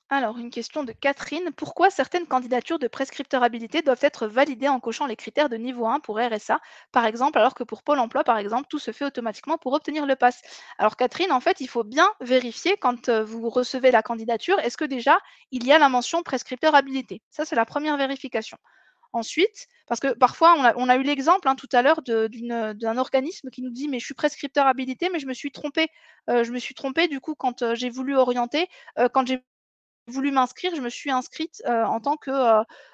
Alors, une question de Catherine: «Pourquoi certaines candidatures de prescripteurs habilités doivent être validées en cochant les critères de niveau 1 pour RSA, par exemple, alors que pour Pôle emploi, par exemple, tout se fait automatiquement pour obtenir le pass?» Alors Catherine, en fait, il faut bien vérifier quand, vous recevez la candidature, est-ce que déjà il y a la mention prescripteur habilité? Ça, c'est la première vérification. Ensuite, parce que parfois on a eu l'exemple, hein, tout à l'heure d'un organisme qui nous dit: «Mais je suis prescripteur habilité, mais je me suis trompé, je me suis trompé du coup quand, j'ai voulu orienter, quand j'ai voulu m'inscrire, je me suis inscrite, en tant que,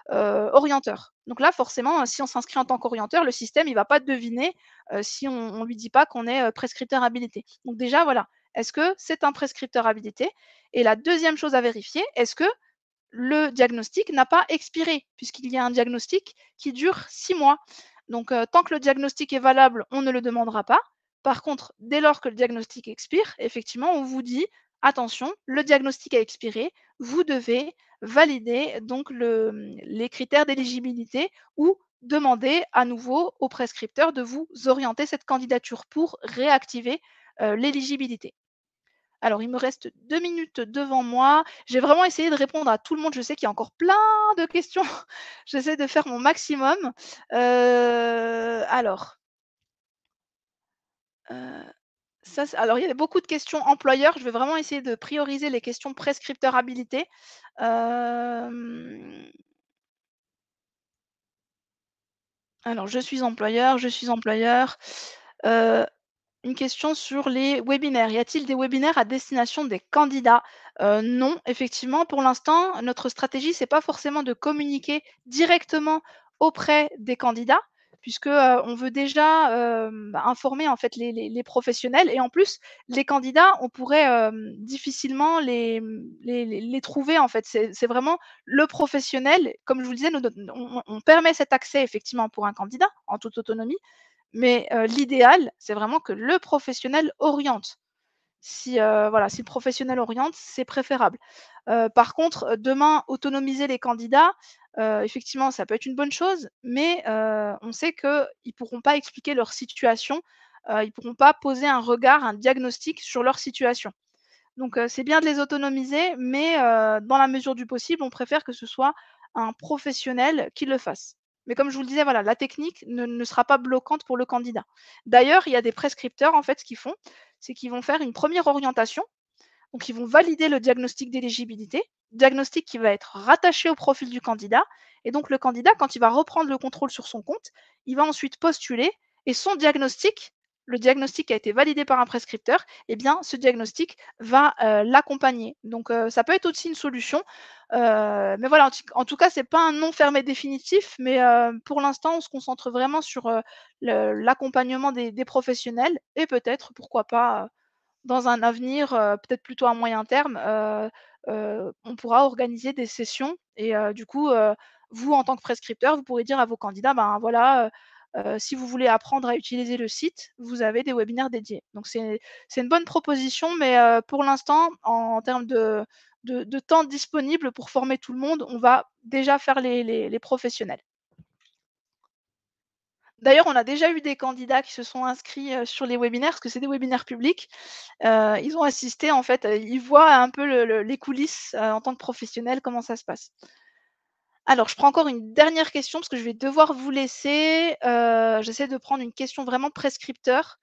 orienteur». Donc là, forcément, si on s'inscrit en tant qu'orienteur, le système, il va pas deviner, si on lui dit pas qu'on est, prescripteur habilité. Donc déjà, voilà, est-ce que c'est un prescripteur habilité? Et la deuxième chose à vérifier, est-ce que le diagnostic n'a pas expiré, puisqu'il y a un diagnostic qui dure 6 mois. Donc, tant que le diagnostic est valable, on ne le demandera pas. Par contre, dès lors que le diagnostic expire, effectivement, on vous dit: «Attention, le diagnostic a expiré, vous devez valider donc les critères d'éligibilité ou demander à nouveau au prescripteur de vous orienter cette candidature pour réactiver, l'éligibilité». Alors, il me reste 2 minutes devant moi. J'ai vraiment essayé de répondre à tout le monde. Je sais qu'il y a encore plein de questions. J'essaie de faire mon maximum. Alors, heu, alors il y a beaucoup de questions employeurs. Je vais vraiment essayer de prioriser les questions prescripteurs habilités. Hem, alors je suis employeur. Heu Une question sur les webinaires. Y a-t-il des webinaires à destination des candidats? Non, effectivement, pour l'instant, notre stratégie, c'est pas forcément de communiquer directement auprès des candidats, puisque, on veut déjà, informer, en fait, les professionnels et en plus, les candidats, on pourrait, difficilement les trouver, en fait. C'est vraiment le professionnel, comme je vous le disais, nous on permet cet accès, effectivement, pour un candidat, en toute autonomie, mais l'idéal, c'est vraiment que le professionnel oriente. Si, voilà, si le professionnel oriente, c'est préférable. Par contre, demain, autonomiser les candidats, effectivement, ça peut être une bonne chose, mais on sait qu'ils ne pourront pas expliquer leur situation, ils ne pourront pas poser un regard, un diagnostic sur leur situation. Donc c'est bien de les autonomiser, mais dans la mesure du possible, on préfère que ce soit un professionnel qui le fasse. Mais comme je vous le disais, voilà, la technique ne sera pas bloquante pour le candidat. D'ailleurs, il y a des prescripteurs, en fait, ce qu'ils font, c'est qu'ils vont faire une première orientation, donc ils vont valider le diagnostic d'éligibilité, diagnostic qui va être rattaché au profil du candidat. Et donc le candidat, quand il va reprendre le contrôle sur son compte, il va ensuite postuler et son diagnostic, le diagnostic qui a été validé par un prescripteur, eh bien ce diagnostic va l'accompagner. Donc ça peut être aussi une solution. Mais voilà, en tout cas, c'est pas un non fermé définitif, mais pour l'instant, on se concentre vraiment sur l'accompagnement des professionnels et peut-être, pourquoi pas, dans un avenir, peut-être plutôt à moyen terme, on pourra organiser des sessions et du coup, vous en tant que prescripteur, vous pourrez dire à vos candidats: «Ben voilà, si vous voulez apprendre à utiliser le site, vous avez des webinaires dédiés». Donc c'est une bonne proposition, mais pour l'instant, en termes de temps disponible pour former tout le monde, on va déjà faire les professionnels. D'ailleurs, on a déjà eu des candidats qui se sont inscrits, sur les webinaires, parce que c'est des webinaires publics. Ils ont assisté en fait, ils voient un peu les coulisses, en tant que professionnels, comment ça se passe. Alors, je prends encore une dernière question parce que je vais devoir vous laisser. J'essaie de prendre une question vraiment prescripteur.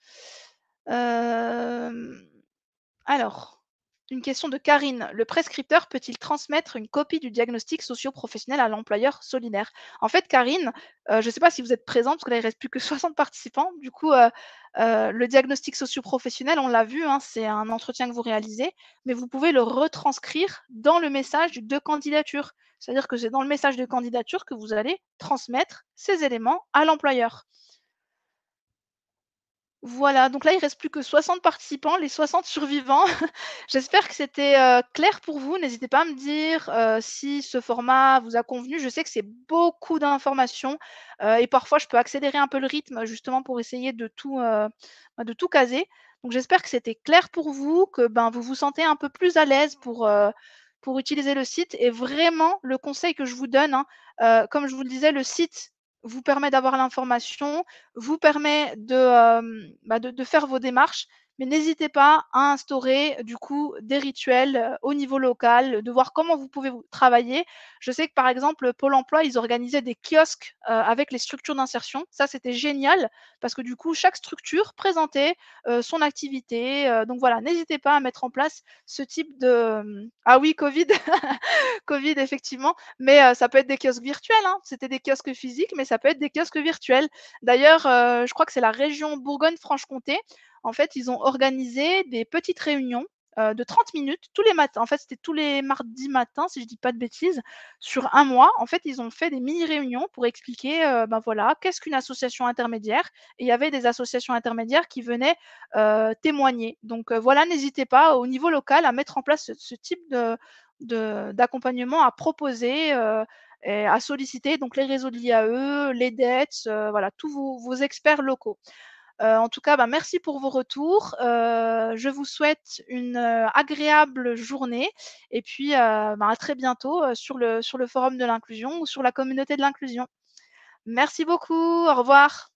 Hem Alors, une question de Karine. Le prescripteur peut-il transmettre une copie du diagnostic socio-professionnel à l'employeur solidaire? En fait, Karine, je ne sais pas si vous êtes présente, parce que là, il reste plus que 60 participants. Du coup, le diagnostic socio-professionnel, on l'a vu, hein, c'est un entretien que vous réalisez, mais vous pouvez le retranscrire dans le message de candidature. C'est-à-dire que c'est dans le message de candidature que vous allez transmettre ces éléments à l'employeur. Voilà, donc là, il reste plus que 60 participants, les 60 survivants. J'espère que c'était, clair pour vous. N'hésitez pas à me dire, si ce format vous a convenu. Je sais que c'est beaucoup d'informations, et parfois je peux accélérer un peu le rythme, justement pour essayer de tout caser. Donc j'espère que c'était clair pour vous, que, ben, vous vous sentez un peu plus à l'aise pour utiliser le site et vraiment le conseil que je vous donne, hein, comme je vous le disais, le site vous permet d'avoir l'information, vous permet de faire vos démarches, mais n'hésitez pas à instaurer du coup des rituels, au niveau local, de voir comment vous pouvez vous travailler. Je sais que par exemple, Pôle emploi, ils organisaient des kiosques, avec les structures d'insertion. Ça, c'était génial parce que du coup, chaque structure présentait, son activité, donc voilà, n'hésitez pas à mettre en place ce type ah oui, covid, Covid effectivement, mais ça peut être des kiosques virtuels, hein. C'était des kiosques physiques, mais ça peut être des kiosques virtuels. D'ailleurs, je crois que c'est la région Bourgogne-Franche-Comté. En fait, ils ont organisé des petites réunions, de 30 minutes tous les matins. En fait, c'était tous les mardis matins, si je dis pas de bêtises, sur un mois. En fait, ils ont fait des mini réunions pour expliquer, ben, voilà, qu'est-ce qu'une association intermédiaire? Et il y avait des associations intermédiaires qui venaient, témoigner. Donc, voilà, n'hésitez pas au niveau local à mettre en place ce type d'accompagnement à proposer, et à solliciter donc les réseaux de l'IAE, les DETS, voilà, tous vos experts locaux. En tout cas, bah, merci pour vos retours. Je vous souhaite une, agréable journée et puis, bah, à très bientôt, sur le forum de l'inclusion ou sur la communauté de l'inclusion. Merci beaucoup, au revoir.